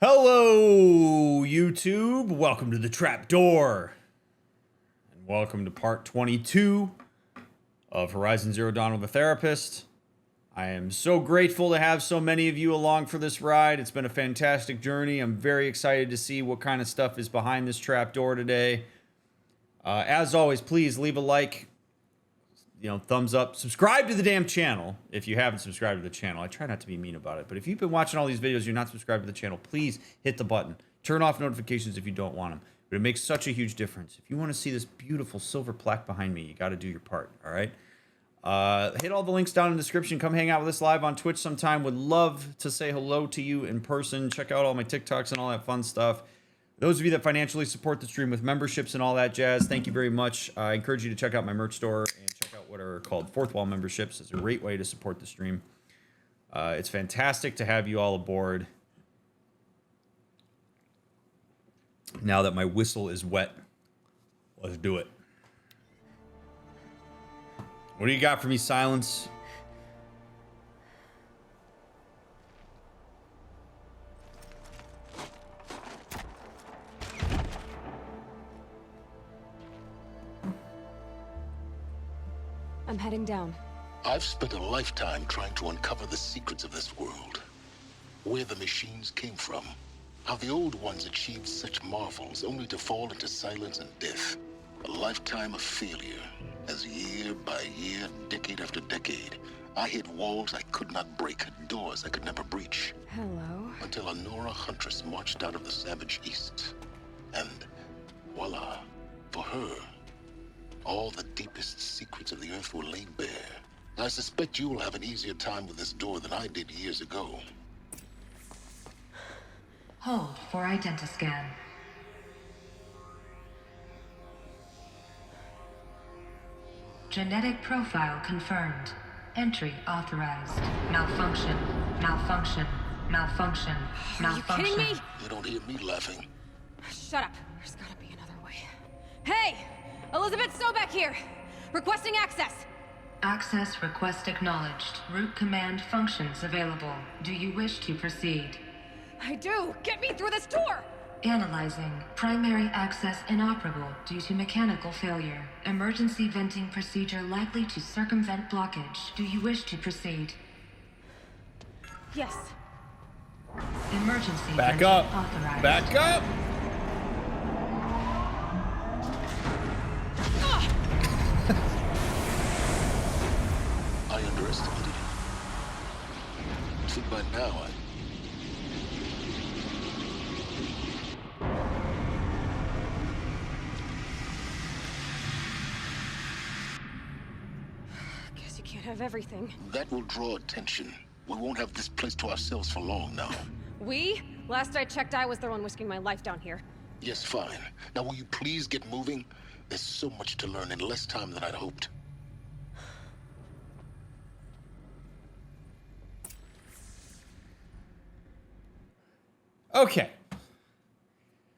Hello, YouTube. Welcome to the Trapdoor. And welcome to part 22 of Horizon Zero Dawn with a Therapist. I am so grateful to have so many of you along for this ride. It's been a fantastic journey. I'm very excited to see what kind of stuff is behind this trapdoor today. As always, please leave a like, thumbs up, subscribe to the damn channel if you haven't subscribed to the channel. I try not to be mean about it, but if you've been watching all these videos, you're not subscribed to the channel, please hit the button. Turn off notifications if you don't want them. But it makes such a huge difference. If you want to see this beautiful silver plaque behind me, you got to do your part, all right? Hit all the links down in the description. Come hang out with us live on Twitch sometime. Would love to say hello to you in person. Check out all my TikToks and all that fun stuff. Those of you that financially support the stream with memberships and all that jazz, thank you very much. I encourage you to check out my merch store and check out what are called Fourth Wall memberships. It's a great way to support the stream. It's fantastic to have you all aboard. Now that my whistle is wet, let's do it. What do you got for me, Silence? I'm heading down. I've spent a lifetime trying to uncover the secrets of this world. Where the machines came from. How the old ones achieved such marvels only to fall into silence and death. A lifetime of failure. As year by year, decade after decade, I hit walls I could not break, doors I could never breach. Hello. Until a Nora huntress marched out of the savage east. And voila, for her, all the deepest secrets of the Earth were laid bare. I suspect you will have an easier time with this door than I did years ago. Hold for identiscan. Genetic profile confirmed. Entry authorized. Malfunction. Malfunction. Malfunction. Malfunction. Are you kidding me? You don't hear me laughing. Shut up. There's gotta be another way. Hey! Elizabeth Sobeck here! Requesting access! Access request acknowledged. Root command functions available. Do you wish to proceed? I do! Get me through this door! Analyzing. Primary access inoperable due to mechanical failure. Emergency venting procedure likely to circumvent blockage. Do you wish to proceed? Yes. Emergency Back venting up. authorized. Back up. I underestimated you. Think by now, Guess you can't have everything. that will draw attention. We won't have this place to ourselves for long now. We? Last I checked, I was the one risking my life down here. Yes, fine. Now will you please get moving? There's so much to learn in less time than I'd hoped. Okay.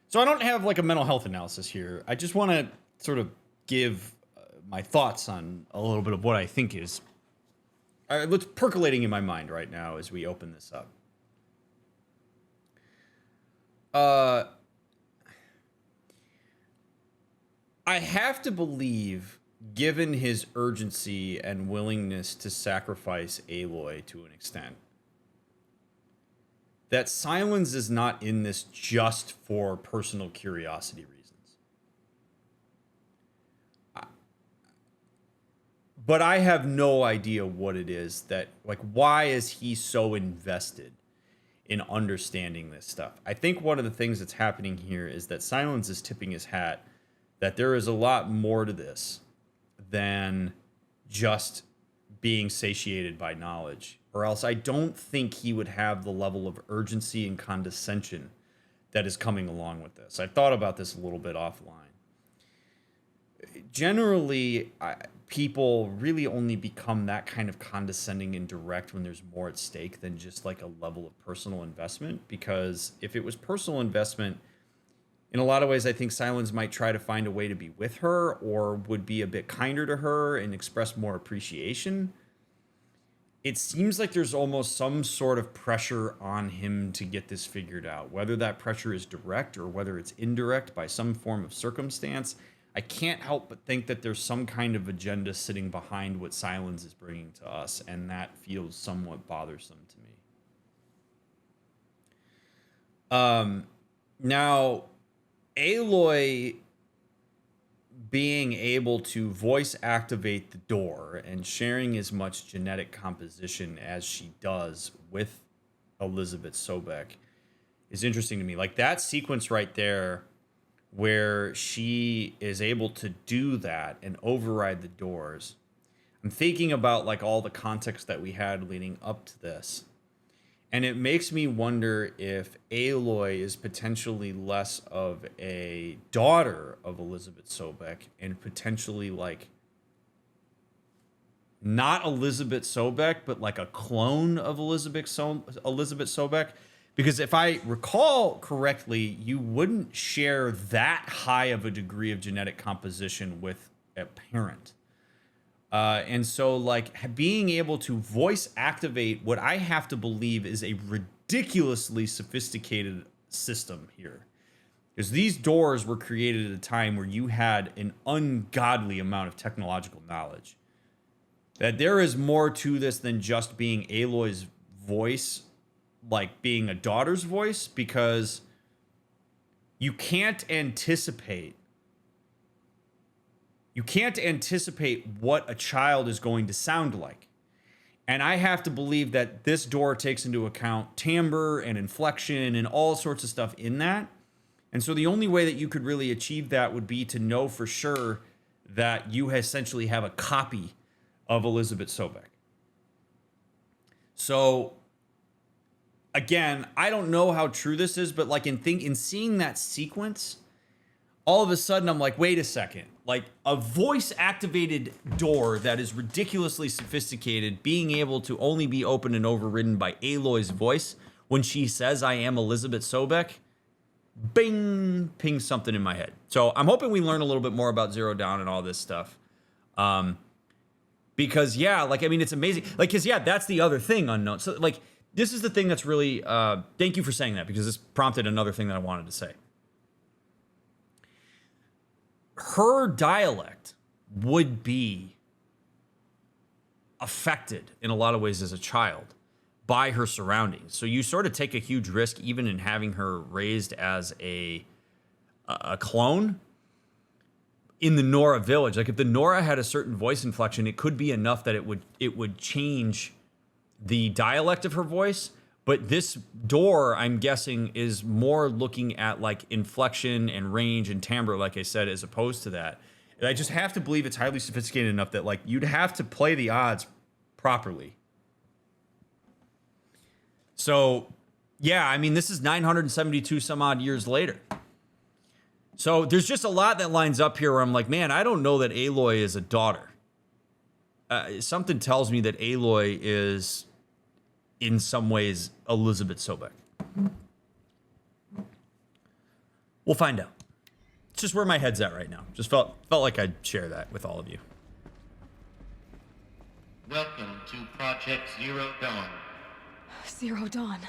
So I don't have like a mental health analysis here. I just want to sort of give my thoughts on a little bit of what I think is what's percolating in my mind right now as we open this up. I have to believe, given his urgency and willingness to sacrifice Aloy to an extent, that Silence is not in this just for personal curiosity reasons. But I have no idea what it is that, like, why is he so invested in understanding this stuff? I think one of the things that's happening here is that Silence is tipping his hat that there is a lot more to this than just being satiated by knowledge, or else I don't think he would have the level of urgency and condescension that is coming along with this. I thought about this a little bit offline. Generally, people really only become that kind of condescending and direct when there's more at stake than just like a level of personal investment, because if it was personal investment, in a lot of ways, I think Silence might try to find a way to be with her or would be a bit kinder to her and express more appreciation. it seems like there's almost some sort of pressure on him to get this figured out. Whether that pressure is direct or whether it's indirect by some form of circumstance, I can't help but think that there's some kind of agenda sitting behind what Silence is bringing to us, and that feels somewhat bothersome to me. Now, Aloy being able to voice activate the door and sharing as much genetic composition as she does with Elizabeth Sobek is interesting to me. Like that sequence right there where she is able to do that and override the doors. I'm thinking about like all the context that we had leading up to this. And it makes me wonder if Aloy is potentially less of a daughter of Elizabeth Sobek and potentially like not Elizabeth Sobek, but like a clone of Elizabeth Sobek. Because if I recall correctly, you wouldn't share that high of a degree of genetic composition with a parent. And so like being able to voice activate what I have to believe is a ridiculously sophisticated system here. Because these doors were created at a time where you had an ungodly amount of technological knowledge. That there is more to this than just being Aloy's voice, like being a daughter's voice, because you can't anticipate what a child is going to sound like. And I have to believe that this door takes into account timbre and inflection and all sorts of stuff in that. And so the only way that you could really achieve that would be to know for sure that you essentially have a copy of Elizabeth Sobek. So again, I don't know how true this is, but like in seeing that sequence, all of a sudden I'm like, wait a second. Like a voice activated door that is ridiculously sophisticated being able to only be opened and overridden by Aloy's voice when she says, I am Elizabeth Sobek, bing, pings something in my head. So I'm hoping we learn a little bit more about Zero Dawn and all this stuff. Because yeah, like, I mean, it's amazing. Like, cause yeah, that's the other thing unknown. So like, this is the thing that's really, thank you for saying that, because this prompted another thing that I wanted to say. Her dialect would be affected in a lot of ways as a child by her surroundings. So you sort of take a huge risk even in having her raised as a clone in the Nora village. Like if the Nora had a certain voice inflection, it could be enough that it would change the dialect of her voice. But this door, I'm guessing, is more looking at like inflection and range and timbre, like I said, as opposed to that. And I just have to believe it's highly sophisticated enough that like you'd have to play the odds properly. So, yeah, I mean, this is 972 some odd years later. So there's just a lot that lines up here where I'm like, man, I don't know that Aloy is a daughter. Something tells me that Aloy is, in some ways, Elizabeth Sobek. We'll find out. It's just where my head's at right now. Just felt like I'd share that with all of you. Welcome to Project Zero Dawn. Zero Dawn.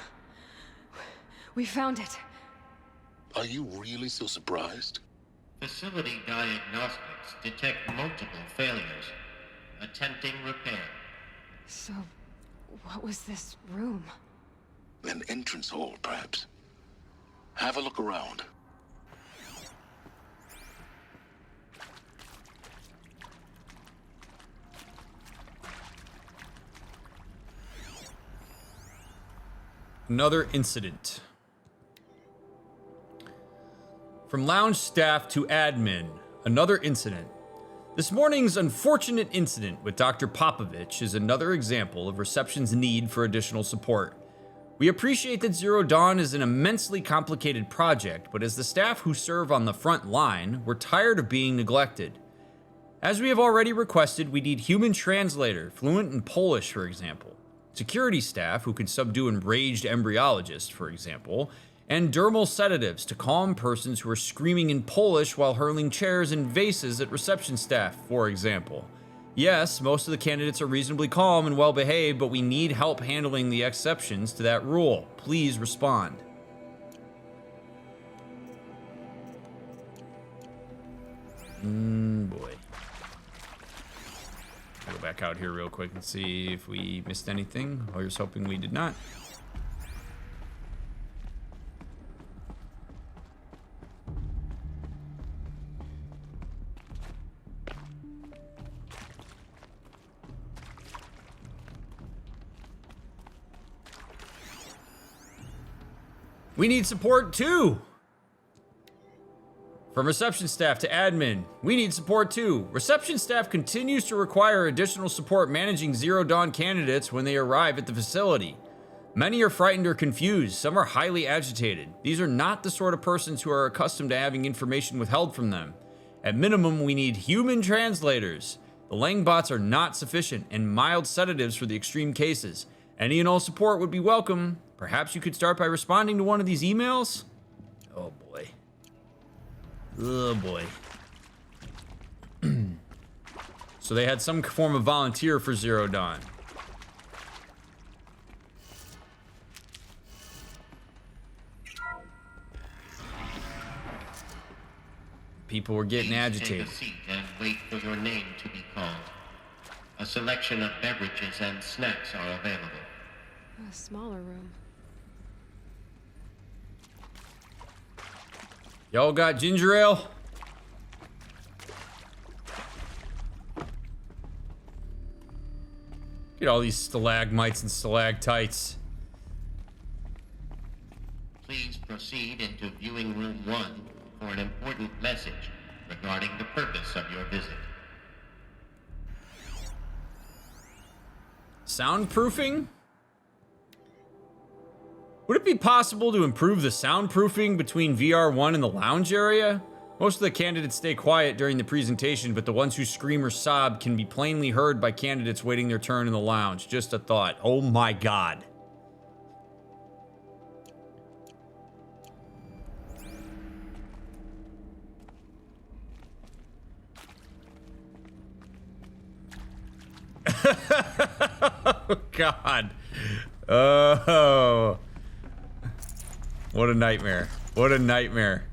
We found it. Are you really so surprised? Facility diagnostics detect multiple failures. Attempting repair. So, what was this room? An entrance hall, perhaps. Have a look around. Another incident. From lounge staff to admin, another incident. This morning's unfortunate incident with Dr. Popovich is another example of reception's need for additional support. We appreciate that Zero Dawn is an immensely complicated project, but as the staff who serve on the front line, we're tired of being neglected. As we have already requested, we need human translator, fluent in Polish, for example. Security staff who can subdue enraged embryologists, for example, and dermal sedatives to calm persons who are screaming in Polish while hurling chairs and vases at reception staff, for example. Yes, most of the candidates are reasonably calm and well behaved, but we need help handling the exceptions to that rule. Please respond. Boy. Go back out here real quick and see if we missed anything. I was hoping we did not. We need support too. From reception staff to admin, we need support too. Reception staff continues to require additional support managing Zero Dawn candidates when they arrive at the facility. Many are frightened or confused. Some are highly agitated. These are not the sort of persons who are accustomed to having information withheld from them. At minimum, we need human translators. The Langbots are not sufficient, and mild sedatives for the extreme cases. Any and all support would be welcome. Perhaps you could start by responding to one of these emails? Oh boy. Oh boy. So they had some form of volunteer for Zero Dawn. People were getting agitated. Take a seat and wait for your name to be called. A selection of beverages and snacks are available. A smaller room. Y'all got ginger ale? Get all these stalagmites and stalactites. Please proceed into viewing room 1 for an important message regarding the purpose of your visit. Soundproofing? Would it be possible to improve the soundproofing between VR1 and the lounge area? Most of the candidates stay quiet during the presentation, but the ones who scream or sob can be plainly heard by candidates waiting their turn in the lounge. Just a thought. Oh my god. Oh god. Oh. What a nightmare. What a nightmare.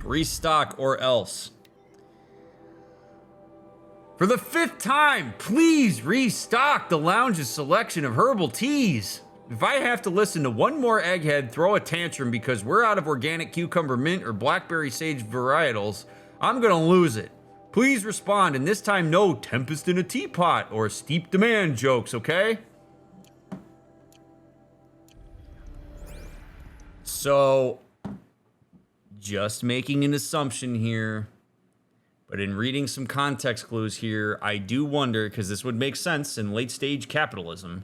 Restock or else. For the 5th time, please restock the lounge's selection of herbal teas. If I have to listen to one more egghead throw a tantrum because we're out of organic cucumber mint or blackberry sage varietals, I'm gonna lose it. Please respond, and this time no tempest in a teapot or steep demand jokes, okay? So, just making an assumption here, but in reading some context clues here, I do wonder, because this would make sense in late-stage capitalism,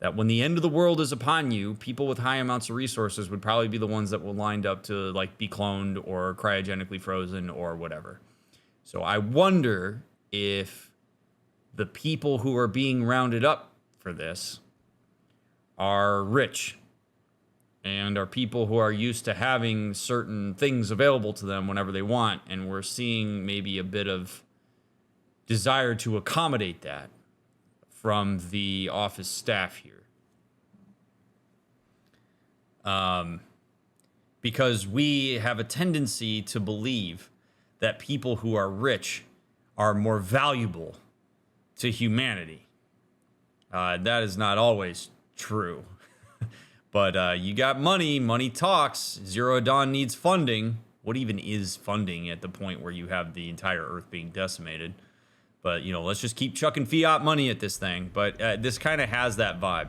that when the end of the world is upon you, people with high amounts of resources would probably be the ones that will lined up to like be cloned or cryogenically frozen or whatever. So I wonder if the people who are being rounded up for this are rich and are people who are used to having certain things available to them whenever they want, and we're seeing maybe a bit of desire to accommodate that from the office staff here. Because we have a tendency to believe that people who are rich are more valuable to humanity. That is not always true. But you got money, money talks. Zero Dawn needs funding. What even is funding at the point where you have the entire Earth being decimated? But, you know, let's just keep chucking fiat money at this thing. But this kind of has that vibe.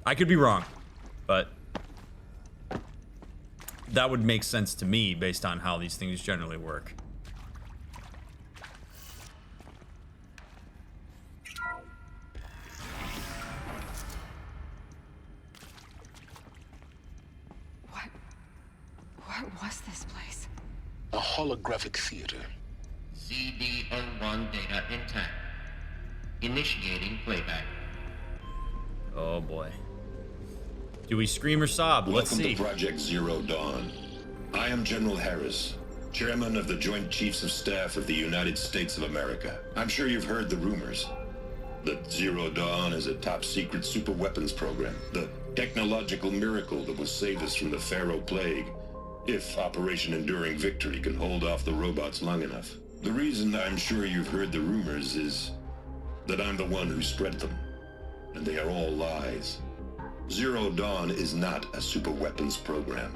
I could be wrong, but that would make sense to me based on how these things generally work. What was this place? A holographic theater. ZB-01 data intact. Initiating playback. Oh boy. Do we scream or sob? Let's Welcome see. to Project Zero Dawn. I am General Harris, Chairman of the Joint Chiefs of Staff of the United States of America. I'm sure you've heard the rumors that Zero Dawn is a top-secret super-weapons program, the technological miracle that will save us from the Pharaoh Plague, if Operation Enduring Victory can hold off the robots long enough. The reason I'm sure you've heard the rumors is that I'm the one who spread them, and they are all lies. Zero Dawn is not a super-weapons program,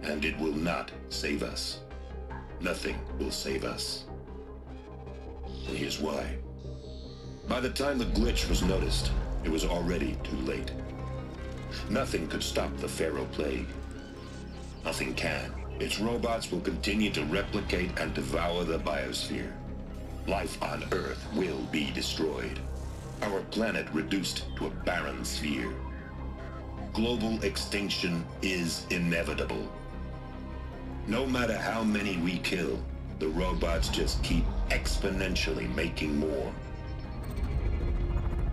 and it will not save us. Nothing will save us. And here's why. By the time the glitch was noticed, it was already too late. Nothing could stop the Pharaoh Plague. Nothing can. Its robots will continue to replicate and devour the biosphere. Life on Earth will be destroyed. Our planet reduced to a barren sphere. Global extinction is inevitable. No matter how many we kill, the robots just keep exponentially making more.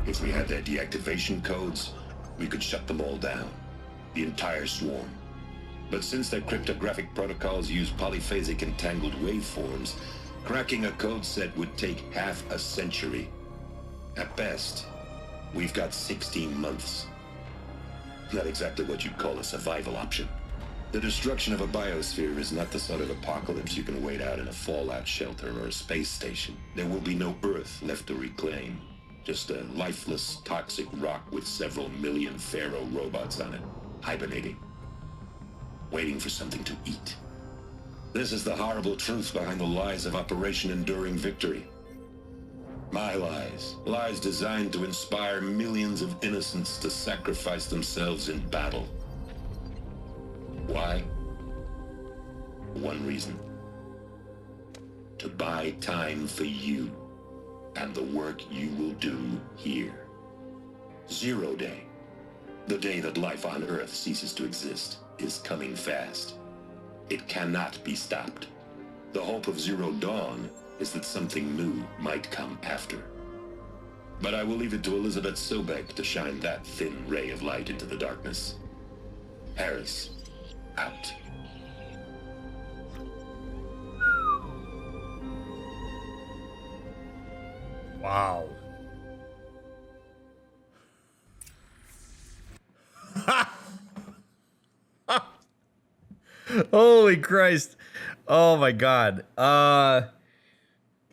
If we had their deactivation codes, we could shut them all down. The entire swarm. But since their cryptographic protocols use polyphasic entangled waveforms, cracking a code set would take half a century. At best, we've got 16 months. Not exactly what you'd call a survival option. The destruction of a biosphere is not the sort of apocalypse you can wait out in a fallout shelter or a space station. There will be no Earth left to reclaim. Just a lifeless, toxic rock with several million Pharaoh robots on it, hibernating, waiting for something to eat. This is the horrible truth behind the lies of Operation Enduring Victory. My lies. Lies designed to inspire millions of innocents to sacrifice themselves in battle. Why? One reason. To buy time for you and the work you will do here. Zero Day, the day that life on Earth ceases to exist, is coming fast. It cannot be stopped. The hope of Zero Dawn is that something new might come after. But I will leave it to Elizabeth Sobek to shine that thin ray of light into the darkness. Harris, out. Wow. Holy Christ. Oh my God.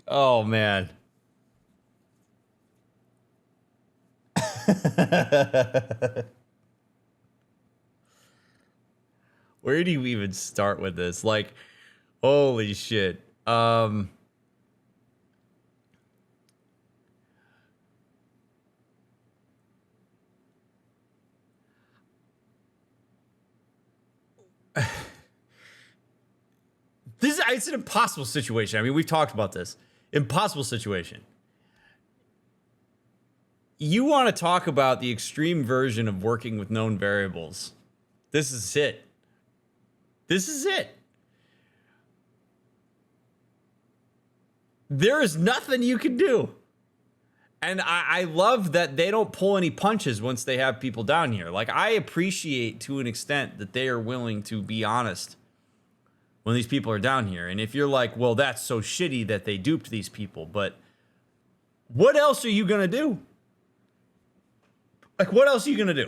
Oh man. Where do you even start with this? Like, holy shit. It's an impossible situation. I mean, we've talked about this. Impossible situation. You want to talk about the extreme version of working with known variables. This is it. This is it. There is nothing you can do. And I love that they don't pull any punches once they have people down here. Like, I appreciate to an extent that they are willing to be honest when these people are down here. And if you're like, well, that's so shitty that they duped these people, but what else are you going to do? Like, what else are you going to do?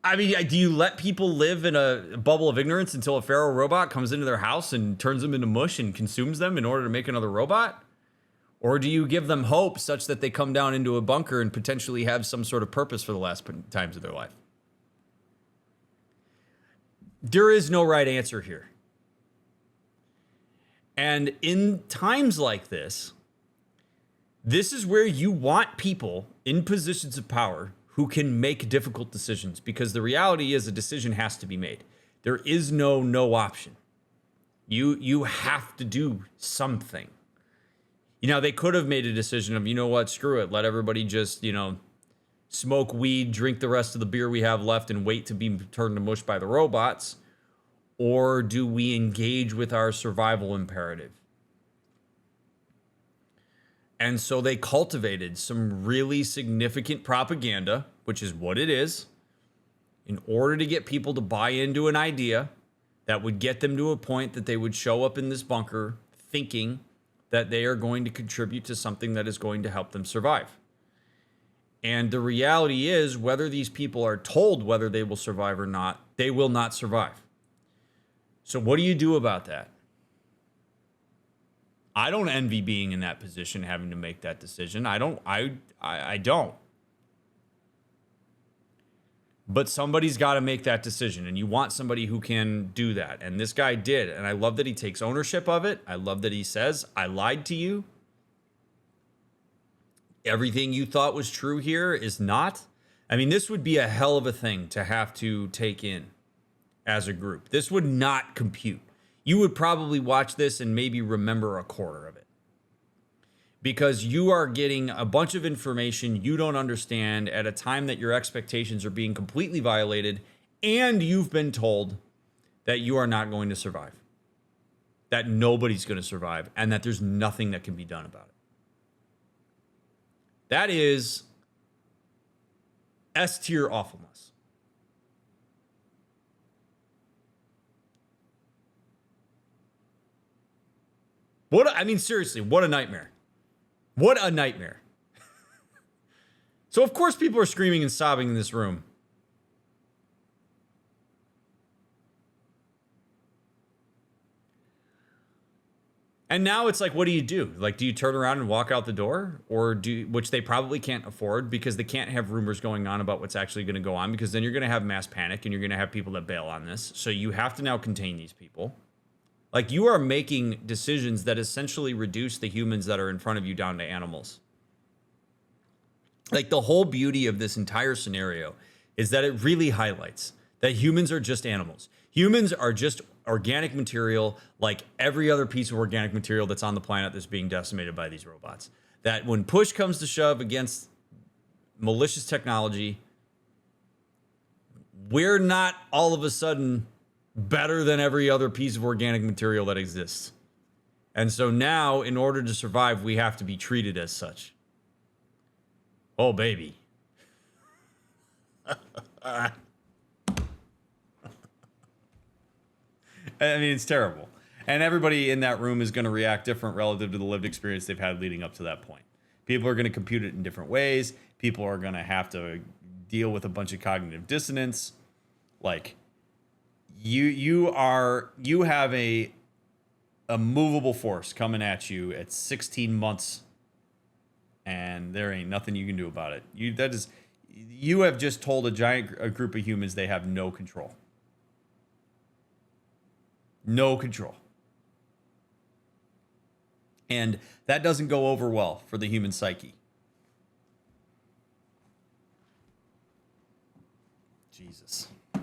I mean, do you let people live in a bubble of ignorance until a Pharaoh robot comes into their house and turns them into mush and consumes them in order to make another robot? Or do you give them hope such that they come down into a bunker and potentially have some sort of purpose for the last times of their life? There is no right answer here. And in times like this, this is where you want people in positions of power who can make difficult decisions, because the reality is a decision has to be made. There is no option. You have to do something. You know, they could have made a decision of, you know what, screw it. Let everybody just, smoke weed, drink the rest of the beer we have left, and wait to be turned to mush by the robots. Or do we engage with our survival imperative? And so they cultivated some really significant propaganda, which is what it is, in order to get people to buy into an idea that would get them to a point that they would show up in this bunker thinking that they are going to contribute to something that is going to help them survive. And the reality is, whether these people are told whether they will survive or not, they will not survive. So what do you do about that? I don't envy being in that position, having to make that decision. I don't. But somebody's got to make that decision, and you want somebody who can do that. And this guy did, and I love that he takes ownership of it. I love that he says, I lied to you. Everything you thought was true here is not. I mean, this would be a hell of a thing to have to take in as a group. This would not compute. You would probably watch this and maybe remember a quarter of it. Because you are getting a bunch of information you don't understand at a time that your expectations are being completely violated, and you've been told that you are not going to survive. That nobody's going to survive, and that there's nothing that can be done about it. That is S-tier awfulness. Seriously, what a nightmare. What a nightmare. So, of course, people are screaming and sobbing in this room. And now it's like, what do you do? Like, do you turn around and walk out the door? Or which they probably can't afford, because they can't have rumors going on about what's actually going to go on, because then you're going to have mass panic and you're going to have people that bail on this. So you have to now contain these people. Like, you are making decisions that essentially reduce the humans that are in front of you down to animals. Like, the whole beauty of this entire scenario is that it really highlights that humans are just animals. Humans are just organic material, like every other piece of organic material that's on the planet that's being decimated by these robots. That when push comes to shove against malicious technology, we're not all of a sudden better than every other piece of organic material that exists. And so now, in order to survive, we have to be treated as such. Oh, baby. I mean, it's terrible. And everybody in that room is going to react different relative to the lived experience they've had leading up to that point. People are going to compute it in different ways. People are going to have to deal with a bunch of cognitive dissonance. Like, you have a movable force coming at you at 16 months, and there ain't nothing you can do about it. You have just told a group of humans they have no control. No control. And that doesn't go over well for the human psyche. Jesus. That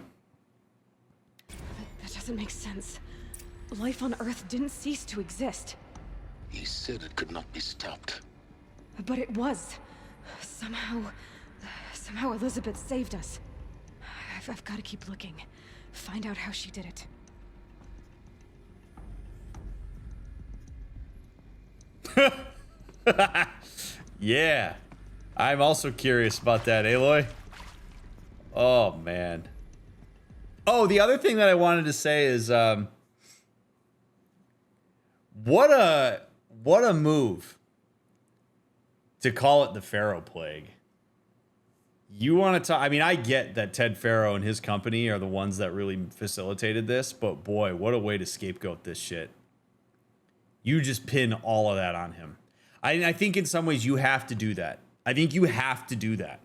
doesn't make sense. Life on Earth didn't cease to exist. He said it could not be stopped. But it was. Somehow Elizabeth saved us. I've got to keep looking. Find out how she did it. Yeah. I'm also curious about that, Aloy. Oh, man. Oh, the other thing that I wanted to say is, what a move to call it the Pharaoh Plague. You want to talk? I mean, I get that Ted Pharaoh and his company are the ones that really facilitated this, but boy, what a way to scapegoat this shit. You just pin all of that on him. I think in some ways you have to do that. I think you have to do that.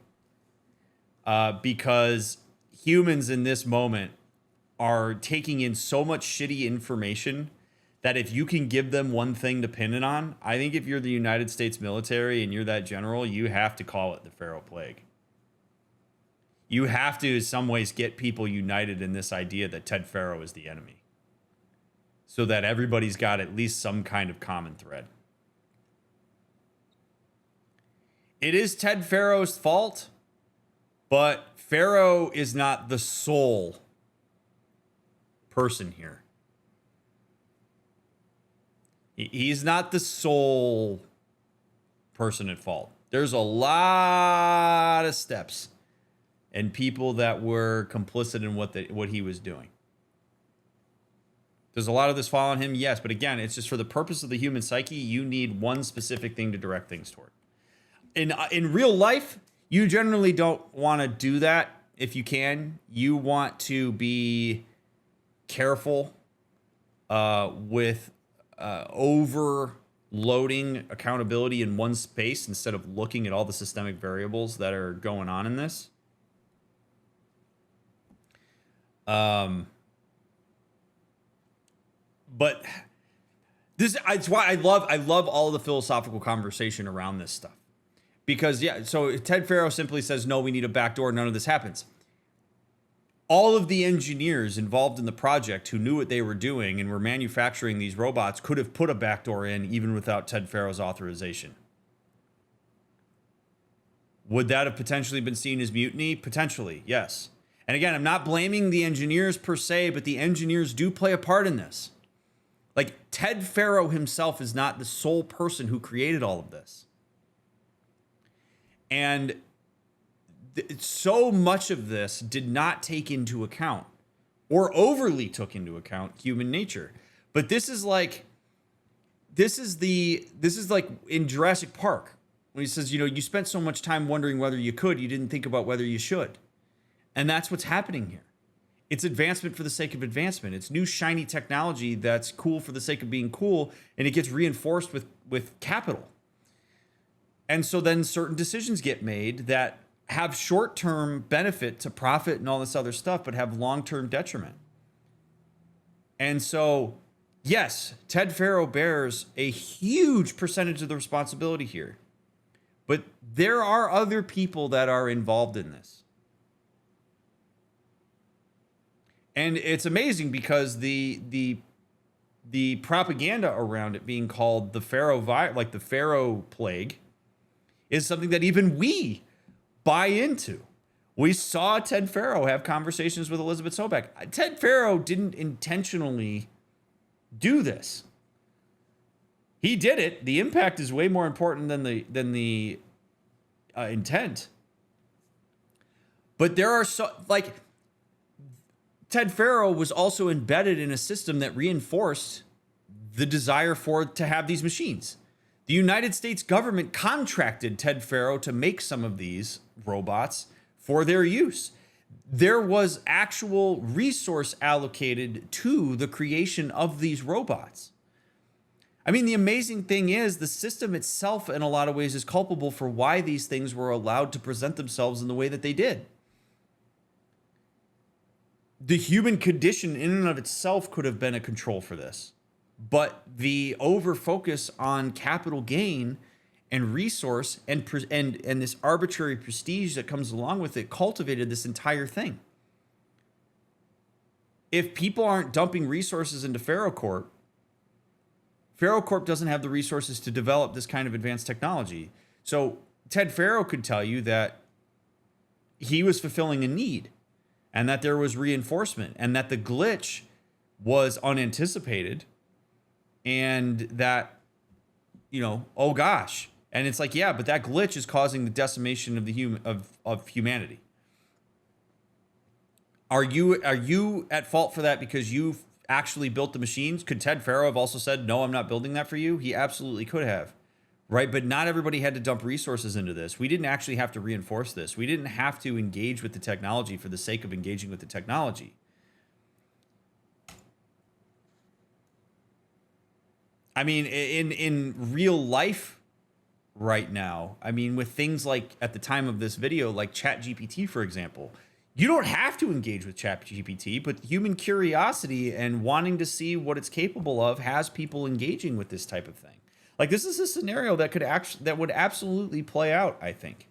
Because humans in this moment are taking in so much shitty information that if you can give them one thing to pin it on, I think if you're the United States military and you're that general, you have to call it the Pharaoh Plague. You have to, in some ways, get people united in this idea that Ted Pharaoh is the enemy, so that everybody's got at least some kind of common thread. It is Ted Pharaoh's fault, but Pharaoh is not the sole person here. He's not the sole person at fault. There's a lot of steps and people that were complicit in what he was doing. Does a lot of this fall on him? Yes, but again, it's just for the purpose of the human psyche, you need one specific thing to direct things toward. In real life, you generally don't want to do that if you can. You want to be careful with overloading accountability in one space instead of looking at all the systemic variables that are going on in this. But this it's why I love all the philosophical conversation around this stuff. Because so Ted Pharaoh simply says, no, we need a backdoor, none of this happens. All of the engineers involved in the project who knew what they were doing and were manufacturing these robots could have put a backdoor in even without Ted Pharaoh's authorization. Would that have potentially been seen as mutiny? Potentially, yes. And again, I'm not blaming the engineers per se, but the engineers do play a part in this. Like, Ted Pharaoh himself is not the sole person who created all of this. And so much of this did not take into account or overly took into account human nature. But this is like in Jurassic Park when he says, you spent so much time wondering whether you could, you didn't think about whether you should. And that's what's happening here. It's advancement for the sake of advancement. It's new shiny technology that's cool for the sake of being cool, and it gets reinforced with capital. And so then certain decisions get made that have short-term benefit to profit and all this other stuff, but have long-term detriment. And so, yes, Ted Pharaoh bears a huge percentage of the responsibility here. But there are other people that are involved in this. And it's amazing because the propaganda around it being called the Pharaoh Plague is something that even we buy into. We saw Ted Pharaoh have conversations with Elizabeth Sobek. Ted Pharaoh didn't intentionally do this. He did it. The impact is way more important than the intent. But there are Ted Pharaoh was also embedded in a system that reinforced the desire to have these machines. The United States government contracted Ted Pharaoh to make some of these robots for their use. There was actual resource allocated to the creation of these robots. I mean, the amazing thing is the system itself, in a lot of ways, is culpable for why these things were allowed to present themselves in the way that they did. The human condition in and of itself could have been a control for this. But the over-focus on capital gain and resource and this arbitrary prestige that comes along with it cultivated this entire thing. If people aren't dumping resources into Pharaoh Corp doesn't have the resources to develop this kind of advanced technology. So Ted Pharaoh could tell you that he was fulfilling a need and that there was reinforcement and that the glitch was unanticipated and that, oh gosh. And it's like, yeah, but that glitch is causing the decimation of the of humanity. Are you at fault for that because you actually built the machines? Could Ted Pharaoh have also said, no, I'm not building that for you? He absolutely could have, right? But not everybody had to dump resources into this. We didn't actually have to reinforce this. We didn't have to engage with the technology for the sake of engaging with the technology. I mean, in real life right now, I mean, with things like at the time of this video, like ChatGPT, for example, you don't have to engage with ChatGPT, but human curiosity and wanting to see what it's capable of has people engaging with this type of thing. Like, this is a scenario that would absolutely play out, I think.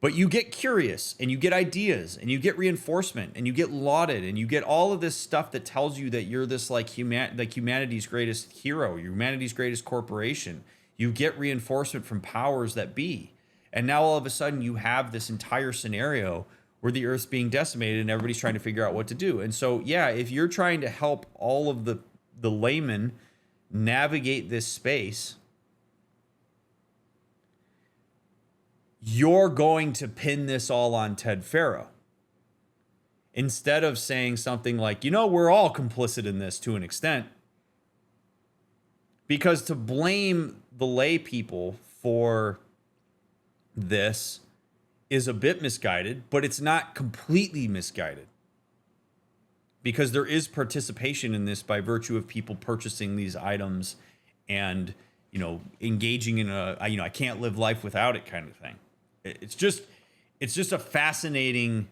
But you get curious and you get ideas and you get reinforcement and you get lauded and you get all of this stuff that tells you that you're this humanity's greatest hero, humanity's greatest corporation. You get reinforcement from powers that be. And now all of a sudden you have this entire scenario where the Earth's being decimated and everybody's trying to figure out what to do. And so, yeah, if you're trying to help all of the laymen navigate this space, you're going to pin this all on Ted Pharaoh. Instead of saying something like, we're all complicit in this to an extent. Because to blame the lay people for this is a bit misguided, but it's not completely misguided. Because there is participation in this by virtue of people purchasing these items and, engaging in I can't live life without it kind of thing. It's just a fascinating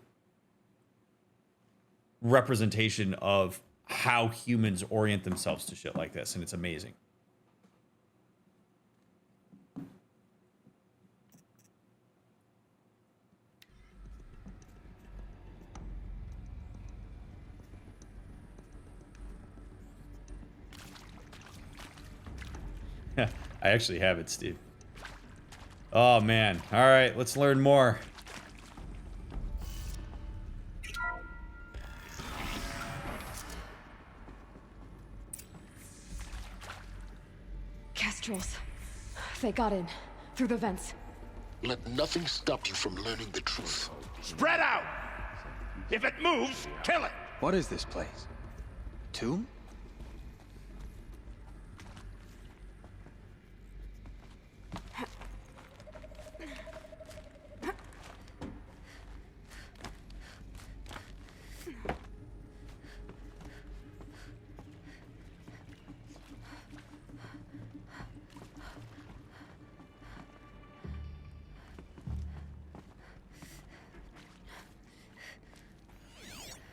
representation of how humans orient themselves to shit like this, and it's amazing. I actually have it, Steve. Oh, man. All right, let's learn more. Kestrels. They got in. Through the vents. Let nothing stop you from learning the truth. Spread out! If it moves, kill it! What is this place? Tomb?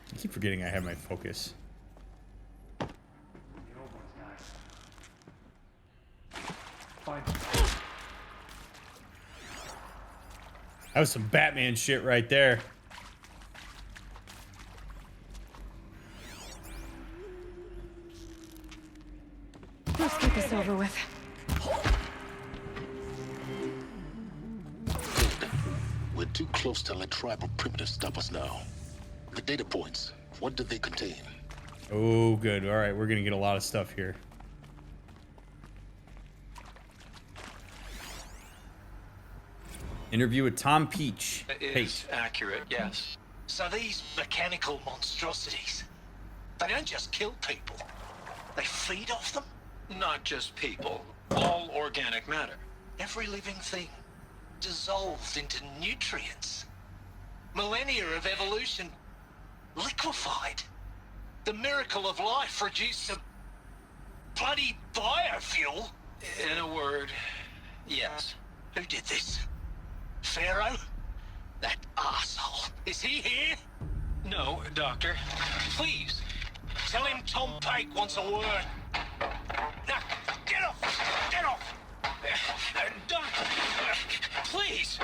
I keep forgetting I have my focus. That was some Batman shit right there. Let's get this over with. We're too close to let tribal primitives stop us now. The data points, what did they contain? Oh, good. All right, we're gonna get a lot of stuff here. Interview with Tom Peach. It is accurate, yes. So these mechanical monstrosities, they don't just kill people, they feed off them? Not just people. All organic matter. Every living thing, dissolved into nutrients. Millennia of evolution, liquefied. The miracle of life produced a bloody biofuel. In a word, yes. Who did this? Pharaoh? That arsehole. Is he here? No, Doctor. Please, tell him Tom Pake wants a word. Now, get off! Get off! Doctor, please!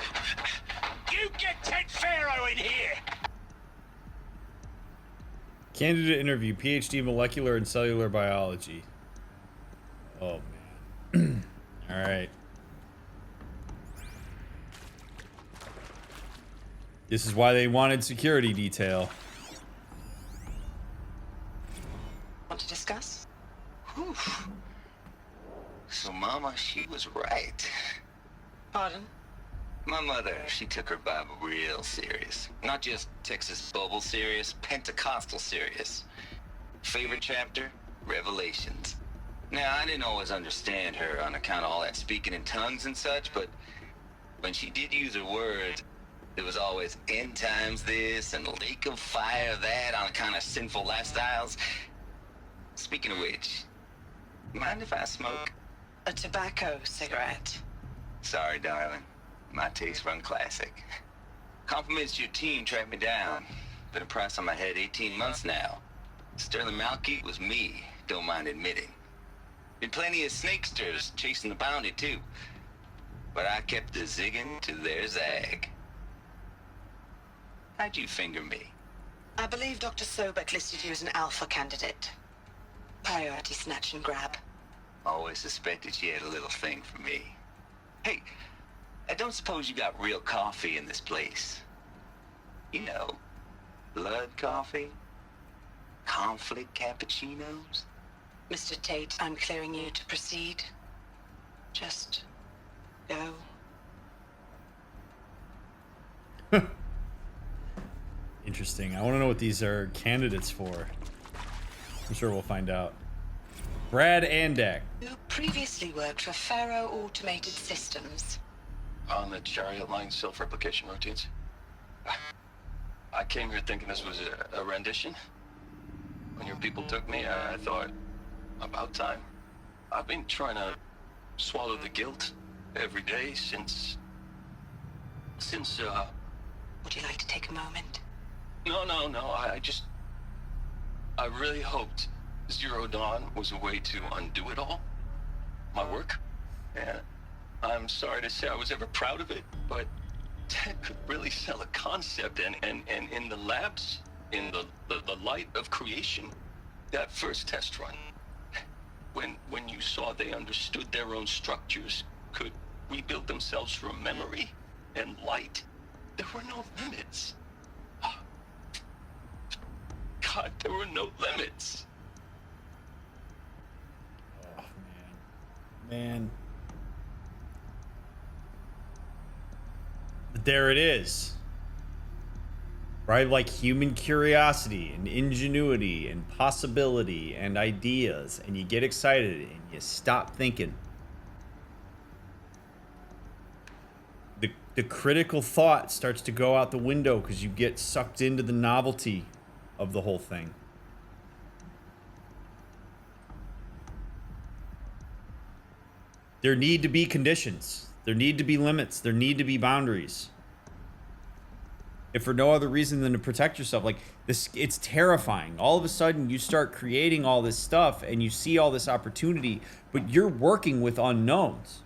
You get Ted Pharaoh in here! Candidate interview, PhD molecular and cellular biology. Oh, man. All right. This is why they wanted security detail. Want to discuss? Whew. So, Mama, she was right. Pardon? My mother, she took her Bible real serious. Not just Texas Bible serious, Pentecostal serious. Favorite chapter? Revelations. Now, I didn't always understand her on account of all that speaking in tongues and such, but when she did use her words, there was always end times this and lake of fire that on account of sinful lifestyles. Speaking of which, mind if I smoke? A tobacco cigarette. Sorry, darling. My taste run classic. Compliments to your team tracked me down. Been a price on my head 18 months now. Sterling Malky was me, don't mind admitting. Been plenty of snakesters chasing the bounty too. But I kept the zigging to their zag. How'd you finger me? I believe Dr. Sobek listed you as an alpha candidate. Priority snatch and grab. Always suspected she had a little thing for me. Hey, I don't suppose you got real coffee in this place. You know, blood coffee? Conflict cappuccinos? Mr. Tate, I'm clearing you to proceed. Just go. Interesting. I want to know what these are candidates for. I'm sure we'll find out. Brad Andek. You previously worked for Pharaoh Automated Systems. On the chariot line self-replication routines. I came here thinking this was a rendition. When your people took me, I thought, about time. I've been trying to swallow the guilt every day since... Would you like to take a moment? No, I really hoped Zero Dawn was a way to undo it all. My work. And I'm sorry to say I was ever proud of it, but Ted could really sell a concept, and in the labs, in the light of creation, that first test run, when you saw they understood their own structures, could rebuild themselves from memory and light, there were no limits. God, there were no limits. Oh, man. But there it is. Right? Like human curiosity and ingenuity and possibility and ideas. And you get excited and you stop thinking. The critical thought starts to go out the window because you get sucked into the novelty of the whole thing. There need to be conditions. There need to be limits. There need to be boundaries. If for no other reason than to protect yourself. Like this, it's terrifying. All of a sudden you start creating all this stuff and you see all this opportunity, but you're working with unknowns.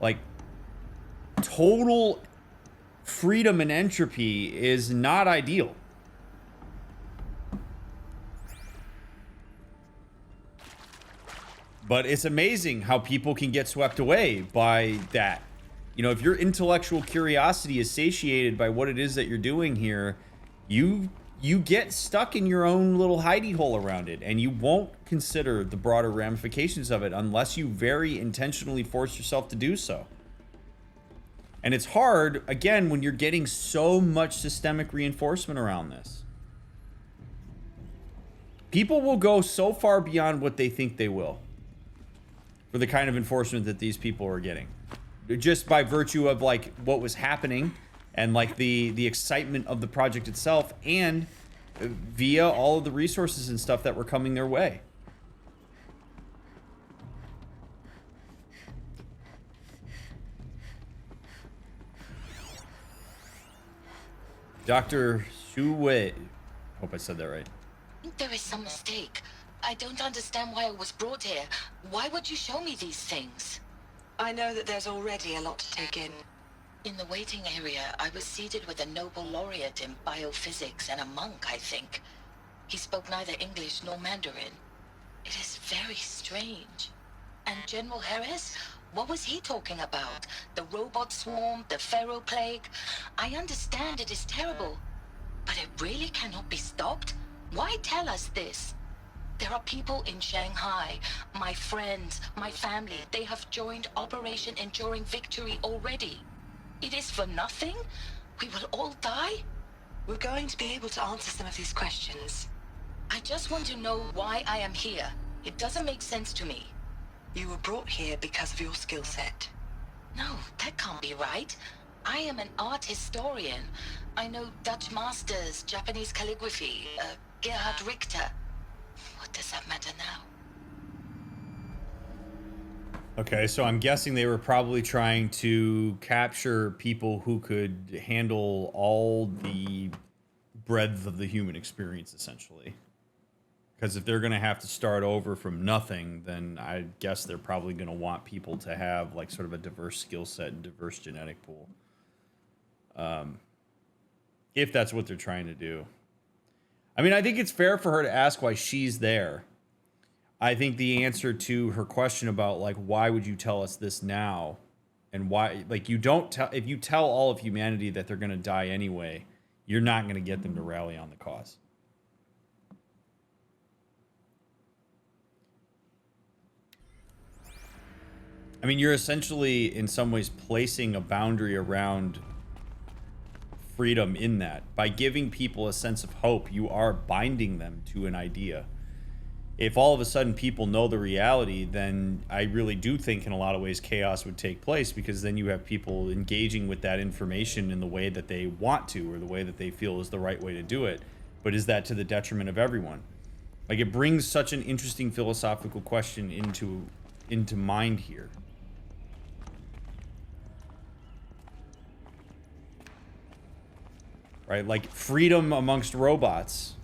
Like total freedom and entropy is not ideal. But it's amazing how people can get swept away by that. You know, if your intellectual curiosity is satiated by what it is that you're doing here, you get stuck in your own little hidey hole around it, and you won't consider the broader ramifications of it unless you very intentionally force yourself to do so. And it's hard, again, when you're getting so much systemic reinforcement around this. People will go so far beyond what they think they will for the kind of enforcement that these people are getting. Just by virtue of like what was happening and like the excitement of the project itself, and via all of the resources and stuff that were coming their way. Dr. Shuwei, hope I said that right. There is some mistake. I don't understand why I was brought here. Why would you show me these things? I know that there's already a lot to take in. In the waiting area, I was seated with a Nobel laureate in biophysics and a monk, I think. He spoke neither English nor Mandarin. It is very strange. And General Harris? What was he talking about? The robot swarm, the Pharaoh Plague? I understand it is terrible, but it really cannot be stopped? Why tell us this? There are people in Shanghai, my friends, my family. They have joined Operation Enduring Victory already. It is for nothing? We will all die? We're going to be able to answer some of these questions. I just want to know why I am here. It doesn't make sense to me. You were brought here because of your skill set. No, that can't be right. I am an art historian. I know Dutch masters, Japanese calligraphy, Gerhard Richter. What does that matter now? Okay, so I'm guessing they were probably trying to capture people who could handle all the breadth of the human experience, essentially. Because if they're going to have to start over from nothing, then I guess they're probably going to want people to have like sort of a diverse skill set and diverse genetic pool. If that's what they're trying to do. I mean, I think it's fair for her to ask why she's there. I think the answer to her question about like, why would you tell us this now? And why, like, you don't tell, if you tell all of humanity that they're going to die anyway, you're not going to get them to rally on the cause. I mean, you're essentially, in some ways, placing a boundary around freedom in that. By giving people a sense of hope, you are binding them to an idea. If all of a sudden people know the reality, then I really do think in a lot of ways chaos would take place, because then you have people engaging with that information in the way that they want to, or the way that they feel is the right way to do it. But is that to the detriment of everyone? Like, it brings such an interesting philosophical question into mind here. Right? Like, freedom amongst robots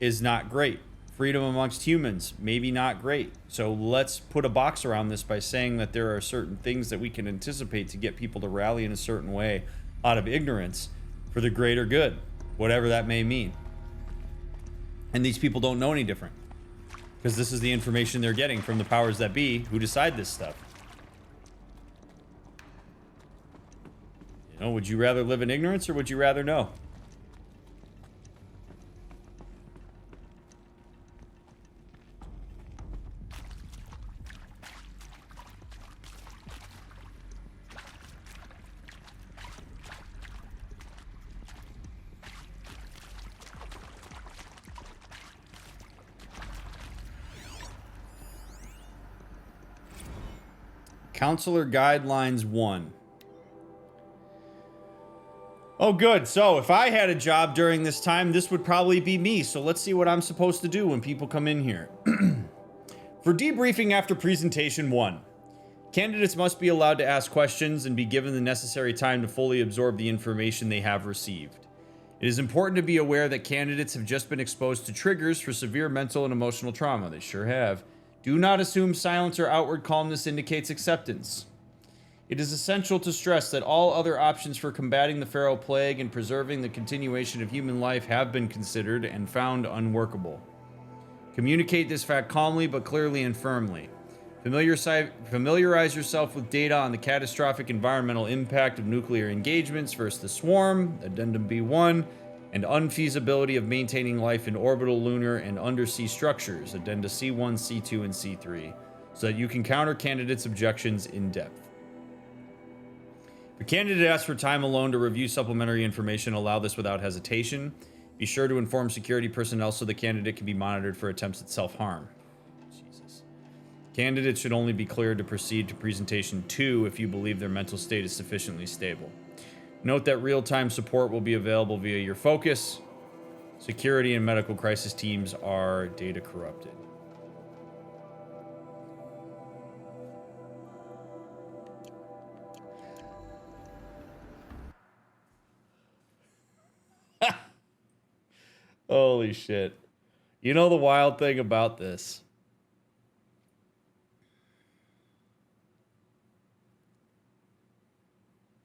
is not great. Freedom amongst humans, maybe not great. So let's put a box around this by saying that there are certain things that we can anticipate to get people to rally in a certain way out of ignorance for the greater good, whatever that may mean. And these people don't know any different, because this is the information they're getting from the powers that be who decide this stuff. You know, would you rather live in ignorance, or would you rather know? Counselor Guidelines 1. Oh, good. So if I had a job during this time, this would probably be me. So let's see what I'm supposed to do when people come in here. For debriefing after presentation 1, candidates must be allowed to ask questions and be given the necessary time to fully absorb the information they have received. It is important to be aware that candidates have just been exposed to triggers for severe mental and emotional trauma. They sure have. Do not assume silence or outward calmness indicates acceptance. It is essential to stress that all other options for combating the Pharaoh Plague and preserving the continuation of human life have been considered and found unworkable. Communicate this fact calmly but clearly and firmly. Familiarize yourself with data on the catastrophic environmental impact of nuclear engagements versus the swarm, Addendum B1, and unfeasibility of maintaining life in orbital, lunar, and undersea structures, Addenda C1, C2, and C3, so that you can counter candidates' objections in depth. If a candidate asks for time alone to review supplementary information, allow this without hesitation. Be sure to inform security personnel so the candidate can be monitored for attempts at self-harm. Jesus. Candidates should only be cleared to proceed to presentation 2 if you believe their mental state is sufficiently stable. Note that real-time support will be available via your focus. Security and medical crisis teams are data corrupted. Holy shit. You know the wild thing about this?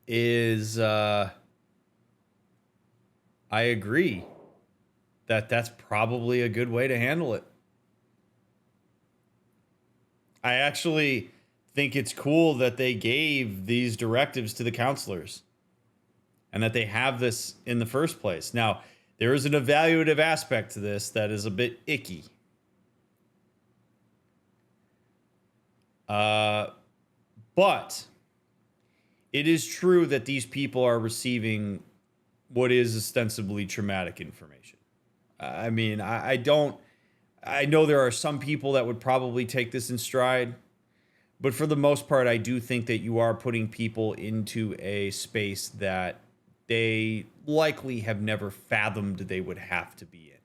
Is I agree that that's probably a good way to handle it. I actually think it's cool that they gave these directives to the counselors and that they have this in the first place. Now, there is an evaluative aspect to this that is a bit icky. But it is true that these people are receiving what is ostensibly traumatic information. I mean, I know there are some people that would probably take this in stride, but for the most part, I do think that you are putting people into a space that they likely have never fathomed they would have to be in.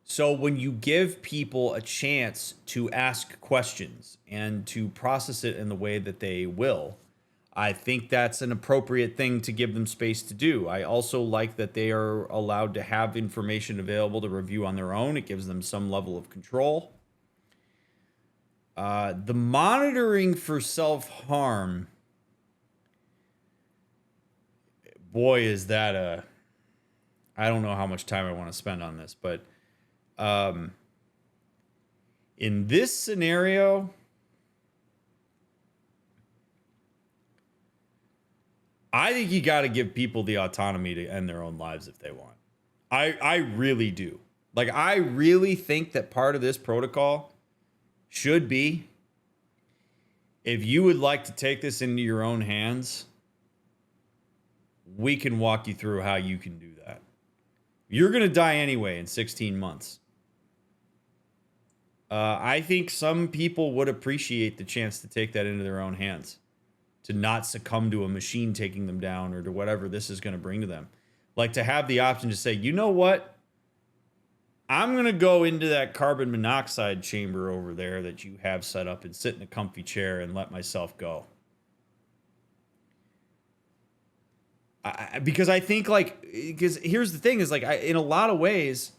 So when you give people a chance to ask questions and to process it in the way that they will, I think that's an appropriate thing to give them space to do. I also like that they are allowed to have information available to review on their own. It gives them some level of control. The monitoring for self-harm, boy, is that a... I don't know how much time I want to spend on this, but in this scenario, I think you got to give people the autonomy to end their own lives if they want. I really do. Like, I really think that part of this protocol should be if you would like to take this into your own hands, we can walk you through how you can do that. You're going to die anyway in 16 months. I think some people would appreciate the chance to take that into their own hands, to not succumb to a machine taking them down or to whatever this is going to bring to them. Like to have the option to say, you know what? I'm going to go into that carbon monoxide chamber over there that you have set up and sit in a comfy chair and let myself go. Because I think because here's the thing is in a lot of ways,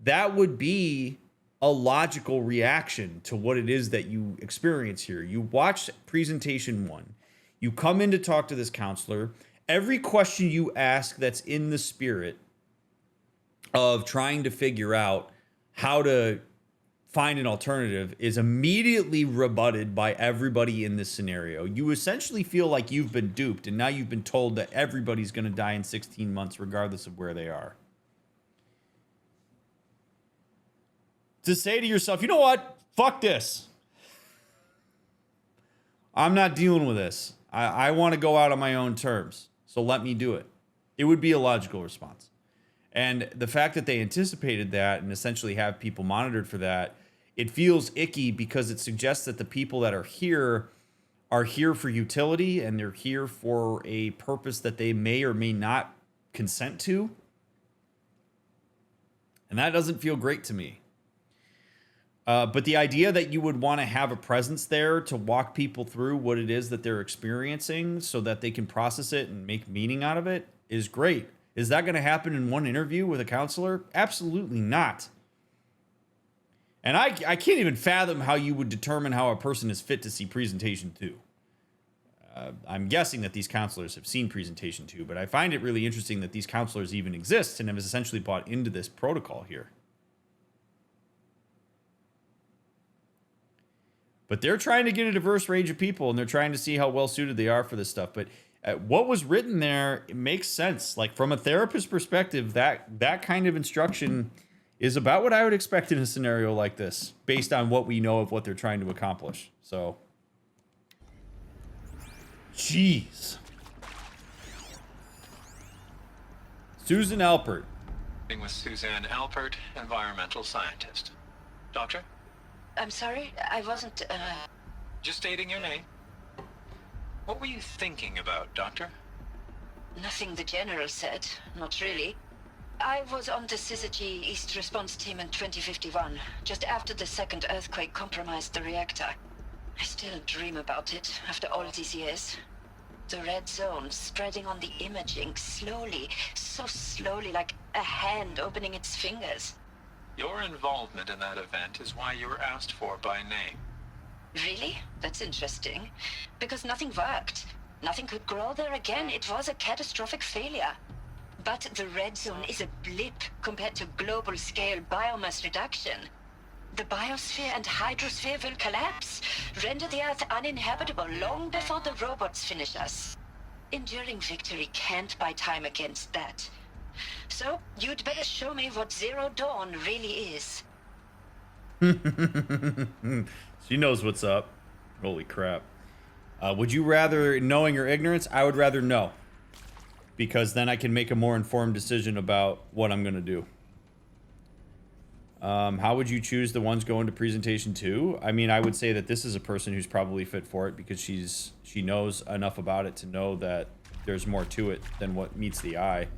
that would be a logical reaction to what it is that you experience here. You watch presentation 1. You come in to talk to this counselor. Every question you ask that's in the spirit of trying to figure out how to find an alternative is immediately rebutted by everybody in this scenario. You essentially feel like you've been duped, and now you've been told that everybody's going to die in 16 months regardless of where they are. To say to yourself, you know what? Fuck this. I'm not dealing with this. I want to go out on my own terms, so let me do it. It would be a logical response. And the fact that they anticipated that and essentially have people monitored for that, it feels icky because it suggests that the people that are here for utility and they're here for a purpose that they may or may not consent to. And that doesn't feel great to me. But the idea that you would want to have a presence there to walk people through what it is that they're experiencing so that they can process it and make meaning out of it is great. Is that going to happen in one interview with a counselor? Absolutely not. And I can't even fathom how you would determine how a person is fit to see presentation 2. I'm guessing that these counselors have seen presentation 2, but I find it really interesting that these counselors even exist and have essentially bought into this protocol here. But they're trying to get a diverse range of people, and they're trying to see how well suited they are for this stuff. But what was written there, it makes sense. Like from a therapist perspective, that kind of instruction is about what I would expect in a scenario like this, based on what we know of what they're trying to accomplish. So, jeez. Susan Alpert. With Suzanne Alpert, environmental scientist. Doctor? I'm sorry, I wasn't, Just stating your name. What were you thinking about, Doctor? Nothing the General said, not really. I was on the Syzygy East Response Team in 2051, just after the second earthquake compromised the reactor. I still dream about it, after all these years. The red zone spreading on the imaging, slowly, so slowly, like a hand opening its fingers. Your involvement in that event is why you were asked for by name. Really? That's interesting. Because nothing worked. Nothing could grow there again. It was a catastrophic failure. But the red zone is a blip compared to global-scale biomass reduction. The biosphere and hydrosphere will collapse, render the Earth uninhabitable long before the robots finish us. Enduring victory can't buy time against that. So, you'd better show me what Zero Dawn really is. She knows what's up. Holy crap. Would you rather knowing or ignorance? I would rather know. Because then I can make a more informed decision about what I'm going to do. How would you choose the ones going to presentation 2? I mean, I would say that this is a person who's probably fit for it because she knows enough about it to know that there's more to it than what meets the eye.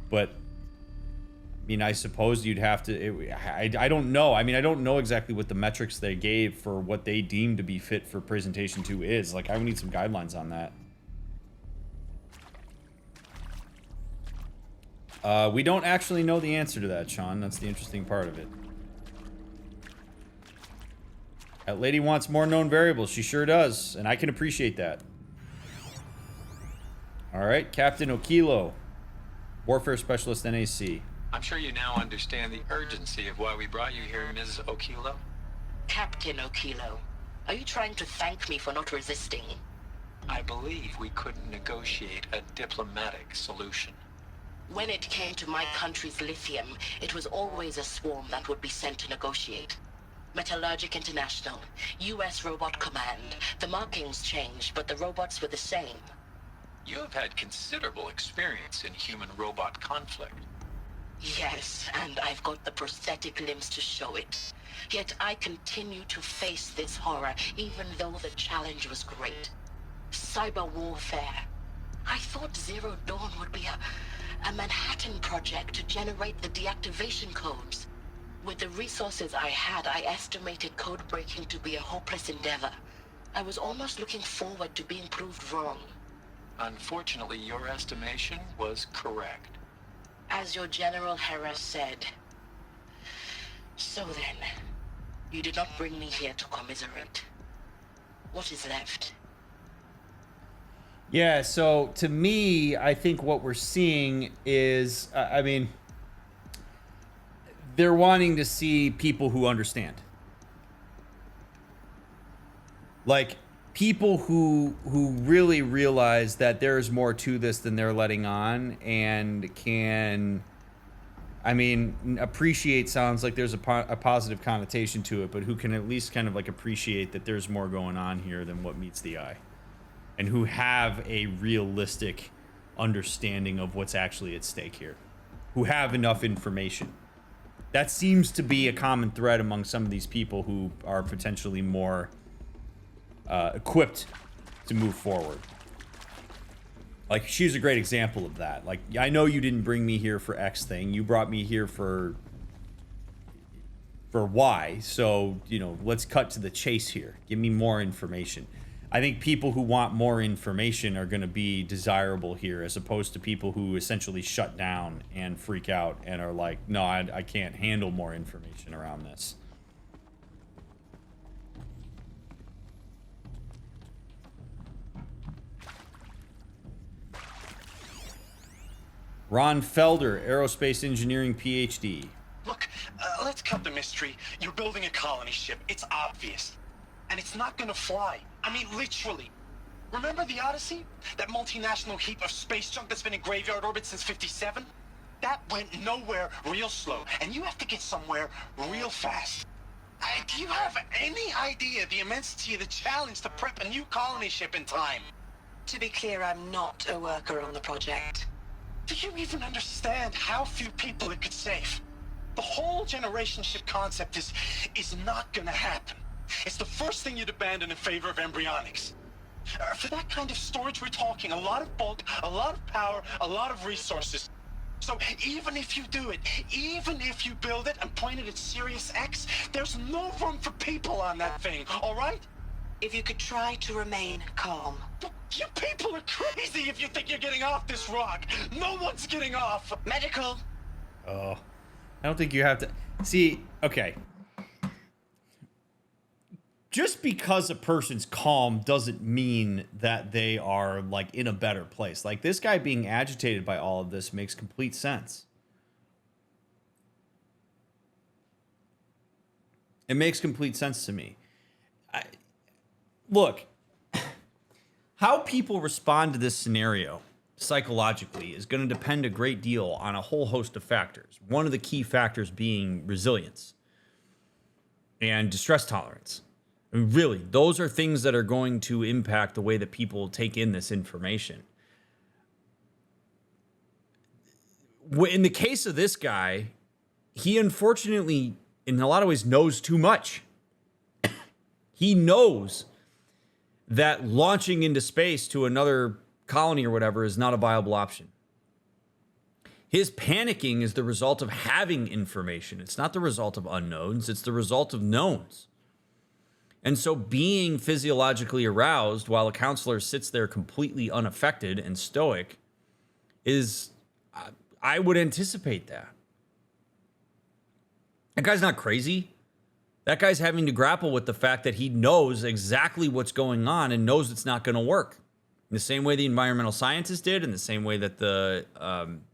But, I mean, I suppose you'd have to... I don't know. I mean, I don't know exactly what the metrics they gave for what they deem to be fit for presentation 2 is. Like, I would need some guidelines on that. We don't actually know the answer to that, Sean. That's the interesting part of it. That lady wants more known variables. She sure does, and I can appreciate that. All right, Captain Okilo, Warfare Specialist NAC. I'm sure you now understand the urgency of why we brought you here, Ms. Okilo. Captain Okilo, are you trying to thank me for not resisting? I believe we couldn't negotiate a diplomatic solution. When it came to my country's lithium, it was always a swarm that would be sent to negotiate. Metallurgic International, U.S. Robot Command. The markings changed, but the robots were the same. You have had considerable experience in human-robot conflict. Yes, and I've got the prosthetic limbs to show it. Yet I continue to face this horror, even though the challenge was great. Cyber warfare. I thought Zero Dawn would be a Manhattan project to generate the deactivation codes. With the resources I had, I estimated code breaking to be a hopeless endeavor. I was almost looking forward to being proved wrong. Unfortunately, your estimation was correct. As your General Hera said. So then, you did not bring me here to commiserate. What is left? Yeah, so to me, I think what we're seeing is, I mean, they're wanting to see people who understand. Like, people who really realize that there's more to this than they're letting on and can, I mean, appreciate sounds like there's a positive connotation to it, but who can at least kind of like appreciate that there's more going on here than what meets the eye. And who have a realistic understanding of what's actually at stake here. Who have enough information. That seems to be a common thread among some of these people who are potentially more equipped to move forward. Like, she's a great example of that. Like, I know you didn't bring me here for X thing. You brought me here for Y. So, you know, let's cut to the chase here. Give me more information. I think people who want more information are going to be desirable here, as opposed to people who essentially shut down and freak out and are like, no, I can't handle more information around this. Ron Felder, Aerospace Engineering PhD. Look, let's cut the mystery. You're building a colony ship. It's obvious. And it's not gonna fly. I mean, literally. Remember the Odyssey? That multinational heap of space junk that's been in graveyard orbit since 57? That went nowhere real slow. And you have to get somewhere real fast. Do you have any idea the immensity of the challenge to prep a new colony ship in time? To be clear, I'm not a worker on the project. Do you even understand how few people it could save? The whole generation ship concept is not gonna happen. It's the first thing you'd abandon in favor of embryonics. For that kind of storage, we're talking a lot of bulk, a lot of power, a lot of resources. So even if you do it, even if you build it and point it at Sirius X, there's no room for people on that thing, all right? If you could try to remain calm. You people are crazy if you think you're getting off this rock. No one's getting off. Medical. Oh, I don't think you have to. See, okay. Just because a person's calm doesn't mean that they are, like, in a better place. Like, this guy being agitated by all of this makes complete sense. It makes complete sense to me. Look, how people respond to this scenario psychologically is going to depend a great deal on a whole host of factors. One of the key factors being resilience and distress tolerance. I mean, really, those are things that are going to impact the way that people take in this information. In the case of this guy, he unfortunately, in a lot of ways, knows too much. He knows that launching into space to another colony or whatever is not a viable option. His panicking is the result of having information. It's not the result of unknowns. It's the result of knowns. And so being physiologically aroused while a counselor sits there completely unaffected and stoic is, I would anticipate that. That guy's not crazy. That guy's having to grapple with the fact that he knows exactly what's going on and knows it's not going to work. In the same way the environmental scientists did, in the same way that the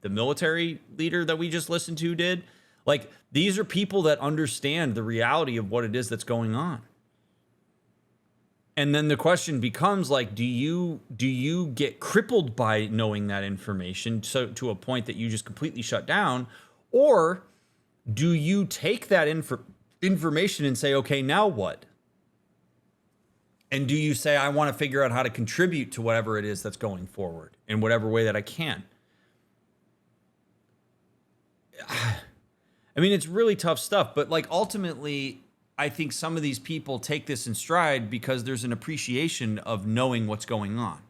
military leader that we just listened to did. Like, these are people that understand the reality of what it is that's going on. And then the question becomes, like, do you get crippled by knowing that information to a point that you just completely shut down? Or do you take that information and say, okay, now what? And do you say, I want to figure out how to contribute to whatever it is that's going forward in whatever way that I can? I mean, it's really tough stuff, but like ultimately, I think some of these people take this in stride because there's an appreciation of knowing what's going on.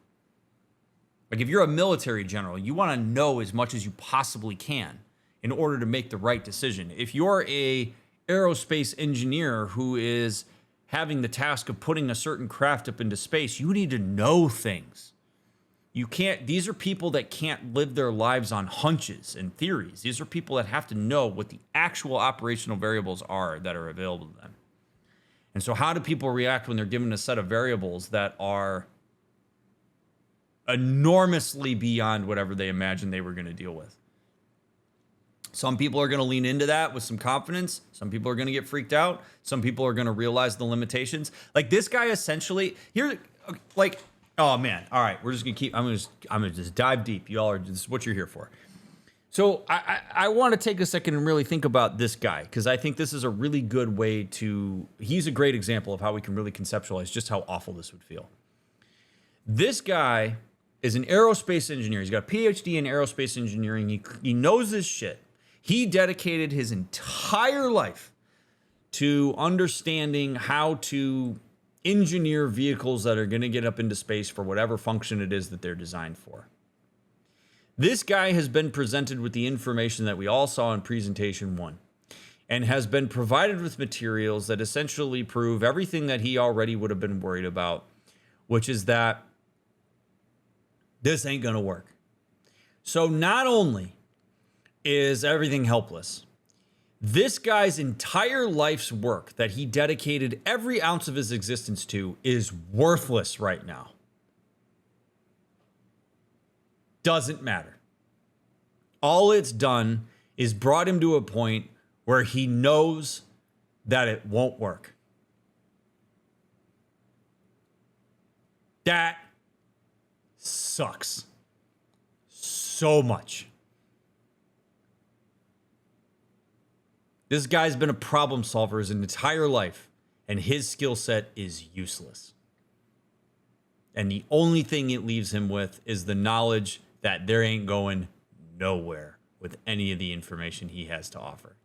Like if you're a military general, you want to know as much as you possibly can in order to make the right decision. If you're a aerospace engineer who is having the task of putting a certain craft up into space, you need to know things. You can't, these are people that can't live their lives on hunches and theories. These are people that have to know what the actual operational variables are that are available to them. And so how do people react when they're given a set of variables that are enormously beyond whatever they imagined they were going to deal with? Some people are going to lean into that with some confidence. Some people are going to get freaked out. Some people are going to realize the limitations. Like this guy essentially here, like, oh man. All right. We're just going to keep, I'm going to just dive deep. You all are, this is what you're here for. So I want to take a second and really think about this guy, because I think this is a really good way to, he's a great example of how we can really conceptualize just how awful this would feel. This guy is an aerospace engineer. He's got a PhD in aerospace engineering. He knows this shit. He dedicated his entire life to understanding how to engineer vehicles that are going to get up into space for whatever function it is that they're designed for. This guy has been presented with the information that we all saw in presentation 1 and has been provided with materials that essentially prove everything that he already would have been worried about, which is that this ain't going to work. So not only is everything helpless, this guy's entire life's work that he dedicated every ounce of his existence to is worthless right now. Doesn't matter. All it's done is brought him to a point where he knows that it won't work. That sucks so much. This guy's been a problem solver his entire life, and his skill set is useless. And the only thing it leaves him with is the knowledge that there ain't going nowhere with any of the information he has to offer.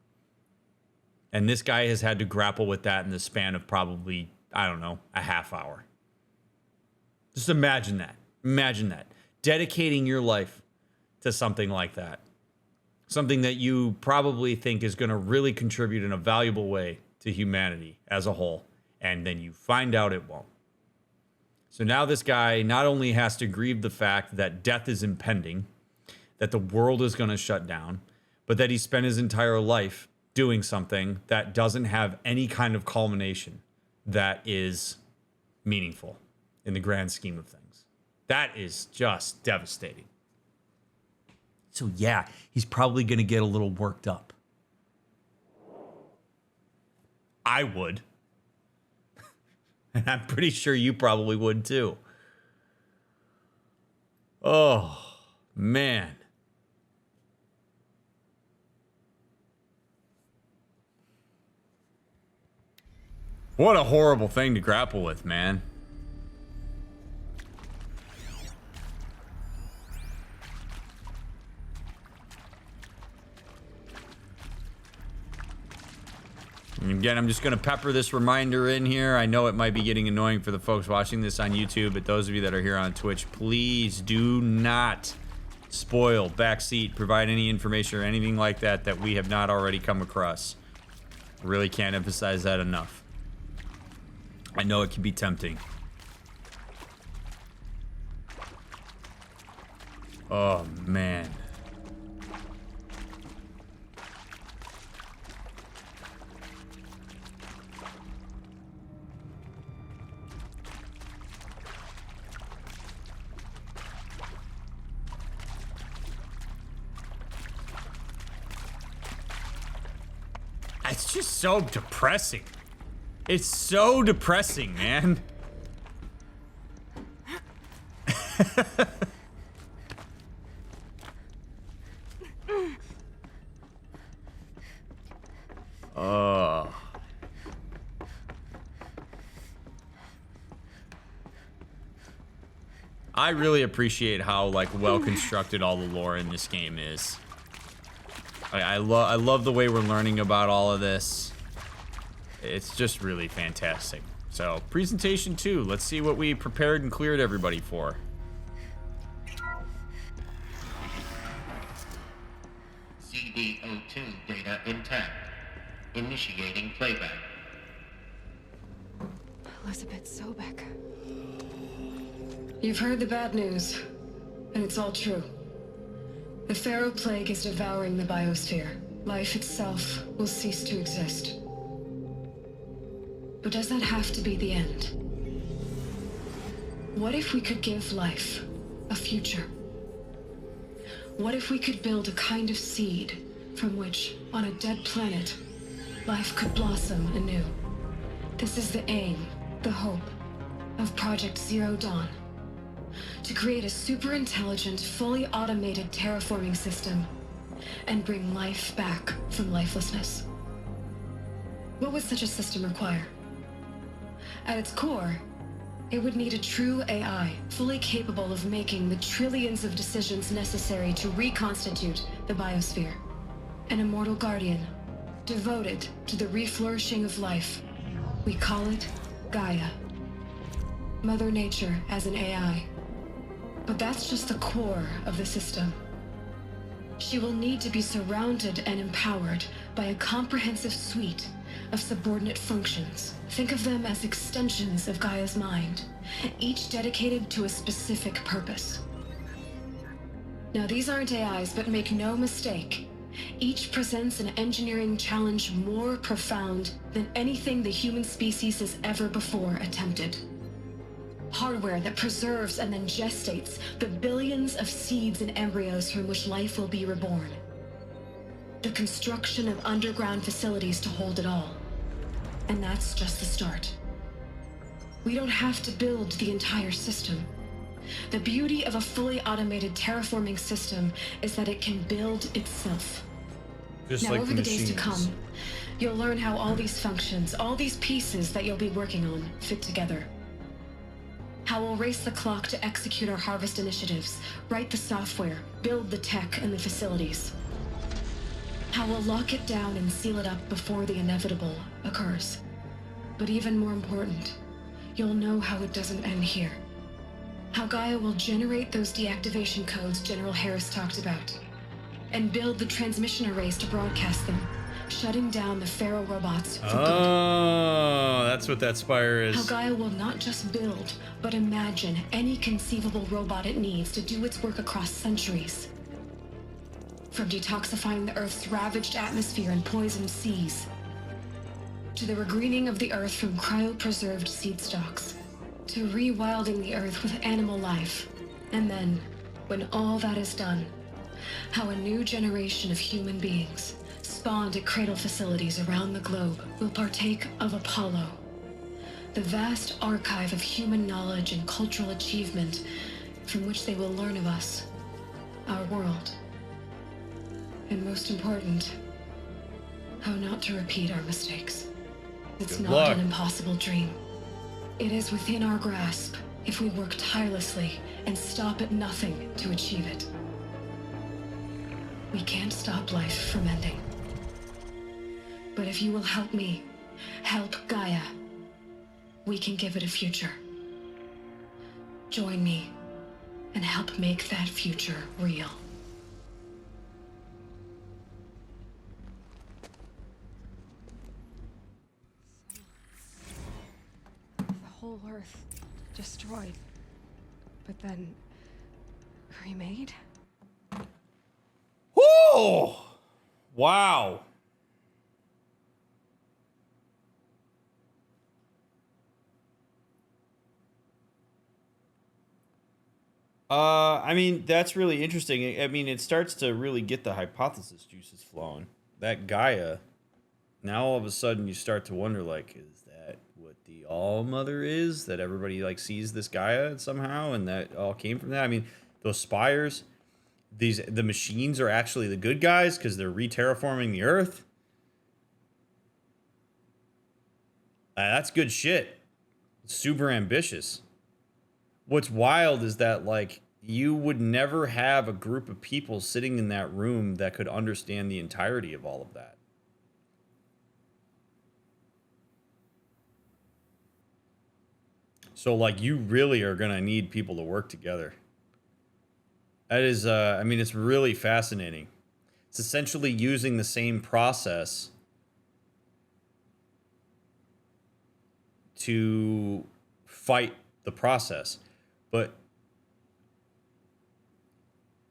And this guy has had to grapple with that in the span of probably, I don't know, a half hour. Just imagine that. Imagine that. Dedicating your life to something like that. Something that you probably think is going to really contribute in a valuable way to humanity as a whole. And then you find out it won't. So now this guy not only has to grieve the fact that death is impending, that the world is going to shut down, but that he spent his entire life doing something that doesn't have any kind of culmination that is meaningful in the grand scheme of things. That is just devastating. So yeah, he's probably going to get a little worked up. I would. And I'm pretty sure you probably would too. Oh, man. What a horrible thing to grapple with, man. And again, I'm just going to pepper this reminder in here. I know it might be getting annoying for the folks watching this on YouTube, but those of you that are here on Twitch, please do not spoil, backseat, provide any information or anything like that that we have not already come across. I really can't emphasize that enough. I know it can be tempting. Oh, man. It's just so depressing. It's so depressing, man. Oh. I really appreciate how like well constructed all the lore in this game is. I love the way we're learning about all of this. It's just really fantastic. So, presentation 2. Let's see what we prepared and cleared everybody for. CD02 data intact. Initiating playback. Elizabeth Sobek. You've heard the bad news, and it's all true. The Pharaoh Plague is devouring the biosphere. Life itself will cease to exist. But does that have to be the end? What if we could give life a future? What if we could build a kind of seed from which, on a dead planet, life could blossom anew? This is the aim, the hope, of Project Zero Dawn. To create a super-intelligent, fully automated terraforming system and bring life back from lifelessness. What would such a system require? At its core, it would need a true AI, fully capable of making the trillions of decisions necessary to reconstitute the biosphere. An immortal guardian, devoted to the reflourishing of life. We call it Gaia. Mother Nature as an AI. But that's just the core of the system. She will need to be surrounded and empowered by a comprehensive suite of subordinate functions. Think of them as extensions of Gaia's mind, each dedicated to a specific purpose. Now, these aren't AIs, but make no mistake, each presents an engineering challenge more profound than anything the human species has ever before attempted. Hardware that preserves and then gestates the billions of seeds and embryos from which life will be reborn. The construction of underground facilities to hold it all. And that's just the start. We don't have to build the entire system. The beauty of a fully automated terraforming system is that it can build itself. Just now, like over the the days to machines. come, you'll learn how all these functions, all these pieces that you'll be working on, fit together. How we'll race the clock to execute our harvest initiatives, write the software, build the tech and the facilities. How we'll lock it down and seal it up before the inevitable occurs. But even more important, you'll know how it doesn't end here. How Gaia will generate those deactivation codes General Harris talked about, and build the transmission arrays to broadcast them, shutting down the Pharaoh robots for good. Oh, that's what that spire How is. Gaia will not just build, but imagine any conceivable robot it needs to do its work across centuries. From detoxifying the Earth's ravaged atmosphere and poisoned seas, to the regreening of the Earth from cryopreserved seed stalks, to rewilding the Earth with animal life. And then, when all that is done, how a new generation of human beings, spawned at cradle facilities around the globe, will partake of Apollo, the vast archive of human knowledge and cultural achievement from which they will learn of us, our world. And most important, how not to repeat our mistakes. It's Good not luck. an impossible dream. It is within our grasp if we work tirelessly and stop at nothing to achieve it. We can't stop life from ending. But if you will help me, help Gaia, we can give it a future. Join me and help make that future real. The whole Earth destroyed, but then remade? Whoa! Wow. I mean, that's really interesting. I mean, it starts to really get the hypothesis juices flowing. That Gaia, now all of a sudden you start to wonder, like, is that what the All-Mother is? That everybody, like, sees this Gaia somehow, and that all came from that? I mean, those spires, the machines are actually the good guys because they're re-terraforming the Earth. That's good shit. Super ambitious. what's wild is that, like, you would never have a group of people sitting in that room that could understand the entirety of all of that. So, like, you really are going to need people to work together. That is, I mean, it's really fascinating. It's essentially using the same process to fight the process. But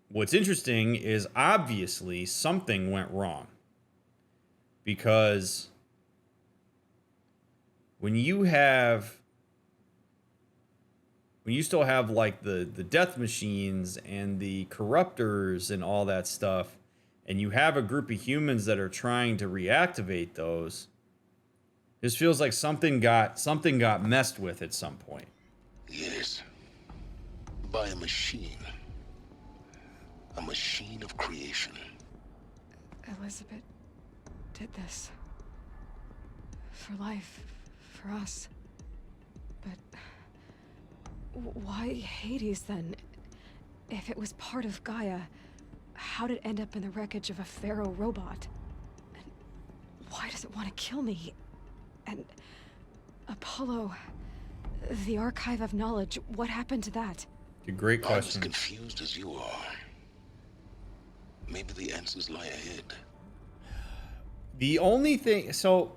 what's interesting is obviously something went wrong. Because when you still have like the death machines and the corruptors and all that stuff, and you have a group of humans that are trying to reactivate those, this feels like something got messed with at some point. Yes. By a machine. A machine of creation. Elizabeth did this. For life. For us. But why Hades then? If it was part of Gaia, how'd it end up in the wreckage of a Pharaoh robot? And why does it want to kill me? And Apollo, the Archive of Knowledge, what happened to that? A great question. I'm as confused as you are. Maybe the answers lie ahead. The only thing, so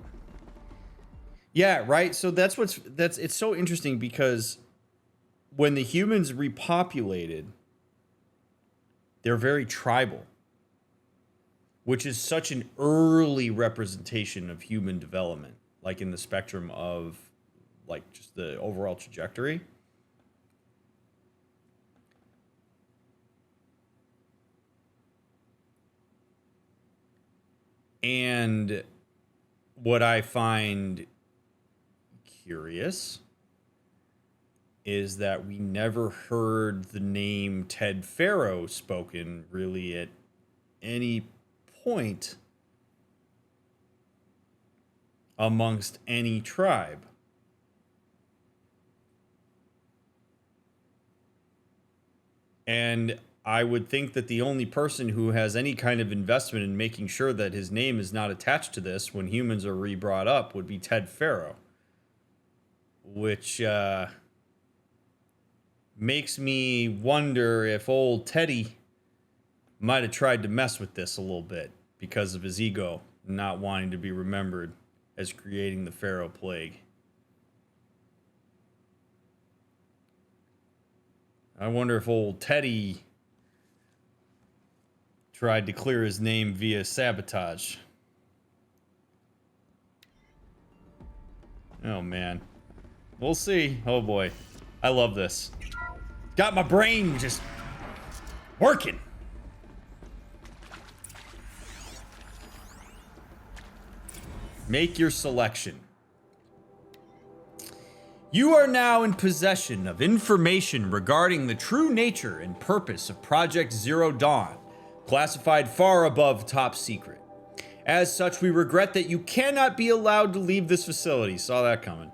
yeah, right. So it's so interesting because when the humans repopulated, they're very tribal, which is such an early representation of human development, like in the spectrum of like just the overall trajectory. And what I find curious is that we never heard the name Ted Pharaoh spoken really at any point amongst any tribe. And I would think that the only person who has any kind of investment in making sure that his name is not attached to this when humans are re-brought up would be Ted Pharaoh. Which makes me wonder if old Teddy might have tried to mess with this a little bit because of his ego, not wanting to be remembered as creating the Pharaoh Plague. I wonder if old Teddy tried to clear his name via sabotage. Oh, man. We'll see. Oh, boy. I love this. Got my brain just working. Make your selection. You are now in possession of information regarding the true nature and purpose of Project Zero Dawn, classified far above top secret. As such, we regret that you cannot be allowed to leave this facility. Saw that coming.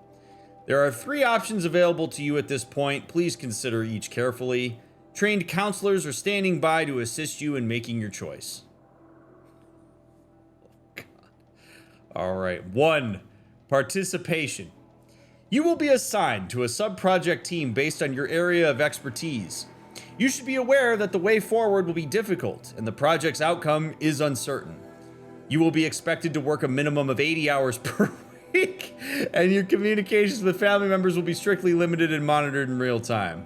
There are 3 options available to you at this point. Please consider each carefully. Trained counselors are standing by to assist you in making your choice. Oh, God. All right. 1. Participation. You will be assigned to a sub-project team based on your area of expertise. You should be aware that the way forward will be difficult and the project's outcome is uncertain. You will be expected to work a minimum of 80 hours per week, and your communications with family members will be strictly limited and monitored in real time.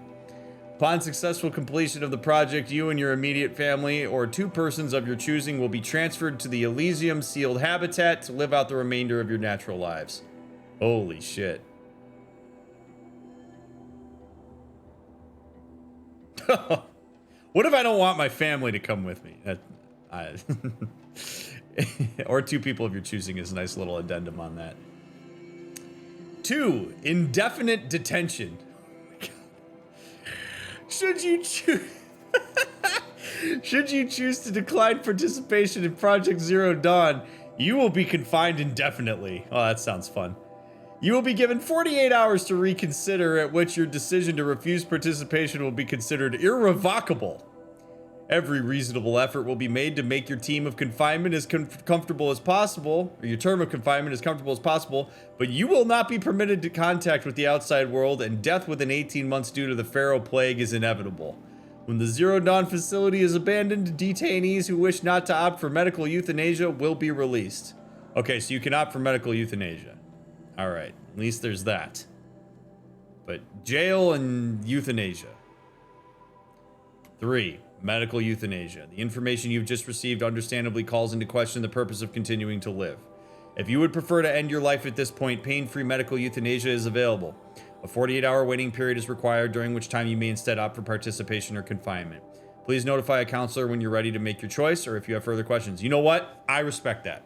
Upon successful completion of the project, you and your immediate family or 2 persons of your choosing will be transferred to the Elysium sealed habitat to live out the remainder of your natural lives. Holy shit. What if I don't want my family to come with me? Or 2 people of your choosing is a nice little addendum on that. 2, indefinite detention. Should you choose to decline participation in Project Zero Dawn, you will be confined indefinitely. Oh, that sounds fun. You will be given 48 hours to reconsider, at which your decision to refuse participation will be considered irrevocable. Every reasonable effort will be made to make your team of confinement as comfortable as possible, or your term of confinement as comfortable as possible, but you will not be permitted to contact with the outside world, and death within 18 months due to the Pharaoh Plague is inevitable. When the Zero Dawn facility is abandoned, detainees who wish not to opt for medical euthanasia will be released. Okay, so you can opt for medical euthanasia. All right, at least there's that. But jail and euthanasia. 3. Medical euthanasia. The information you've just received understandably calls into question the purpose of continuing to live. If you would prefer to end your life at this point, pain-free medical euthanasia is available. A 48-hour waiting period is required, during which time you may instead opt for participation or confinement. Please notify a counselor when you're ready to make your choice, or if you have further questions. You know what? I respect that.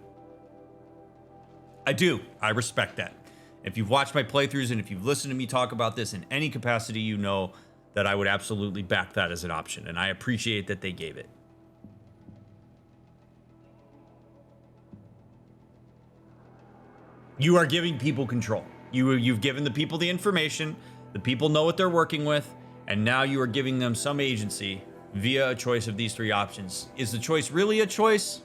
I do. I respect that. If you've watched my playthroughs and if you've listened to me talk about this in any capacity, you know that I would absolutely back that as an option, and I appreciate that they gave it. You are giving people control. You've given the people the information, the people know what they're working with, and now you are giving them some agency via a choice of these 3 options. Is the choice really a choice?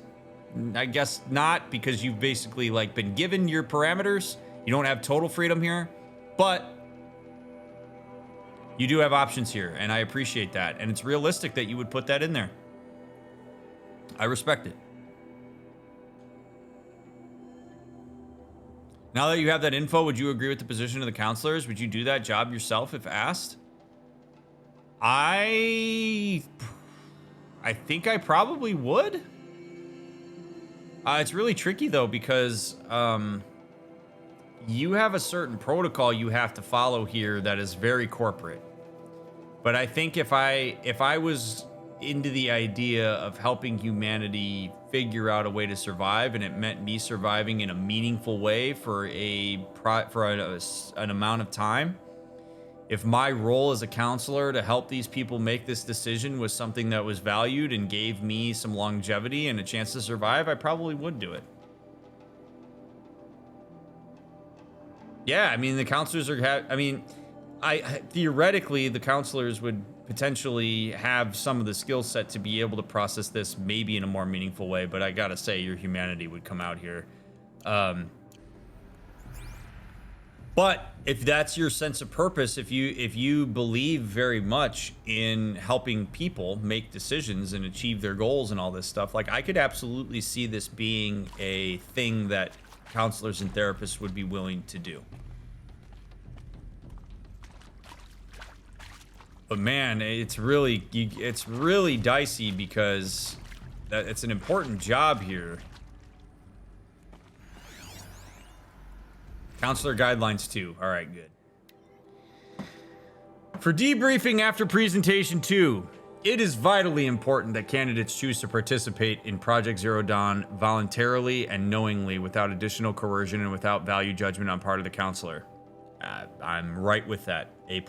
I guess not, because you've basically like been given your parameters. You don't have total freedom here, but you do have options here, and I appreciate that. And it's realistic that you would put that in there. I respect it. Now that you have that info, would you agree with the position of the counselors? Would you do that job yourself if asked? I think I probably would. It's really tricky though, because you have a certain protocol you have to follow here that is very corporate. But I think if I was into the idea of helping humanity figure out a way to survive, and it meant me surviving in a meaningful way for an amount of time, if my role as a counselor to help these people make this decision was something that was valued and gave me some longevity and a chance to survive, I probably would do it. Yeah, I mean, the counselors are... theoretically, the counselors would potentially have some of the skill set to be able to process this maybe in a more meaningful way, but I gotta say, your humanity would come out here. But if that's your sense of purpose, if you believe very much in helping people make decisions and achieve their goals and all this stuff, like, I could absolutely see this being a thing that counselors and therapists would be willing to do. But man, it's really dicey, because it's an important job here. Counselor guidelines 2. All right, good. For debriefing after presentation 2, it is vitally important that candidates choose to participate in Project Zero Dawn voluntarily and knowingly, without additional coercion and without value judgment on part of the counselor. I'm right with that. A+.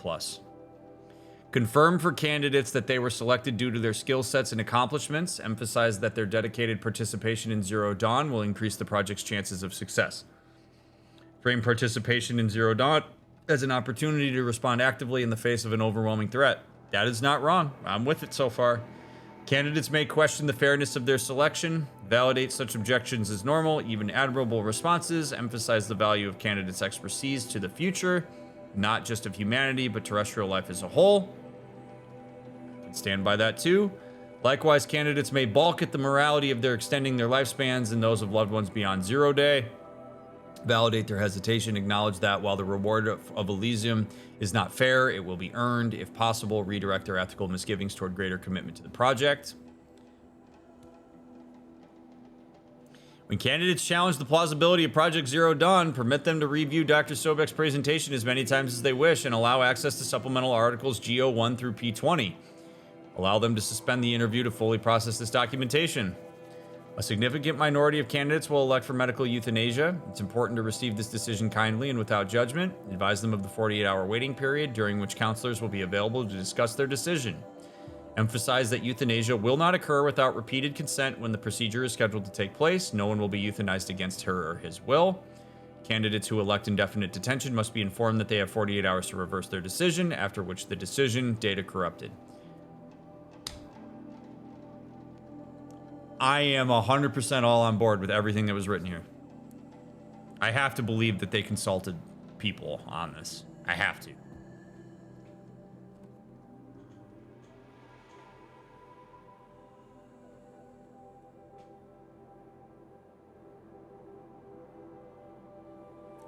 Confirm for candidates that they were selected due to their skill sets and accomplishments. Emphasize that their dedicated participation in Zero Dawn will increase the project's chances of success. Frame participation in Zero Dawn as an opportunity to respond actively in the face of an overwhelming threat. That is not wrong. I'm with it so far. Candidates may question the fairness of their selection. Validate such objections as normal, even admirable responses. Emphasize the value of candidates' expertise to the future, not just of humanity, but terrestrial life as a whole. Stand by that too. Likewise, candidates may balk at the morality of their extending their lifespans and those of loved ones beyond 0 day. Validate their hesitation. Acknowledge that while the reward of Elysium is not fair, it will be earned. If possible, redirect their ethical misgivings toward greater commitment to the project. When candidates challenge the plausibility of Project Zero Dawn, permit them to review Dr. Sobek's presentation as many times as they wish and allow access to supplemental articles GO1 through P20. Allow them to suspend the interview to fully process this documentation. A significant minority of candidates will elect for medical euthanasia. It's important to receive this decision kindly and without judgment. Advise them of the 48-hour waiting period, during which counselors will be available to discuss their decision. Emphasize that euthanasia will not occur without repeated consent when the procedure is scheduled to take place. No one will be euthanized against her or his will. Candidates who elect indefinite detention must be informed that they have 48 hours to reverse their decision, after which the decision, data corrupted. I am 100% all on board with everything that was written here. I have to believe that they consulted people on this. I have to.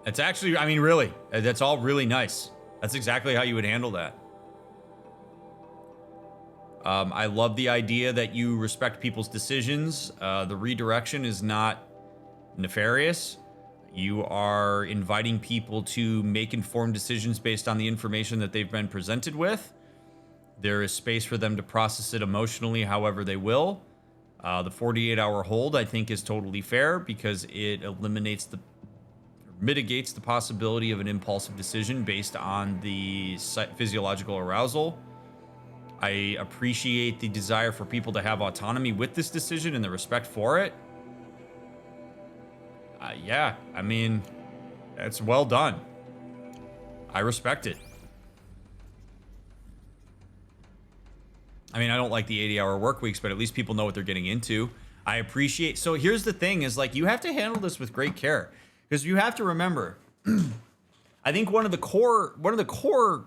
It's actually, I mean, really, that's all really nice. That's exactly how you would handle that. I love the idea that you respect people's decisions. The redirection is not nefarious. You are inviting people to make informed decisions based on the information that they've been presented with. There is space for them to process it emotionally however they will. The 48-hour hold, I think, is totally fair because it mitigates the possibility of an impulsive decision based on the physiological arousal. I appreciate the desire for people to have autonomy with this decision and the respect for it. Yeah, I mean, it's well done. I respect it. I mean, I don't like the 80-hour work weeks, but at least people know what they're getting into. I appreciate. So here's the thing: is like you have to handle this with great care because you have to remember. I think one of the core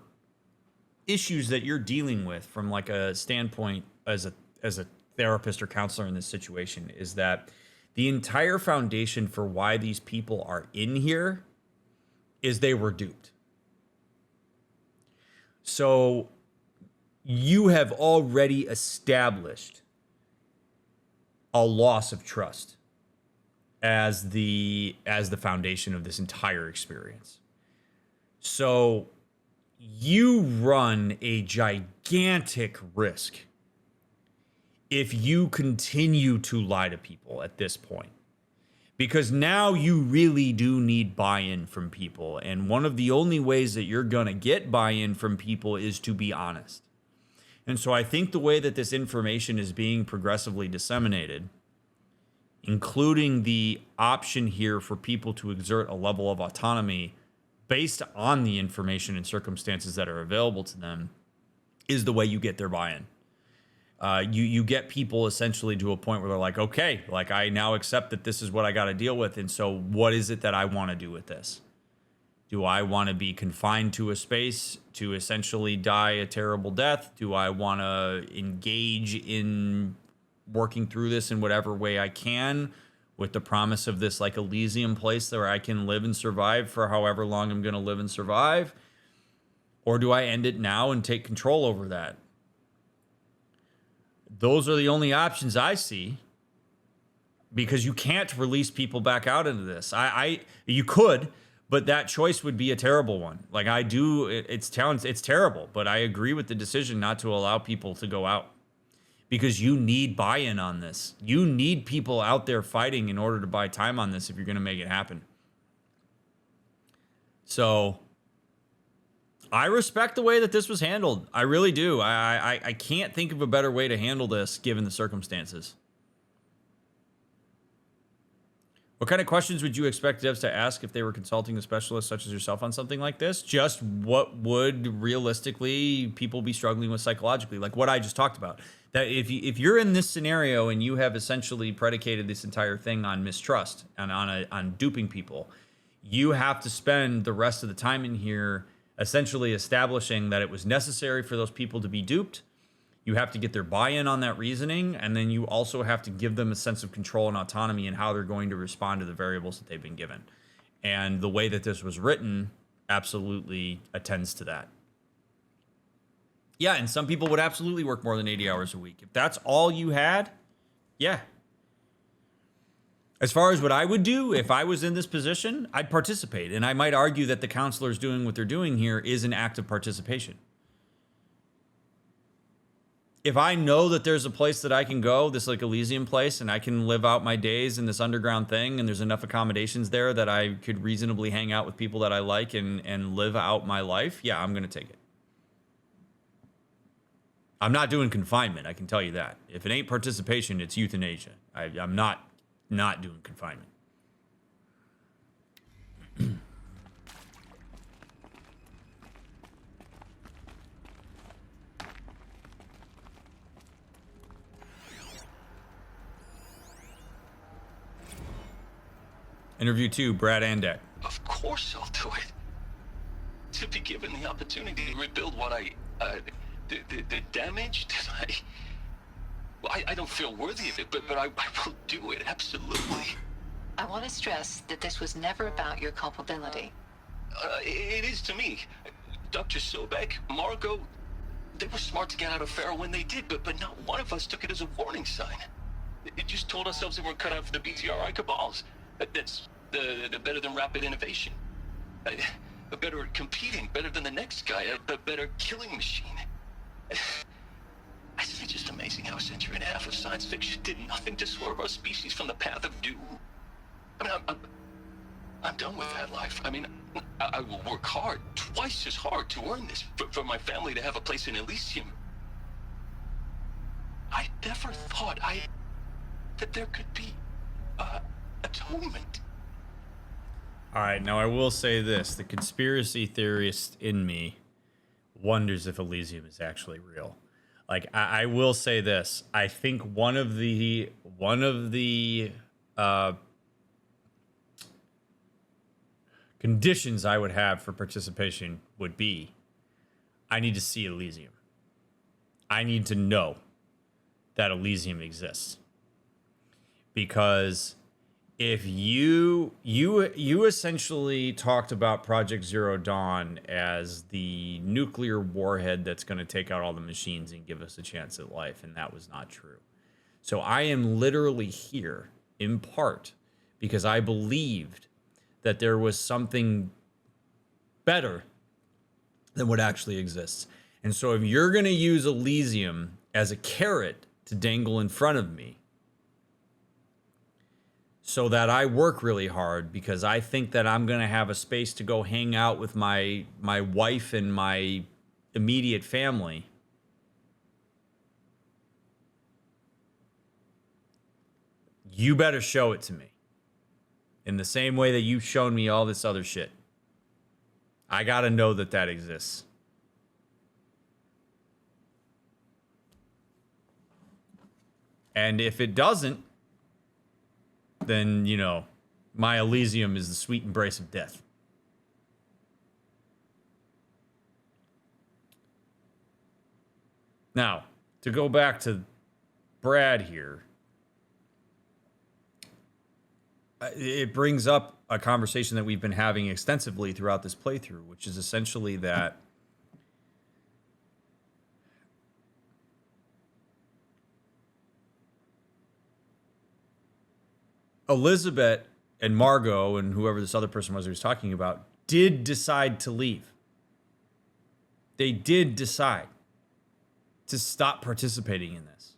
issues that you're dealing with from like a standpoint as a therapist or counselor in this situation is that the entire foundation for why these people are in here is they were duped. So you have already established a loss of trust as the foundation of this entire experience. So you run a gigantic risk if you continue to lie to people at this point, because now you really do need buy-in from people. And one of the only ways that you're going to get buy-in from people is to be honest. And so I think the way that this information is being progressively disseminated, including the option here for people to exert a level of autonomy based on the information and circumstances that are available to them, is the way you get their buy-in. You get people essentially to a point where they're like, okay, like I now accept that this is what I got to deal with. And so what is it that I want to do with this? Do I want to be confined to a space to essentially die a terrible death? Do I want to engage in working through this in whatever way I can with the promise of this like Elysium place where I can live and survive for however long I'm going to live and survive? Or do I end it now and take control over that? Those are the only options I see, because you can't release people back out into this. You could, but that choice would be a terrible one. Like it's terrible, but I agree with the decision not to allow people to go out, because you need buy-in on this. You need people out there fighting in order to buy time on this if you're going to make it happen. So I respect the way that this was handled. I really do. I can't think of a better way to handle this given the circumstances. What kind of questions would you expect devs to ask if they were consulting a specialist such as yourself on something like this? Just what would realistically people be struggling with psychologically? Like what I just talked about. That if you're in this scenario and you have essentially predicated this entire thing on mistrust and on duping people, you have to spend the rest of the time in here essentially establishing that it was necessary for those people to be duped. You have to get their buy-in on that reasoning, and then you also have to give them a sense of control and autonomy in how they're going to respond to the variables that they've been given. And the way that this was written absolutely attends to that. Yeah, and some people would absolutely work more than 80 hours a week. If that's all you had, yeah. As far as what I would do if I was in this position, I'd participate. And I might argue that the counselors doing what they're doing here is an act of participation. If I know that there's a place that I can go, this like Elysium place, and I can live out my days in this underground thing, and there's enough accommodations there that I could reasonably hang out with people that I like and live out my life, yeah, I'm going to take it. I'm not doing confinement, I can tell you that. If it ain't participation, it's euthanasia. I'm not doing confinement. Interview 2, Brad Andek. Of course I'll do it. To be given the opportunity to rebuild what the damage that I don't feel worthy of it, but I will do it, absolutely. I want to stress that this was never about your culpability. It is to me. Dr. Sobek, Margot, they were smart to get out of Pharaoh when they did, but not one of us took it as a warning sign. It just told ourselves that we're cut out for the BTRI cabals. That's the better than rapid innovation. Better at competing, better than the next guy, a better killing machine. It's just amazing how a century and a half of science fiction did nothing to swerve our species from the path of doom. I mean, I'm done with that life. I mean, I will work hard, twice as hard to earn this, for my family to have a place in Elysium. I never thought that there could be atonement. All right, now I will say this. The conspiracy theorist in me wonders if Elysium is actually real. Like, I will say this. I think one of the conditions I would have for participation would be I need to see Elysium. I need to know that Elysium exists. Because if you essentially talked about Project Zero Dawn as the nuclear warhead that's going to take out all the machines and give us a chance at life, and that was not true. So I am literally here in part because I believed that there was something better than what actually exists. And so if you're going to use Elysium as a carrot to dangle in front of me, so that I work really hard because I think that I'm going to have a space to go hang out with my wife and my immediate family, you better show it to me in the same way that you've shown me all this other shit. I got to know that that exists. And if it doesn't, then, you know, my Elysium is the sweet embrace of death. Now, to go back to Brad here, it brings up a conversation that we've been having extensively throughout this playthrough, which is essentially that Elizabeth and Margot and whoever this other person was who was talking about did decide to leave. They did decide to stop participating in this.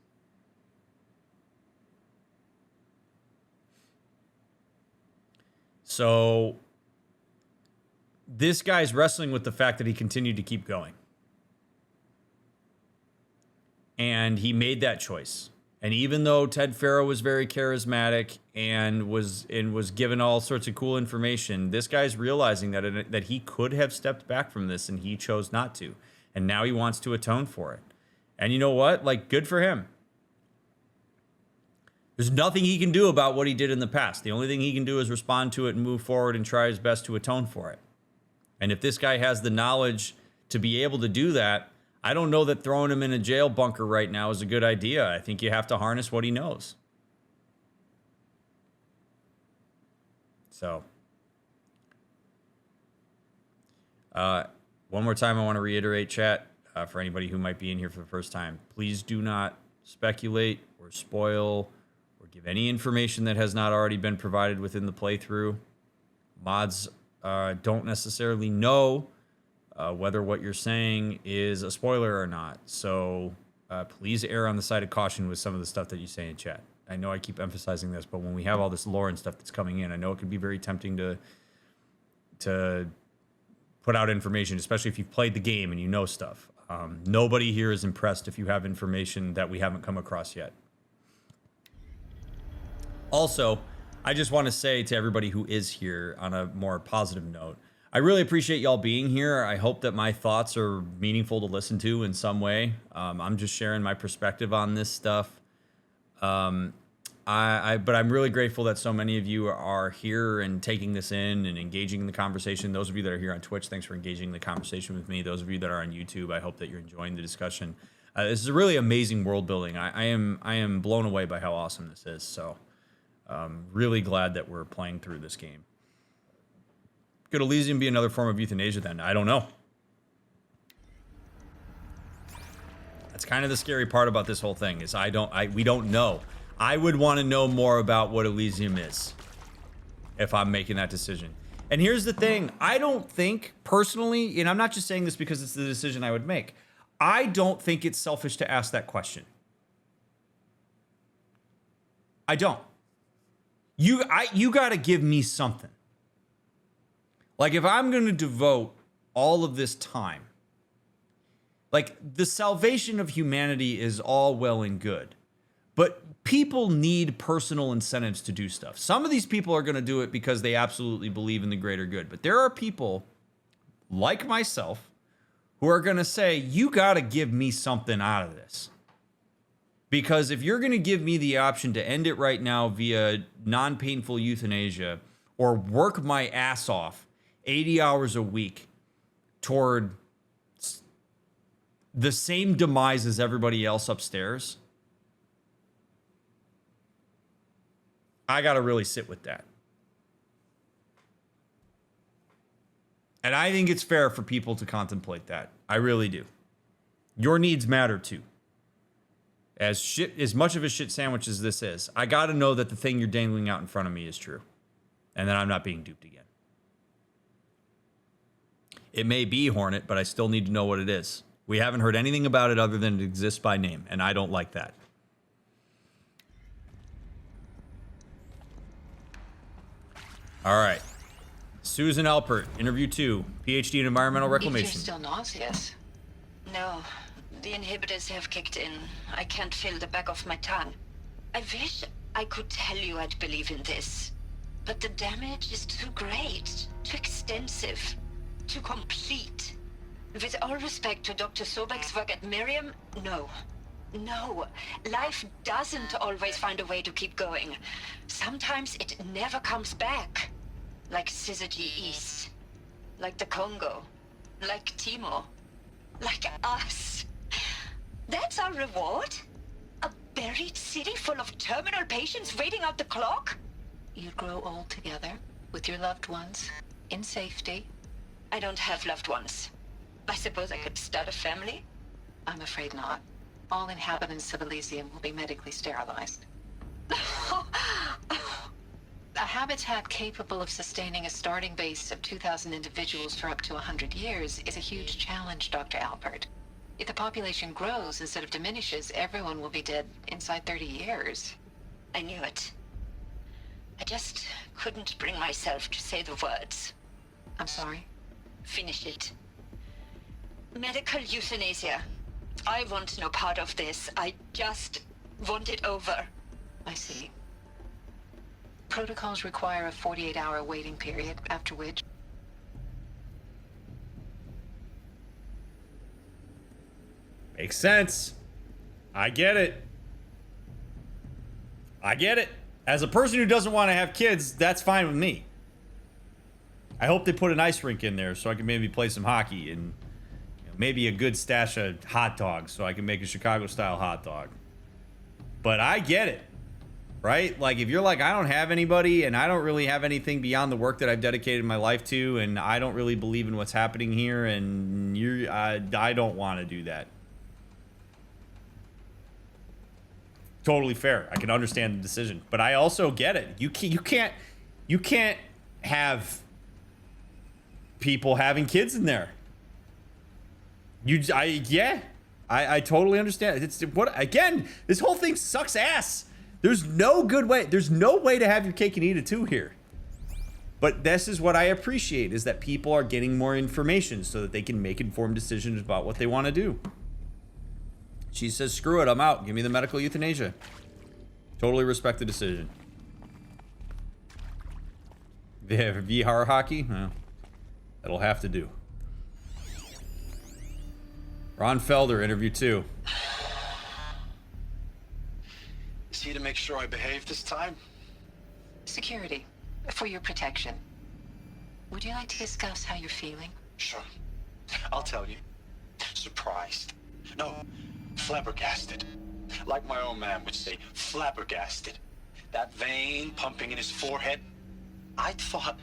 So this guy's wrestling with the fact that he continued to keep going. And he made that choice. And even though Ted Pharaoh was very charismatic and was given all sorts of cool information, this guy's realizing that he could have stepped back from this and he chose not to. And now he wants to atone for it. And you know what? Like, good for him. There's nothing he can do about what he did in the past. The only thing he can do is respond to it and move forward and try his best to atone for it. And if this guy has the knowledge to be able to do that, I don't know that throwing him in a jail bunker right now is a good idea. I think you have to harness what he knows. So, one more time, I want to reiterate, chat, for anybody who might be in here for the first time. Please do not speculate or spoil or give any information that has not already been provided within the playthrough. Mods don't necessarily know whether what you're saying is a spoiler or not. So please err on the side of caution with some of the stuff that you say in chat. I know I keep emphasizing this, but when we have all this lore and stuff that's coming in, I know it can be very tempting to put out information, especially if you've played the game and you know stuff. Nobody here is impressed if you have information that we haven't come across yet. Also, I just want to say to everybody who is here on a more positive note, I really appreciate y'all being here. I hope that my thoughts are meaningful to listen to in some way. I'm just sharing my perspective on this stuff. I But I'm really grateful that so many of you are here and taking this in and engaging in the conversation. Those of you that are here on Twitch, thanks for engaging in the conversation with me. Those of you that are on YouTube, I hope that you're enjoying the discussion. This is a really amazing world building. I am blown away by how awesome this is. So really glad that we're playing through this game. Could Elysium be another form of euthanasia then? I don't know. That's kind of the scary part about this whole thing is we don't know. I would want to know more about what Elysium is if I'm making that decision. And here's the thing. I don't think personally, and I'm not just saying this because it's the decision I would make. I don't think it's selfish to ask that question. I don't. You got to give me something. Like if I'm going to devote all of this time, like the salvation of humanity is all well and good, but people need personal incentives to do stuff. Some of these people are going to do it because they absolutely believe in the greater good, but there are people like myself who are going to say, you got to give me something out of this. Because if you're going to give me the option to end it right now via non-painful euthanasia or work my ass off 80 hours a week toward the same demise as everybody else upstairs, I got to really sit with that. And I think it's fair for people to contemplate that. I really do. Your needs matter too. As much of a shit sandwich as this is, I got to know that the thing you're dangling out in front of me is true. And that I'm not being duped again. It may be Hornet, but I still need to know what it is. We haven't heard anything about it other than it exists by name, and I don't like that. All right. Susan Alpert, interview 2, PhD in environmental reclamation. If you're still nauseous. No, the inhibitors have kicked in. I can't feel the back of my tongue. I wish I could tell you I'd believe in this, but the damage is too great, too extensive, too complete. With all respect to Dr. Sobek's work at Miriam, no. No, life doesn't always find a way to keep going. Sometimes it never comes back. Like Syzygy East. Like the Congo. Like Timor. Like us. That's our reward? A buried city full of terminal patients waiting out the clock? You'd grow old together, with your loved ones, in safety. I don't have loved ones. I suppose I could start a family? I'm afraid not. All inhabitants of Elysium will be medically sterilized. A habitat capable of sustaining a starting base of 2,000 individuals for up to 100 years is a huge challenge, Dr. Alpert. If the population grows instead of diminishes, everyone will be dead inside 30 years. I knew it. I just couldn't bring myself to say the words. I'm sorry? Finish it. Medical euthanasia. I want no part of this. I just want it over. I see. Protocols require a 48-hour waiting period, after which... Makes sense. I get it. I get it. As a person who doesn't want to have kids, that's fine with me. I hope they put an ice rink in there so I can maybe play some hockey and maybe a good stash of hot dogs so I can make a Chicago-style hot dog. But I get it, right? Like, if you're like, I don't have anybody and I don't really have anything beyond the work that I've dedicated my life to, and I don't really believe in what's happening here, and I don't want to do that. Totally fair. I can understand the decision, but I also get it. You can't have people having kids in there. I totally understand. It's what, again, this whole thing sucks ass. There's no good way. There's no way to have your cake and eat it too here. But this is what I appreciate, is that people are getting more information so that they can make informed decisions about what they want to do. She says, screw it, I'm out. Give me the medical euthanasia. Totally respect the decision. They have VR hockey? Well, that'll have to do. Ron Felder, interview 2. See to make sure I behave this time? Security, for your protection. Would you like to discuss how you're feeling? Sure. I'll tell you. Surprised. No, flabbergasted. Like my own man would say, flabbergasted. That vein pumping in his forehead. I thought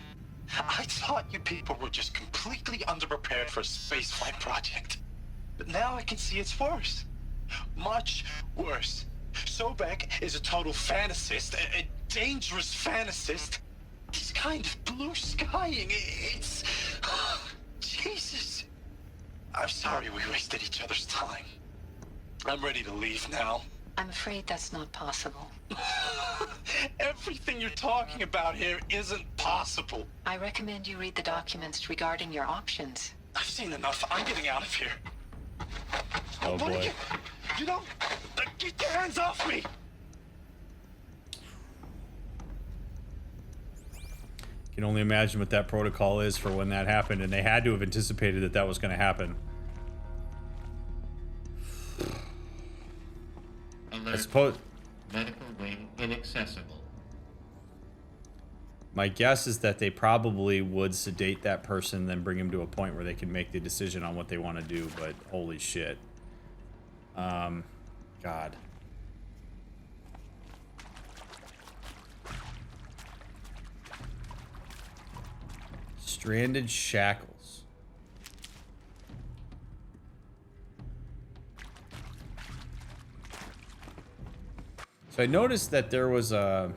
you people were just completely underprepared for a spaceflight project. But now I can see it's worse. Much worse. Sobek is a total fantasist, a dangerous fantasist. He's kind of blue skying. It's... Jesus. I'm sorry we wasted each other's time. I'm ready to leave now. I'm afraid that's not possible. Everything you're talking about here isn't possible. I recommend you read the documents regarding your options. I've seen enough. I'm getting out of here. Oh boy. You don't... Get your hands off me! Can only imagine what that protocol is for when that happened, and they had to have anticipated that that was going to happen. I suppose... Medical wing inaccessible. My guess is that they probably would sedate that person, then bring him to a point where they can make the decision on what they want to do, but holy shit. God. Stranded shackles. So I noticed that there was a...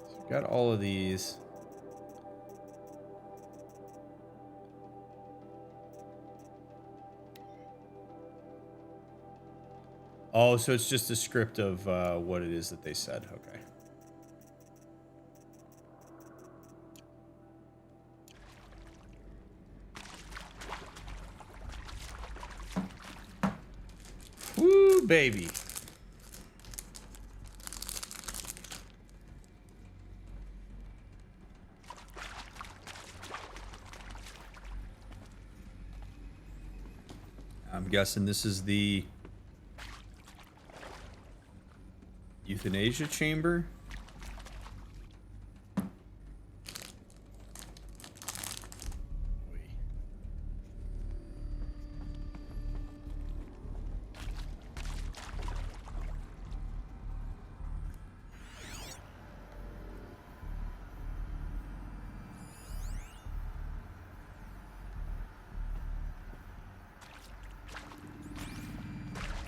So got all of these. Oh, so it's just a script of what it is that they said. Okay. Woo, baby. I'm guessing this is the euthanasia chamber.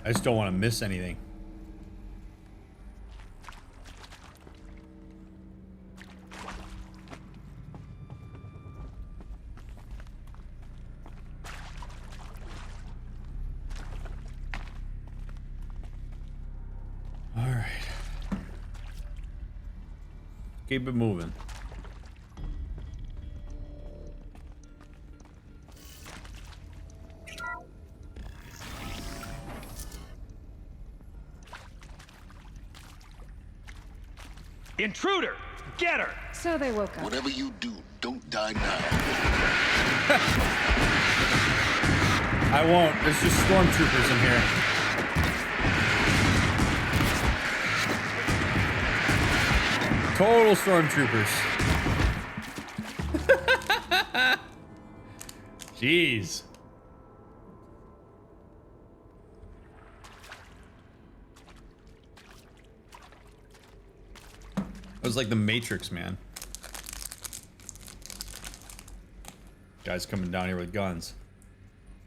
I just don't want to miss anything. All right. Keep it moving. Intruder! Get her! So they woke up. Whatever you do, don't die now. I won't. There's just stormtroopers in here. Total stormtroopers. Jeez. It was like the Matrix, man. Guys coming down here with guns.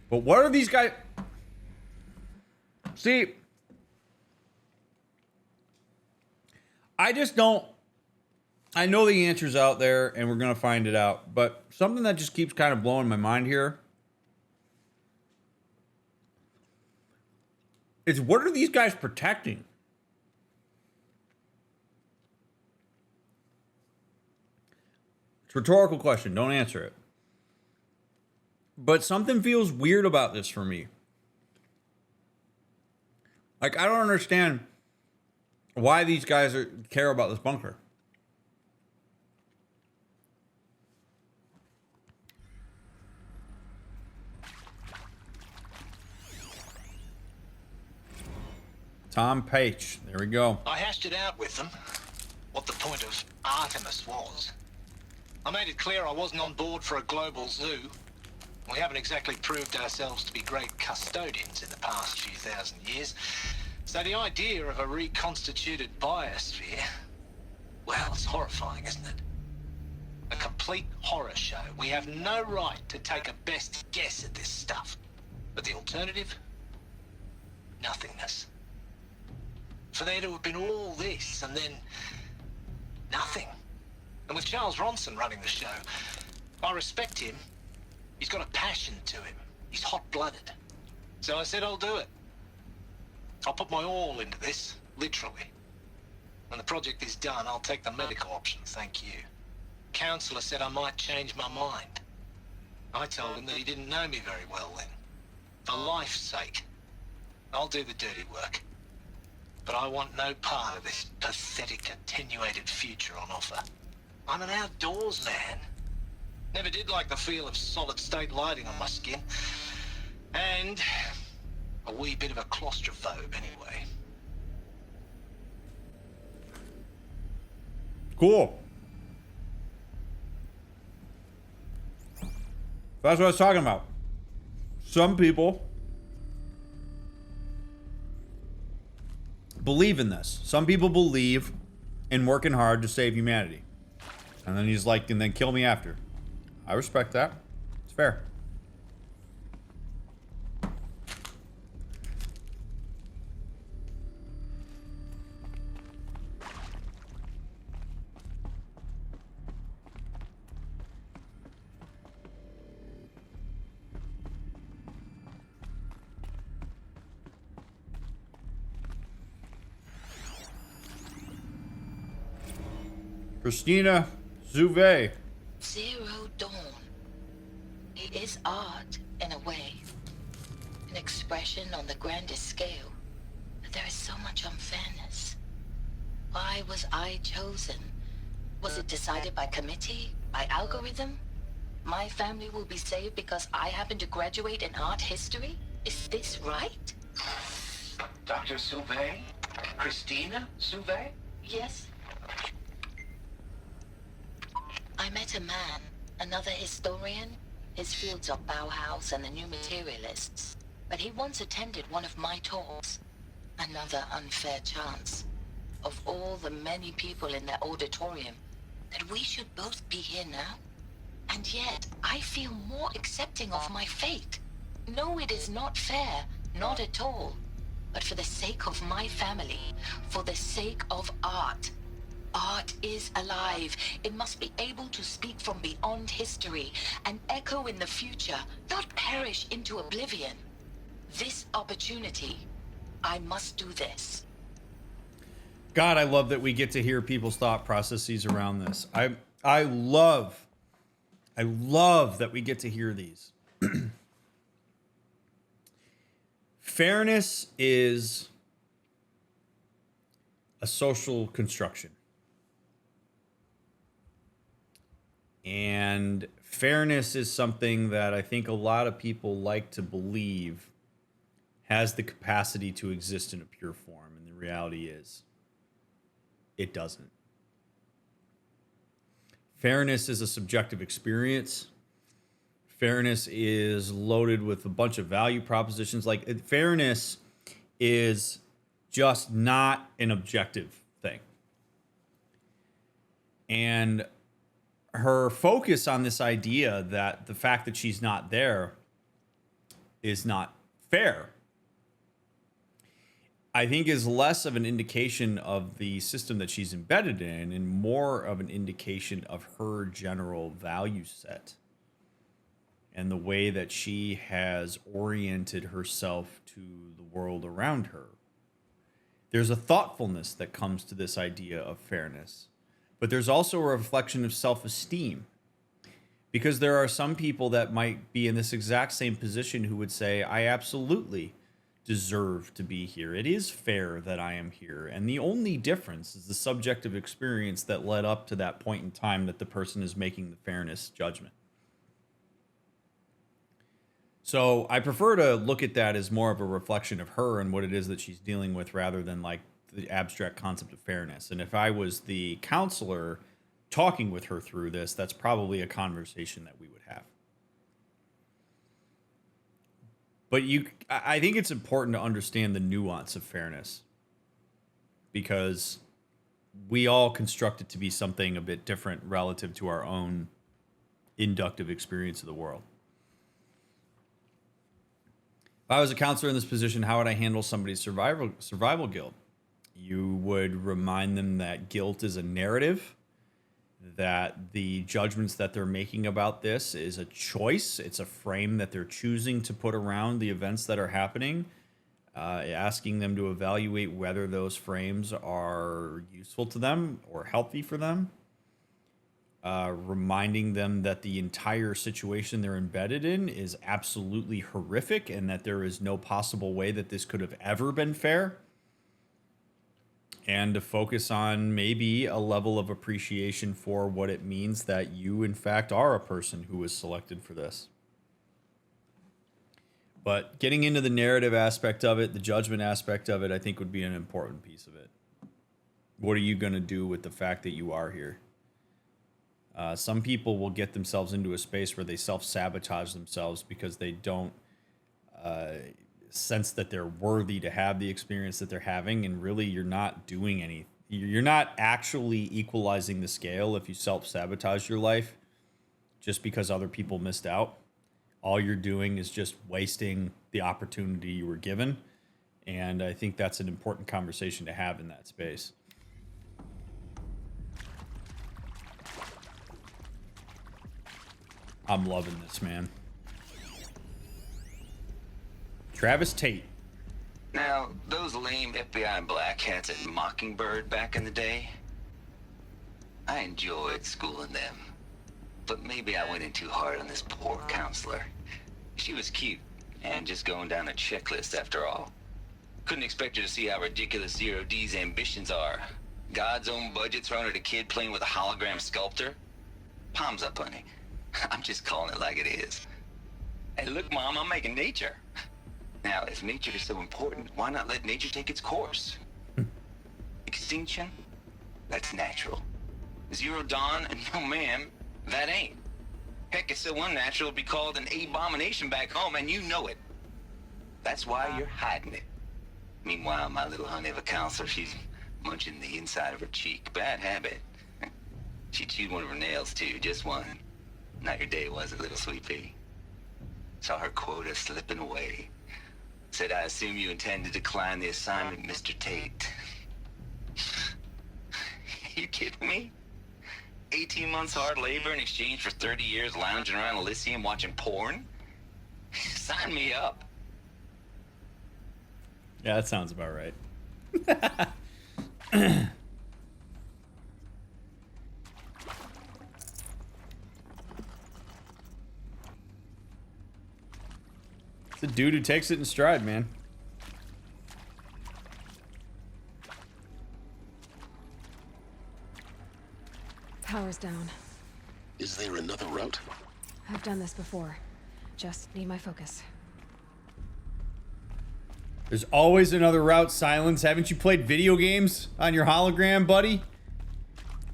But what are these guys? See, I just don't. I know the answer's out there and we're going to find it out. But something that just keeps kind of blowing my mind here is what are these guys protecting? Rhetorical question. Don't answer it. But something feels weird about this for me. Like, I don't understand why these guys care about this bunker. Tom Page. There we go. I hashed it out with them, what the point of Artemis was. I made it clear I wasn't on board for a global zoo. We haven't exactly proved ourselves to be great custodians in the past few thousand years. So the idea of a reconstituted biosphere, well, it's horrifying, isn't it? A complete horror show. We have no right to take a best guess at this stuff. But the alternative? Nothingness. For there to have been all this and then nothing. And with Charles Ronson running the show, I respect him. He's got a passion to him. He's hot-blooded. So I said I'll do it. I'll put my all into this, literally. When the project is done, I'll take the medical option, thank you. Counselor said I might change my mind. I told him that he didn't know me very well then. For life's sake, I'll do the dirty work. But I want no part of this pathetic, attenuated future on offer. I'm an outdoors man. Never did like the feel of solid-state lighting on my skin. And a wee bit of a claustrophobe, anyway. Cool. That's what I was talking about. Some people believe in this. Some people believe in working hard to save humanity. And then he's like, and then kill me after. I respect that. It's fair. Christina Zouvet. Zero Dawn. It is art, in a way. An expression on the grandest scale. But there is so much unfairness. Why was I chosen? Was it decided by committee? By algorithm? My family will be saved because I happen to graduate in art history? Is this right? Dr. Souvet? Christina Souvet? Yes. I met a man, another historian. His fields are Bauhaus and the New Materialists. But he once attended one of my talks. Another unfair chance. Of all the many people in the auditorium, that we should both be here now. And yet, I feel more accepting of my fate. No, it is not fair, not at all. But for the sake of my family, for the sake of art. Art is alive. It must be able to speak from beyond history and echo in the future, not perish into oblivion. This opportunity, I must do this. God, I love that we get to hear people's thought processes around this. I love that we get to hear these. Fairness is a social construction. And fairness is something that I think a lot of people like to believe has the capacity to exist in a pure form. And the reality is, it doesn't. Fairness is a subjective experience. Fairness is loaded with a bunch of value propositions. Fairness is just not an objective thing. And her focus on this idea that the fact that she's not there is not fair, I think is less of an indication of the system that she's embedded in and more of an indication of her general value set and the way that she has oriented herself to the world around her. There's a thoughtfulness that comes to this idea of fairness. But there's also a reflection of self-esteem, because there are some people that might be in this exact same position who would say, I absolutely deserve to be here. It is fair that I am here. And the only difference is the subjective experience that led up to that point in time that the person is making the fairness judgment. So I prefer to look at that as more of a reflection of her and what it is that she's dealing with rather than like the abstract concept of fairness. And if I was the counselor talking with her through this, that's probably a conversation that we would have. But I think it's important to understand the nuance of fairness, because we all construct it to be something a bit different relative to our own inductive experience of the world. If I was a counselor in this position, how would I handle somebody's survival guilt? You would remind them that guilt is a narrative, that the judgments that they're making about this is a choice. It's a frame that they're choosing to put around the events that are happening, asking them to evaluate whether those frames are useful to them or healthy for them, reminding them that the entire situation they're embedded in is absolutely horrific and that there is no possible way that this could have ever been fair. And to focus on maybe a level of appreciation for what it means that you, in fact, are a person who was selected for this. But getting into the narrative aspect of it, the judgment aspect of it, I think would be an important piece of it. What are you going to do with the fact that you are here? Some people will get themselves into a space where they self-sabotage themselves because they don't sense that they're worthy to have the experience that they're having, and really you're not doing any. You're not actually equalizing the scale if you self-sabotage your life just because other people missed out. All you're doing is just wasting the opportunity you were given, and I think that's an important conversation to have in that space. I'm loving this, man. Travis Tate. Now, those lame FBI black hats at Mockingbird back in the day, I enjoyed schooling them. But maybe I went in too hard on this poor counselor. She was cute, and just going down a checklist after all. Couldn't expect her to see how ridiculous Zero D's ambitions are. God's own budget thrown at a kid playing with a hologram sculptor? Palms up, honey. I'm just calling it like it is. Hey, look, Mom, I'm making nature. Now, if nature is so important, why not let nature take its course? Extinction? That's natural. Zero Dawn? No, ma'am, that ain't. Heck, it's so unnatural it'd be called an abomination back home, and you know it. That's why you're hiding it. Meanwhile, my little honey of a counselor, she's munching the inside of her cheek. Bad habit. She chewed one of her nails, too, just one. Not your day, was it, little sweet pea? Saw her quota slipping away. Said, I assume you intend to decline the assignment, Mr. Tate. You kidding me? 18 months hard labor in exchange for 30 years lounging around Elysium watching porn? Sign me up. Yeah, that sounds about right. It's a dude who takes it in stride, man. Power's down. Is there another route? I've done this before. Just need my focus. There's always another route, Silence. Haven't you played video games on your hologram, buddy?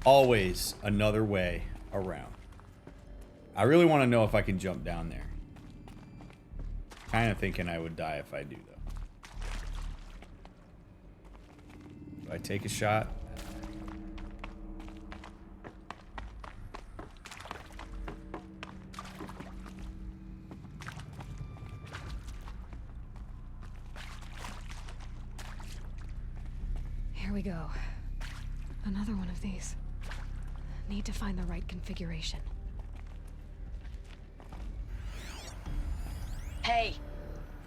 Always another way around. I really want to know if I can jump down there. Kind of thinking I would die if I do, though. Do I take a shot? Here we go. Another one of these. Need to find the right configuration. Hey,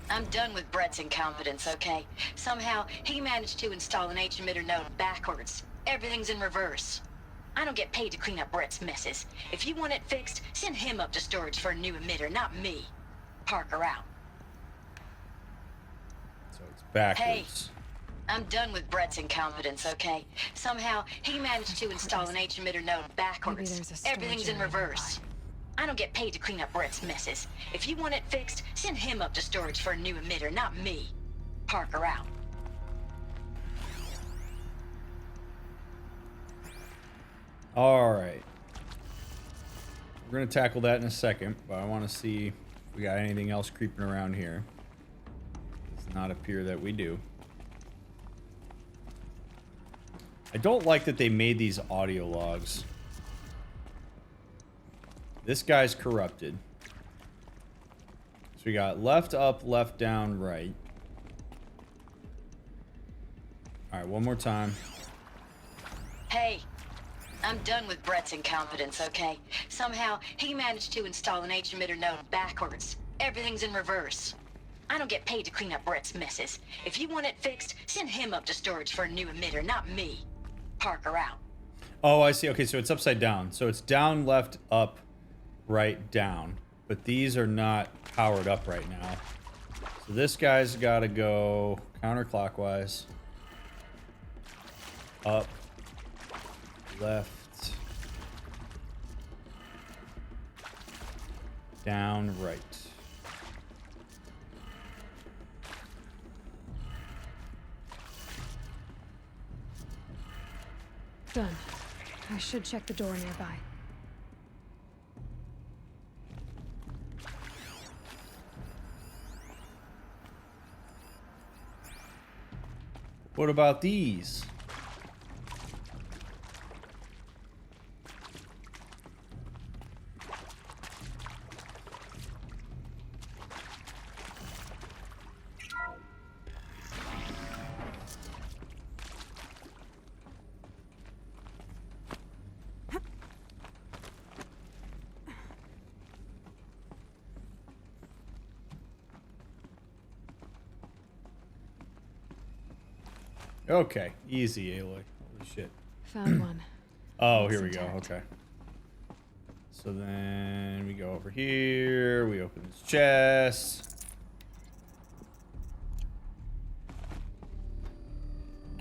I'm done with Brett's incompetence, okay? Somehow, he managed to install an H-emitter node backwards. Everything's in reverse. I don't get paid to clean up Brett's messes. If you want it fixed, send him up to storage for a new emitter, not me. Parker out. So it's backwards. Hey, I'm done with Brett's incompetence, okay? Somehow, he managed to install an H-emitter node backwards. Everything's in reverse. I don't get paid to clean up Brett's messes. If you want it fixed, send him up to storage for a new emitter, not me. Parker out. All right. We're going to tackle that in a second, but I want to see if we got anything else creeping around here. Does not appear that we do. I don't like that they made these audio logs. This guy's corrupted. So we got left, up, left, down, right. All right, one more time. Hey, I'm done with Brett's incompetence, okay? Somehow, he managed to install an H-emitter node backwards. Everything's in reverse. I don't get paid to clean up Brett's messes. If you want it fixed, send him up to storage for a new emitter, not me. Parker out. Oh, I see. Okay, so it's upside down. So it's down, left, up, right, down. But these are not powered up right now. So this guy's got to go counterclockwise. Up, left, down, right. Done. I should check the door nearby. What about these? Okay, easy, Aloy. Holy shit. Found one. Oh, here we go. Okay. So then we go over here. We open this chest.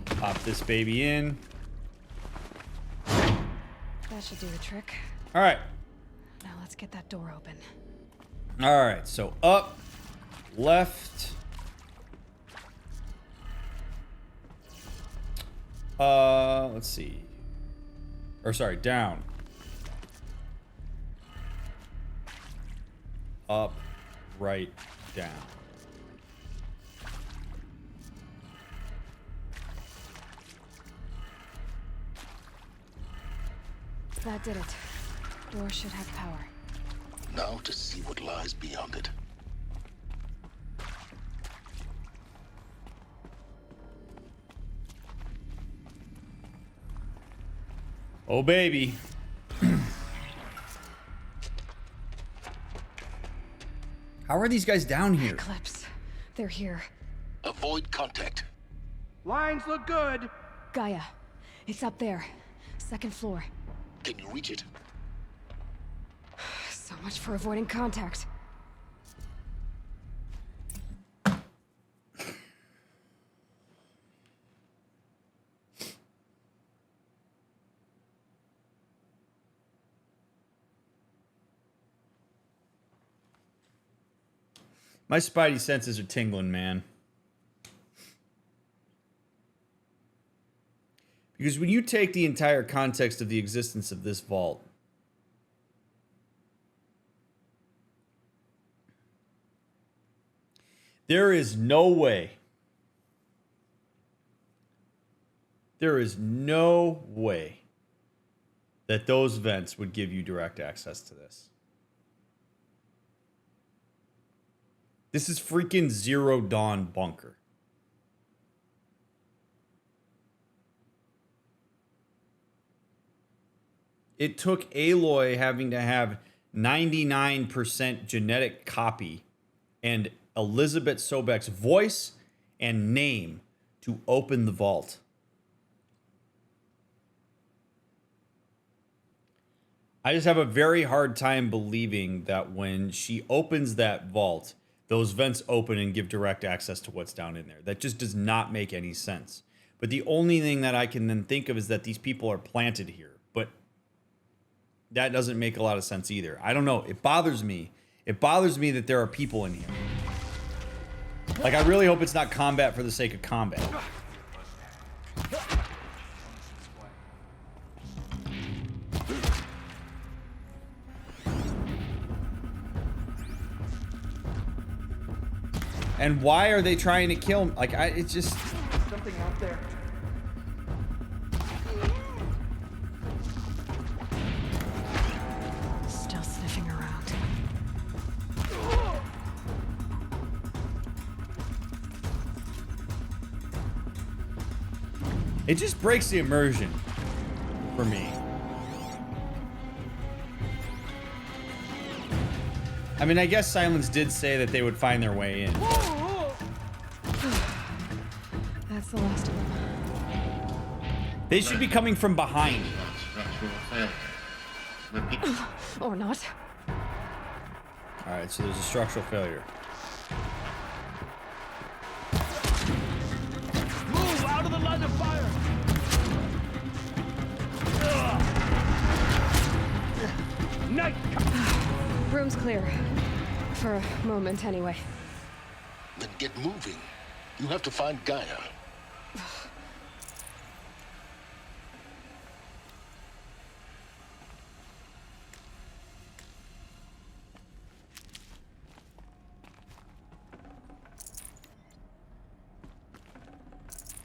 Pop this baby in. That should do the trick. All right. Now let's get that door open. All right. So up, left. Let's see. Or sorry, down. Up, right, down. That did it. Door should have power. Now to see what lies beyond it. Oh, baby. How are these guys down here? Eclipse. They're here. Avoid contact. Lines look good. Gaia. It's up there. Second floor. Can you reach it? So much for avoiding contact. My spidey senses are tingling, man. Because when you take the entire context of the existence of this vault, there is no way that those vents would give you direct access to this. This is freaking Zero Dawn bunker. It took Aloy having to have 99% genetic copy and Elizabeth Sobek's voice and name to open the vault. I just have a very hard time believing that when she opens that vault, those vents open and give direct access to what's down in there. That just does not make any sense. But the only thing that I can then think of is that these people are planted here. But that doesn't make a lot of sense either. I don't know. It bothers me. It bothers me that there are people in here. Like, I really hope it's not combat for the sake of combat. And why are they trying to kill him? Like, it's just... Something out there. Still sniffing around. It just breaks the immersion for me. I mean, I guess Silence did say that they would find their way in. That's the last of them. They should be coming from behind. Or not. Alright, so there's a structural failure. Move out of the line of fire. Night. Room's clear. For a moment, anyway. Then get moving. You have to find Gaia.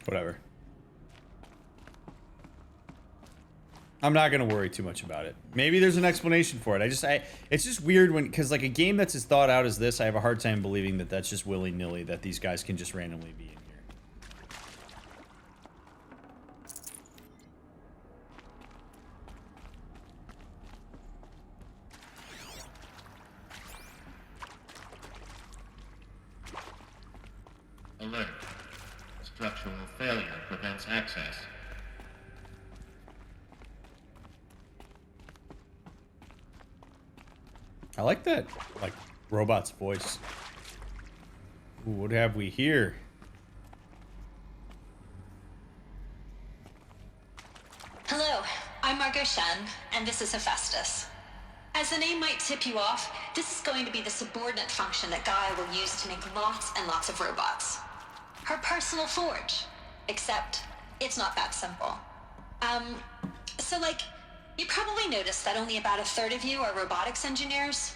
Whatever. I'm not gonna worry too much about it. Maybe there's an explanation for it. It's just weird when, because like a game that's as thought out as this, I have a hard time believing that that's just willy-nilly, that these guys can just randomly be in here. Alert. Structural failure prevents access. I like that, like, robot's voice. Ooh, what have we here? Hello, I'm Margot Shen, and this is Hephaestus. As the name might tip you off, this is going to be the subordinate function that Gaia will use to make lots and lots of robots. Her personal forge. Except, it's not that simple. So like, you probably noticed that only about a third of you are robotics engineers.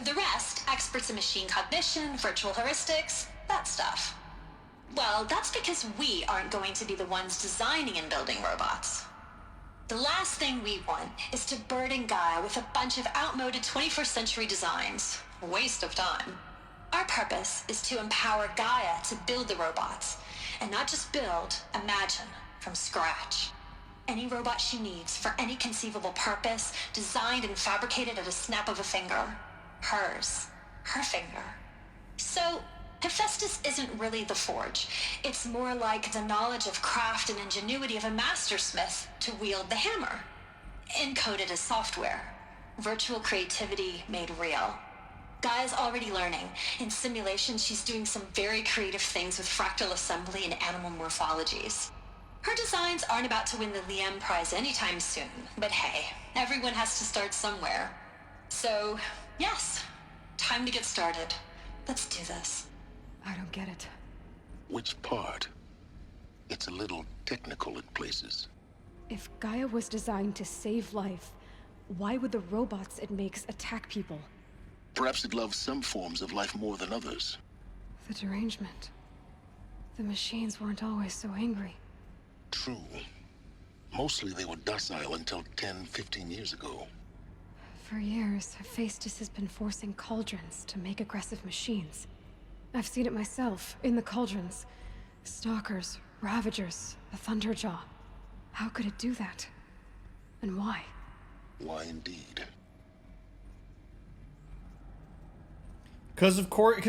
The rest, experts in machine cognition, virtual heuristics, that stuff. Well, that's because we aren't going to be the ones designing and building robots. The last thing we want is to burden Gaia with a bunch of outmoded 21st century designs. Waste of time. Our purpose is to empower Gaia to build the robots, and not just build, imagine, from scratch. Any robot she needs for any conceivable purpose, designed and fabricated at a snap of a finger. Hers. Her finger. So, Hephaestus isn't really the forge. It's more like the knowledge of craft and ingenuity of a mastersmith to wield the hammer. Encoded as software. Virtual creativity made real. Gaia's already learning. In simulation, she's doing some very creative things with fractal assembly and animal morphologies. Her designs aren't about to win the Liam Prize anytime soon, but hey, everyone has to start somewhere. So, yes, time to get started. Let's do this. I don't get it. Which part? It's a little technical in places. If Gaia was designed to save life, why would the robots it makes attack people? Perhaps it loves some forms of life more than others. The derangement. The machines weren't always so angry. True. Mostly they were docile until 10, 15 years ago. For years, Hephaestus has been forcing cauldrons to make aggressive machines. I've seen it myself, in the cauldrons. Stalkers, Ravagers, a Thunderjaw. How could it do that? And why? Why indeed? Because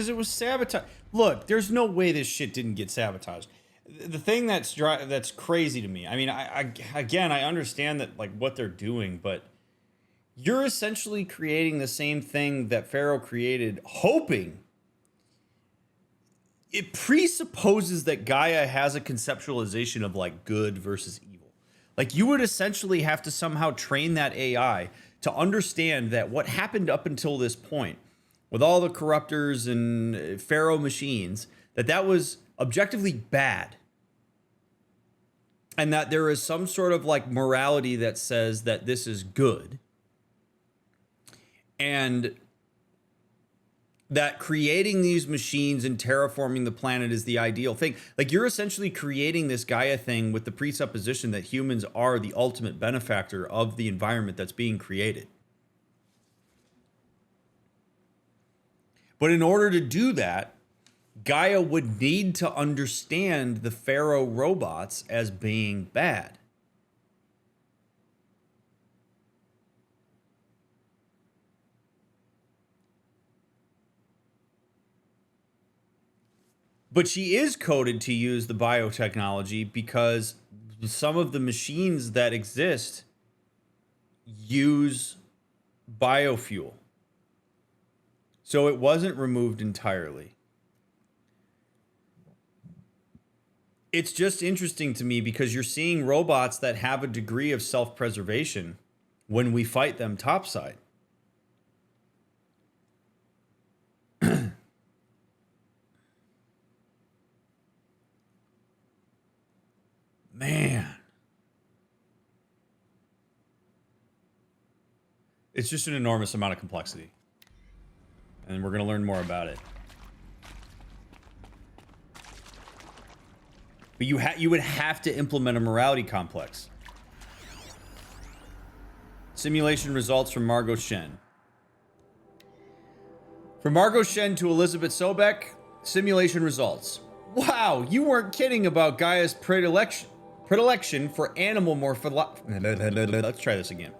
it was sabotaged. Look, there's no way this shit didn't get sabotaged. The thing that's crazy to me. I mean, I understand that like what they're doing, but you're essentially creating the same thing that Pharaoh created, hoping. It presupposes that Gaia has a conceptualization of like good versus evil. Like you would essentially have to somehow train that AI to understand that what happened up until this point with all the corruptors and Pharaoh machines, that was objectively bad. And that there is some sort of like morality that says that this is good. And that creating these machines and terraforming the planet is the ideal thing. Like, you're essentially creating this Gaia thing with the presupposition that humans are the ultimate benefactor of the environment that's being created. But in order to do that, Gaia would need to understand the Pharaoh robots as being bad. But she is coded to use the biotechnology because some of the machines that exist use biofuel. So it wasn't removed entirely. It's just interesting to me because you're seeing robots that have a degree of self-preservation when we fight them topside. Man. It's just an enormous amount of complexity. And we're going to learn more about it. But you would have to implement a morality complex. Simulation results from Margot Shen. From Margot Shen to Elizabeth Sobek, simulation results. Wow, you weren't kidding about Gaia's predilection for animal morphology. Let's try this again.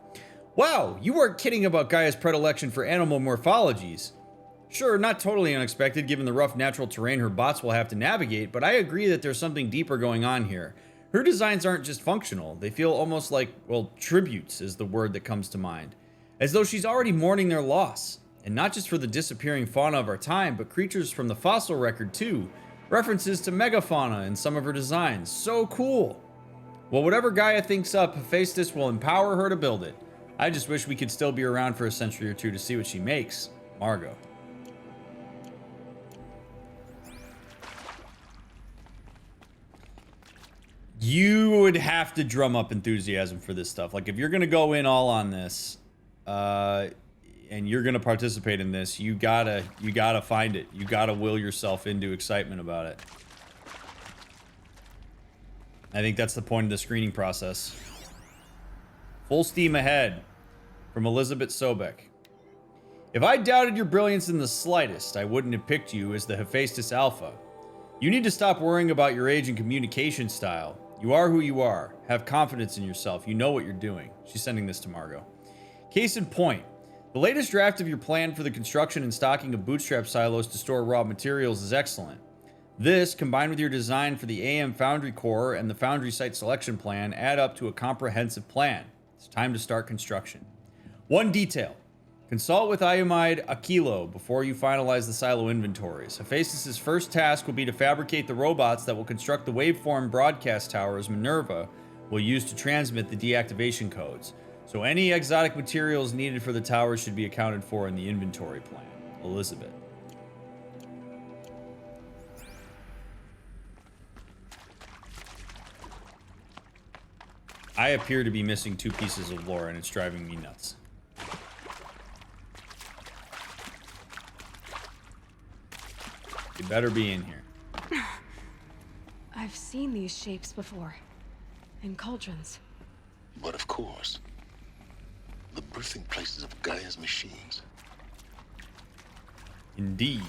Wow, you weren't kidding about Gaia's predilection for animal morphologies. Sure, not totally unexpected given the rough natural terrain her bots will have to navigate, but I agree that there's something deeper going on here. Her designs aren't just functional, they feel almost like, well, tributes is the word that comes to mind. As though she's already mourning their loss. And not just for the disappearing fauna of our time, but creatures from the fossil record too. References to megafauna in some of her designs. So cool. Well, whatever Gaia thinks up, Hephaestus will empower her to build it. I just wish we could still be around for a century or two to see what she makes. Margot. You would have to drum up enthusiasm for this stuff. Like, if you're going to go in all on this, and you're going to participate in this, you gotta find it. You gotta will yourself into excitement about it. I think that's the point of the screening process. Full steam ahead. From Elizabeth Sobek. If I doubted your brilliance in the slightest, I wouldn't have picked you as the Hephaestus Alpha. You need to stop worrying about your age and communication style. You are who you are. Have confidence in yourself. You know what you're doing. She's sending this to Margot. Case in point. The latest draft of your plan for the construction and stocking of bootstrap silos to store raw materials is excellent. This, combined with your design for the AM Foundry Core and the Foundry Site Selection Plan, add up to a comprehensive plan. It's time to start construction. One detail. Consult with Iomide Okilo before you finalize the silo inventories. Hephaestus' first task will be to fabricate the robots that will construct the waveform broadcast towers Minerva will use to transmit the deactivation codes. So any exotic materials needed for the towers should be accounted for in the inventory plan. Elizabeth. I appear to be missing 2 pieces of lore and it's driving me nuts. You better be in here. I've seen these shapes before. In cauldrons. But of course, the birthing places of Gaia's machines. Indeed.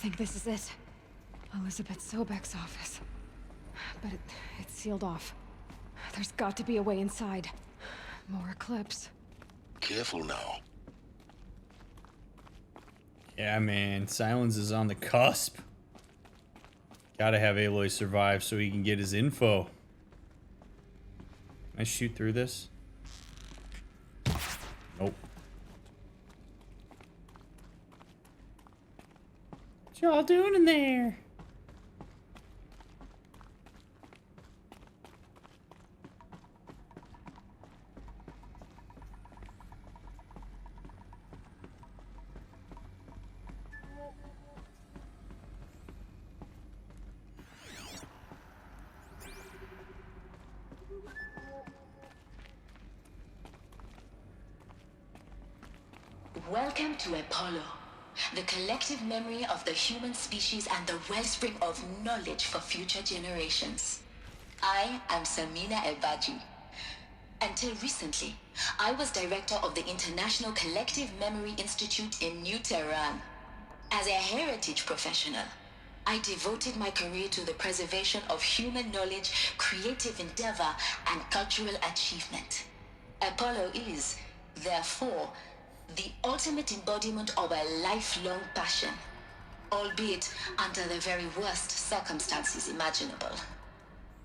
think this is it. Elizabeth Sobek's office. But it's sealed off. There's got to be a way inside. More Eclipse. Careful now. Yeah, man. Silence is on the cusp. Gotta have Aloy survive so he can get his info. Can I shoot through this? Nope. What y'all doing in there? Welcome to Apollo, the collective memory of the human species and the wellspring of knowledge for future generations. I am Samina Elbaji. Until recently, I was director of the International Collective Memory Institute in New Tehran. As a heritage professional, I devoted my career to the preservation of human knowledge, creative endeavor, and cultural achievement. Apollo is, therefore, the ultimate embodiment of a lifelong passion, albeit under the very worst circumstances imaginable.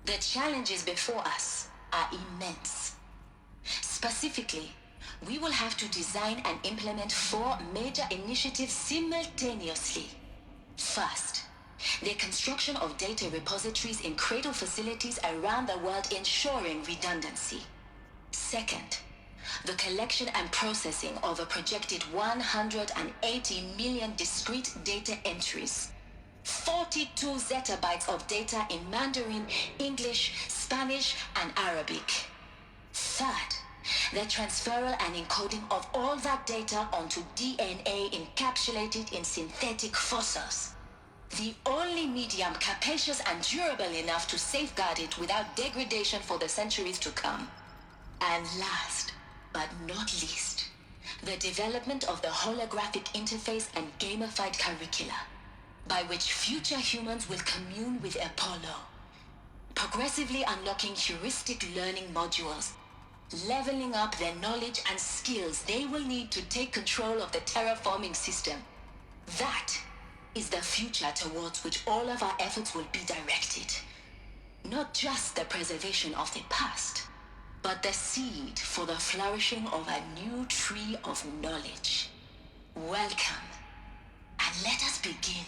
The challenges before us are immense. Specifically, we will have to design and implement 4 major initiatives simultaneously. First, the construction of data repositories in cradle facilities around the world, ensuring redundancy. Second, the collection and processing of a projected 180 million discrete data entries, 42 zettabytes of data in Mandarin, English, Spanish, and Arabic. Third, the transferal and encoding of all that data onto DNA encapsulated in synthetic fossils, the only medium capacious and durable enough to safeguard it without degradation for the centuries to come. And last, but not least, the development of the holographic interface and gamified curricula, by which future humans will commune with Apollo, progressively unlocking heuristic learning modules, leveling up their knowledge and skills they will need to take control of the terraforming system. That is the future towards which all of our efforts will be directed. Not just the preservation of the past, but the seed for the flourishing of a new tree of knowledge. Welcome, and let us begin.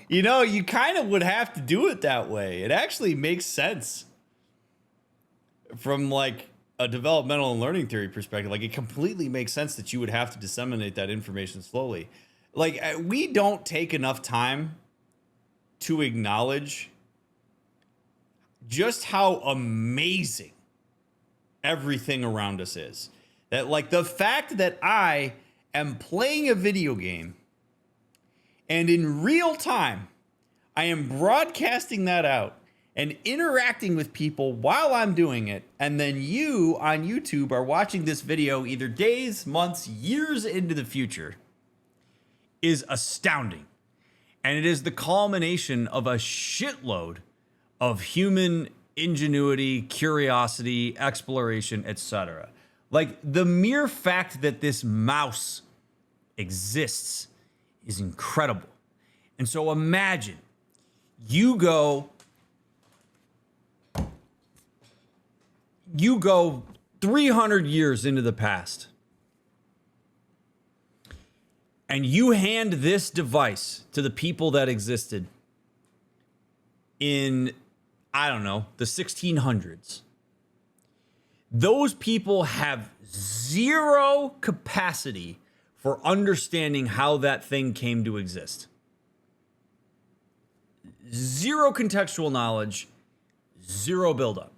You kind of would have to do it that way. It actually makes sense from like a developmental and learning theory perspective. Like, it completely makes sense that you would have to disseminate that information slowly. Like, we don't take enough time to acknowledge just how amazing everything around us is. That, like, the fact that I am playing a video game and in real time, I am broadcasting that out and interacting with people while I'm doing it. And then you on YouTube are watching this video either days, months, years into the future is astounding. And it is the culmination of a shitload of human ingenuity, curiosity, exploration, etc. Like, the mere fact that this mouse exists is incredible. And so imagine you go 300 years into the past and you hand this device to the people that existed in, I don't know, the 1600s. Those people have zero capacity for understanding how that thing came to exist. Zero contextual knowledge, zero buildup.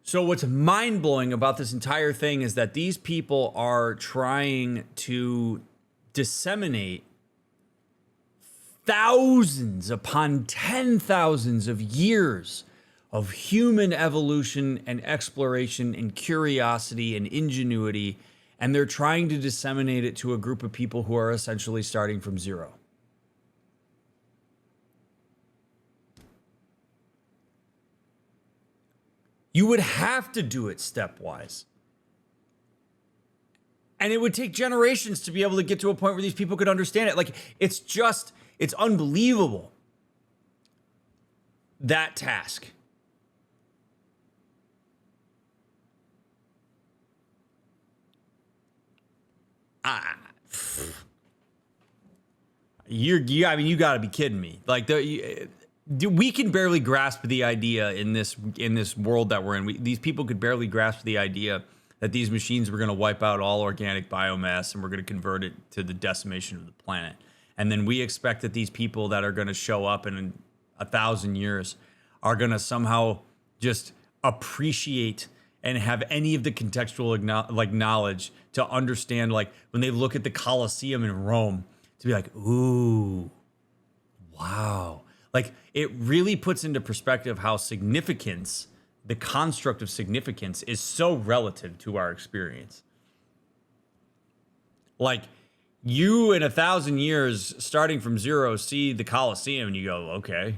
So what's mind-blowing about this entire thing is that these people are trying to disseminate thousands upon 10,000s of years of human evolution and exploration and curiosity and ingenuity, and they're trying to disseminate it to a group of people who are essentially starting from zero. You would have to do it stepwise. And it would take generations to be able to get to a point where these people could understand it. Like, it's unbelievable, that task. You got to be kidding me. Like, we can barely grasp the idea in this world that we're in. These people could barely grasp the idea that these machines were going to wipe out all organic biomass and we're going to convert it to the decimation of the planet. And then we expect that these people that are going to show up in 1,000 years are going to somehow just appreciate and have any of the contextual knowledge to understand, like, when they look at the Colosseum in Rome, to be like, ooh, wow. Like, it really puts into perspective how significance, the construct of significance, is so relative to our experience. Like, you in 1,000 years, starting from zero, see the Colosseum and you go, okay.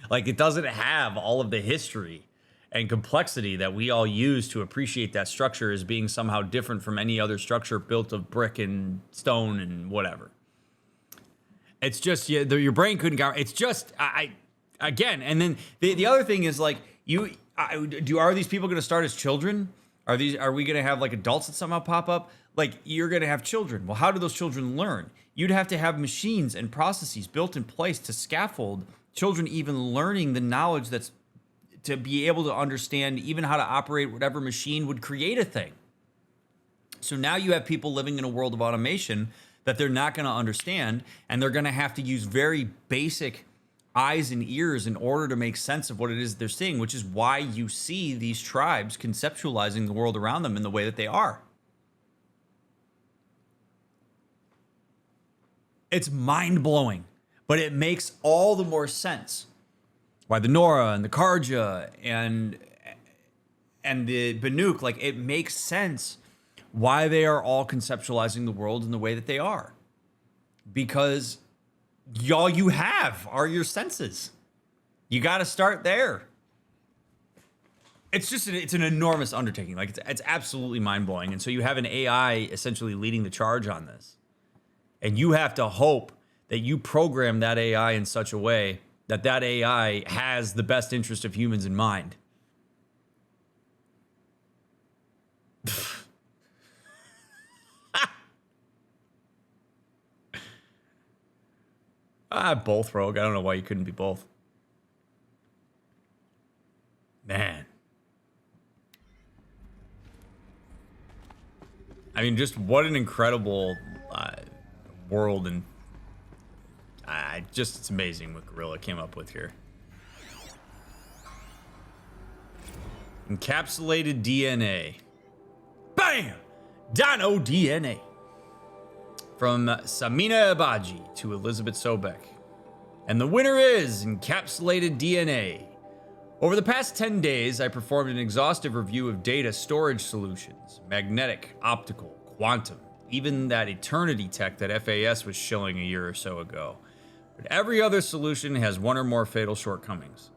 Like, it doesn't have all of the history and complexity that we all use to appreciate that structure as being somehow different from any other structure built of brick and stone and whatever. It's just, your brain couldn't go. It's just, again, and then the other thing is, like, are these people going to start as children? Are we going to have, like, adults that somehow pop up? Like, you're going to have children. Well, how do those children learn? You'd have to have machines and processes built in place to scaffold children even learning the knowledge that's to be able to understand even how to operate whatever machine would create a thing. So now you have people living in a world of automation that they're not going to understand, and they're going to have to use very basic eyes and ears in order to make sense of what it is they're seeing, which is why you see these tribes conceptualizing the world around them in the way that they are. It's mind-blowing, but it makes all the more sense why the Nora and the Karja and the Banuk, like, it makes sense why they are all conceptualizing the world in the way that they are. Because all you have are your senses. You got to start there. It's an enormous undertaking. Like, it's absolutely mind-blowing. And so you have an AI essentially leading the charge on this. And you have to hope that you program that AI in such a way that AI has the best interest of humans in mind. Both, Rogue. I don't know why you couldn't be both. Man. I mean, just what an incredible world, and it's amazing what Gorilla came up with here. Encapsulated DNA. Bam! Dino DNA. From Samina Abaji to Elizabeth Sobek. And the winner is Encapsulated DNA. Over the past 10 days, I performed an exhaustive review of data storage solutions, magnetic, optical, quantum, even that eternity tech that FAS was shilling a year or so ago. But every other solution has one or more fatal shortcomings.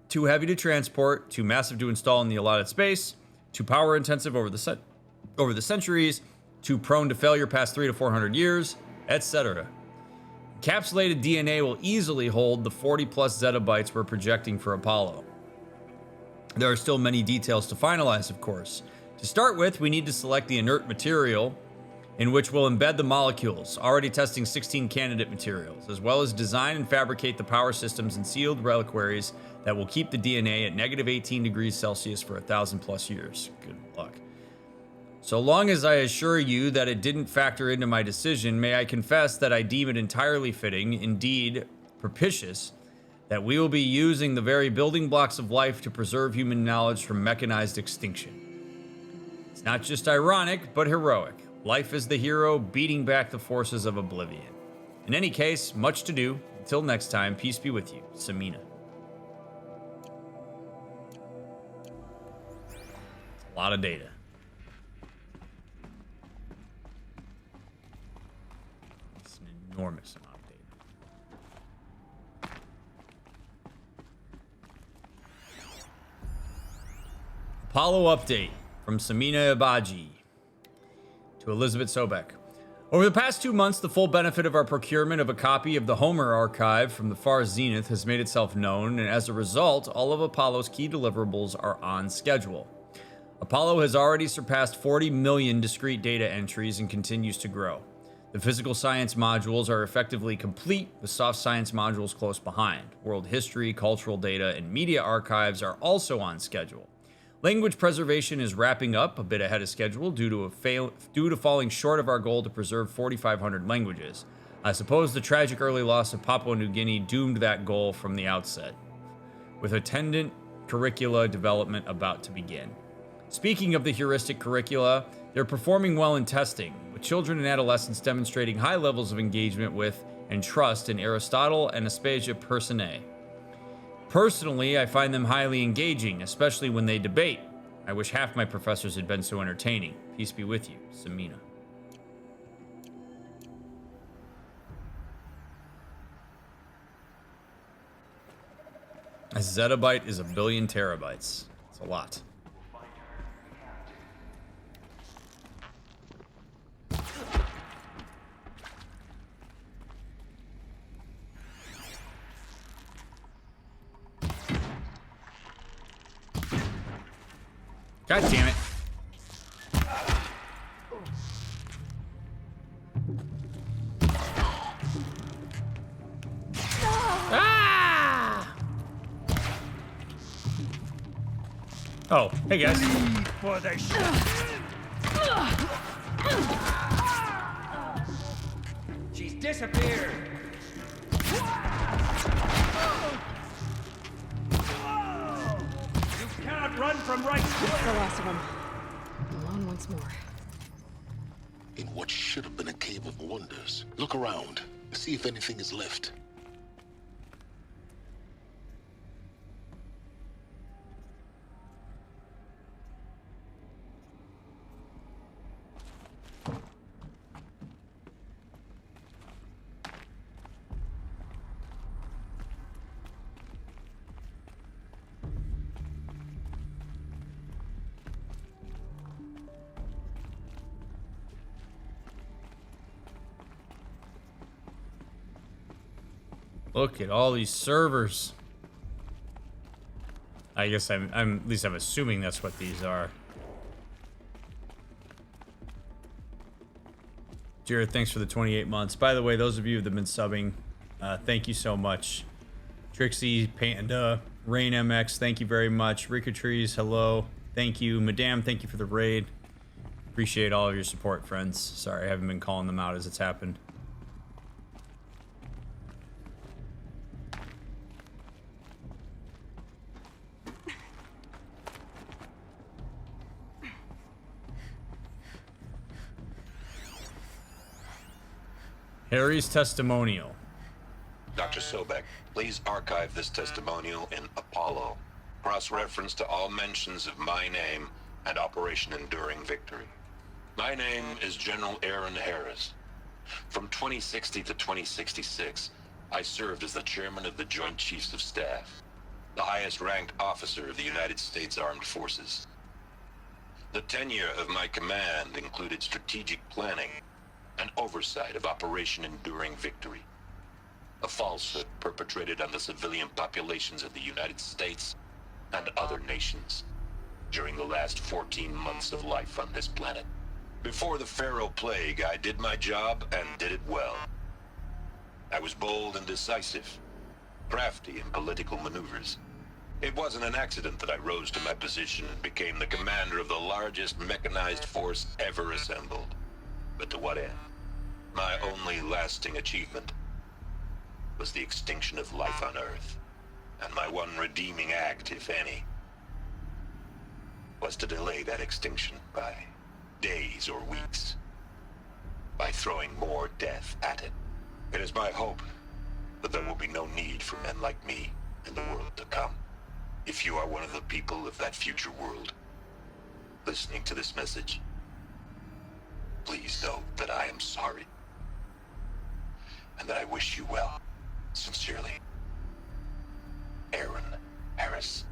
Too heavy to transport, too massive to install in the allotted space, too power intensive over the centuries, too prone to failure past 300 to 400 years, etc. Encapsulated DNA will easily hold the 40 plus zettabytes we're projecting for Apollo. There are still many details to finalize, of course. To start with, we need to select the inert material in which we'll embed the molecules, already testing 16 candidate materials, as well as design and fabricate the power systems and sealed reliquaries that will keep the DNA at negative 18 degrees Celsius for 1,000 plus years. Good luck. So long as I assure you that it didn't factor into my decision, may I confess that I deem it entirely fitting, indeed propitious, that we will be using the very building blocks of life to preserve human knowledge from mechanized extinction. It's not just ironic, but heroic. Life is the hero beating back the forces of oblivion. In any case, much to do. Until next time, peace be with you. Samina. A lot of data. It's an enormous amount of data. Apollo update from Samina Ibaji to Elizabeth Sobek. Over the past 2 months, the full benefit of our procurement of a copy of the Homer archive from the far zenith has made itself known, and as a result, all of Apollo's key deliverables are on schedule. Apollo has already surpassed 40 million discrete data entries and continues to grow. The physical science modules are effectively complete, with soft science modules close behind. World history, cultural data, and media archives are also on schedule. Language preservation is wrapping up a bit ahead of schedule due to falling short of our goal to preserve 4,500 languages. I suppose the tragic early loss of Papua New Guinea doomed that goal from the outset, with attendant curricula development about to begin. Speaking of the heuristic curricula, they're performing well in testing, with children and adolescents demonstrating high levels of engagement with and trust in Aristotle and Aspasia Personae. Personally, I find them highly engaging, especially when they debate. I wish half my professors had been so entertaining. Peace be with you, Samina. A zettabyte is a billion terabytes. It's a lot. God damn it. Ah! Oh, hey guys. For the She's disappeared. You cannot run from right. That's the last of them. Alone once more. In what should have been a cave of wonders. Look around. See if anything is left. Look at all these servers. I guess I'm at least I'm assuming that's what these are. Jared, thanks for the 28 months. By the way, those of you that have been subbing, thank you so much. Trixie, Panda, Rain MX, thank you very much. Rika Trees, hello. Thank you. Madame, thank you for the raid. Appreciate all of your support, friends. Sorry, I haven't been calling them out as it's happened. Harry's testimonial. Dr. Sobek, please archive this testimonial in Apollo. Cross-reference to all mentions of my name and Operation Enduring Victory. My name is General Aaron Harris. From 2060 to 2066, I served as the chairman of the Joint Chiefs of Staff, the highest-ranked officer of the United States Armed Forces. The tenure of my command included strategic planning and oversight of Operation Enduring Victory, a falsehood perpetrated on the civilian populations of the United States and other nations during the last 14 months of life on this planet. Before the Pharaoh Plague, I did my job and did it well. I was bold and decisive, crafty in political maneuvers. It wasn't an accident that I rose to my position and became the commander of the largest mechanized force ever assembled. But to what end? My only lasting achievement was the extinction of life on Earth. And my one redeeming act, if any, was to delay that extinction by days or weeks, by throwing more death at it. It is my hope that there will be no need for men like me in the world to come. If you are one of the people of that future world, listening to this message, please know that I am sorry. And that I wish you well. Sincerely, Aaron Harris.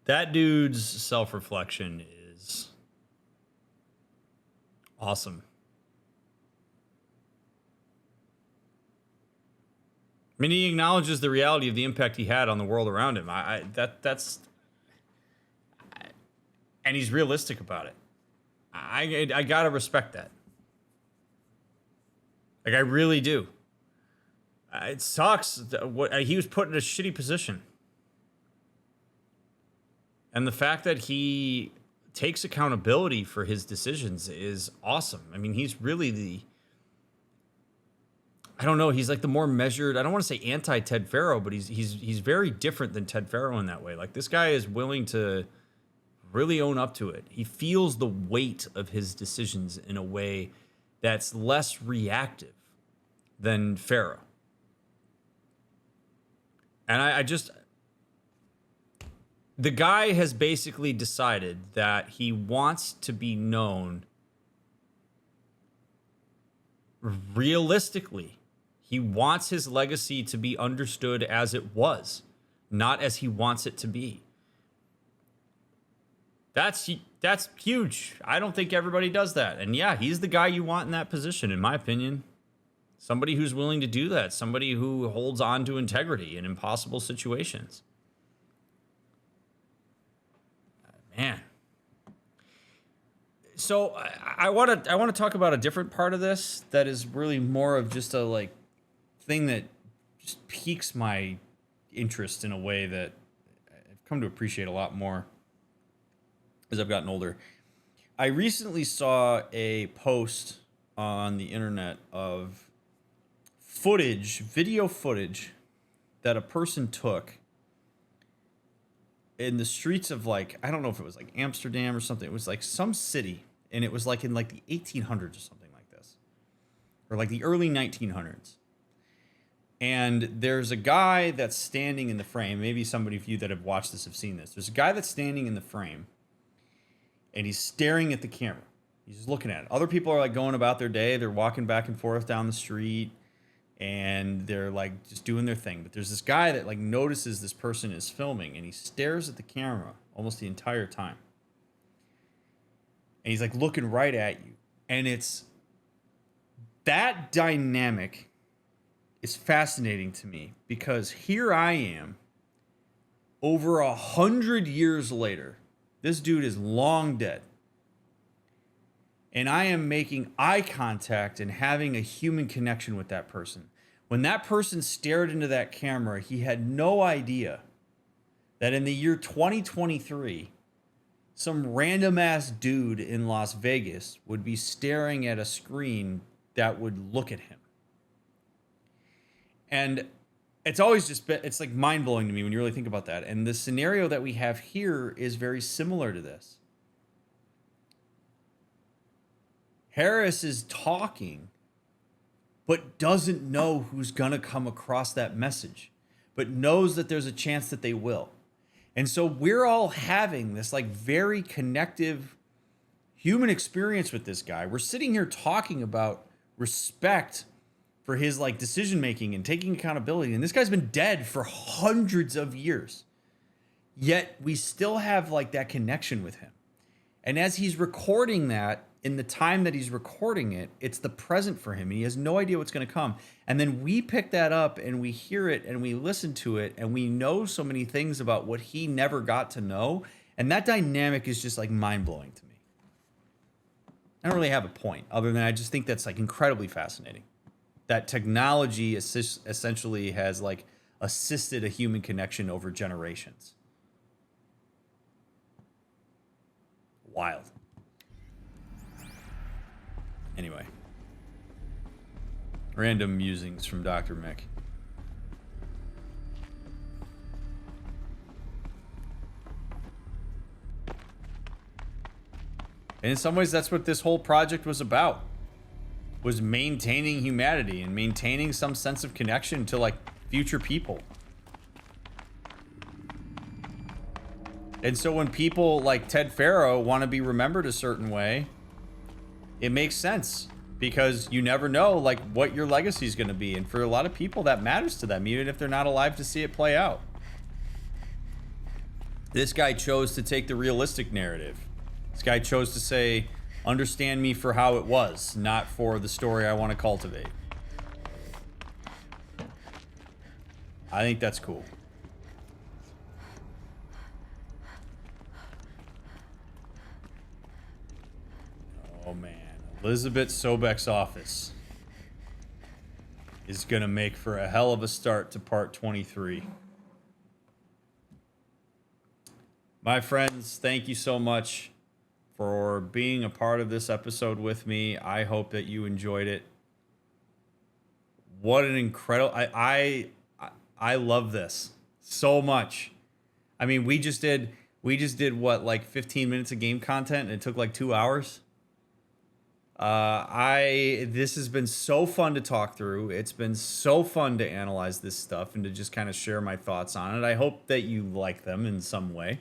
That dude's self-reflection is awesome. I mean, he acknowledges the reality of the impact he had on the world around him. And he's realistic about it. I gotta respect that. Like, I really do. It sucks. He was put in a shitty position. And the fact that he takes accountability for his decisions is awesome. I mean, he's really I don't know, he's like the more measured, I don't want to say anti-Ted Pharaoh, but he's very different than Ted Pharaoh in that way. Like, this guy is willing to really own up to it. He feels the weight of his decisions in a way that's less reactive than Pharaoh. And I just, the guy has basically decided that he wants to be known realistically. He wants his legacy to be understood as it was, not as he wants it to be. That's huge. I don't think everybody does that. And yeah, he's the guy you want in that position, in my opinion. Somebody who's willing to do that. Somebody who holds on to integrity in impossible situations. Man. So I want to talk about a different part of this that is really more of just a like thing that just piques my interest in a way that I've come to appreciate a lot more as I've gotten older. I recently saw a post on the internet of video footage that a person took in the streets of, like, I don't know if it was like Amsterdam or something. It was like some city, and it was like in like the 1800s or something like this, or like the early 1900s. And there's a guy that's standing in the frame. Maybe somebody of you that have watched this have seen this. There's a guy that's standing in the frame, and he's staring at the camera. He's just looking at it. Other people are like going about their day. They're walking back and forth down the street, and they're like just doing their thing. But there's this guy that like notices this person is filming, and he stares at the camera almost the entire time. And he's like looking right at you. And it's that dynamic is fascinating to me, because here I am over 100 years later. This dude is long dead. And I am making eye contact and having a human connection with that person. When that person stared into that camera, he had no idea that in the year 2023, some random ass dude in Las Vegas would be staring at a screen that would look at him. And it's always just been, it's like mind blowing to me when you really think about that. And the scenario that we have here is very similar to this. Harris is talking, but doesn't know who's going to come across that message, but knows that there's a chance that they will. And so we're all having this like very connective human experience with this guy. We're sitting here talking about respect for his like decision making and taking accountability. And this guy's been dead for hundreds of years. Yet we still have like that connection with him. And as he's recording that, in the time that he's recording it, it's the present for him. He has no idea what's going to come. And then we pick that up and we hear it and we listen to it and we know so many things about what he never got to know. And that dynamic is just like mind blowing to me. I don't really have a point other than I just think that's like incredibly fascinating. That technology essentially has like assisted a human connection over generations. Wild. Anyway. Random musings from DrMick. And in some ways, that's what this whole project was about. Was maintaining humanity and maintaining some sense of connection to, like, future people. And so when people like Ted Pharaoh want to be remembered a certain way, it makes sense. Because you never know, like, what your legacy is going to be. And for a lot of people, that matters to them, even if they're not alive to see it play out. This guy chose to take the realistic narrative. This guy chose to say, understand me for how it was, not for the story I want to cultivate. I think that's cool. Oh man, Elizabeth Sobek's office is gonna make for a hell of a start to part 23. My friends, thank you so much for being a part of this episode with me. I hope that you enjoyed it. What an incredible... I love this so much. I mean, we just did what, like 15 minutes of game content, and it took like 2 hours. This has been so fun to talk through. It's been so fun to analyze this stuff and to just kind of share my thoughts on it. I hope that you like them in some way.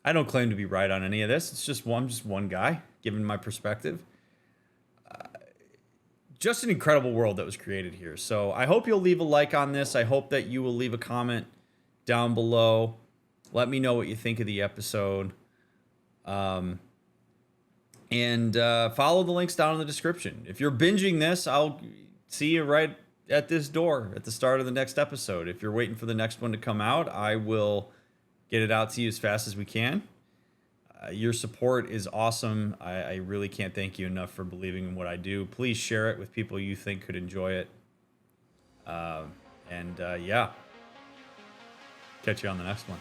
I don't claim to be right on any of this. It's just I'm just one guy giving my perspective. Just an incredible world that was created here. So I hope you'll leave a like on this. I hope that you will leave a comment down below. Let me know what you think of the episode. And follow the links down in the description. If you're binging this, I'll see you right at this door at the start of the next episode. If you're waiting for the next one to come out, I will get it out to you as fast as we can. Your support is awesome. I really can't thank you enough for believing in what I do. Please share it with people you think could enjoy it. Yeah. Catch you on the next one.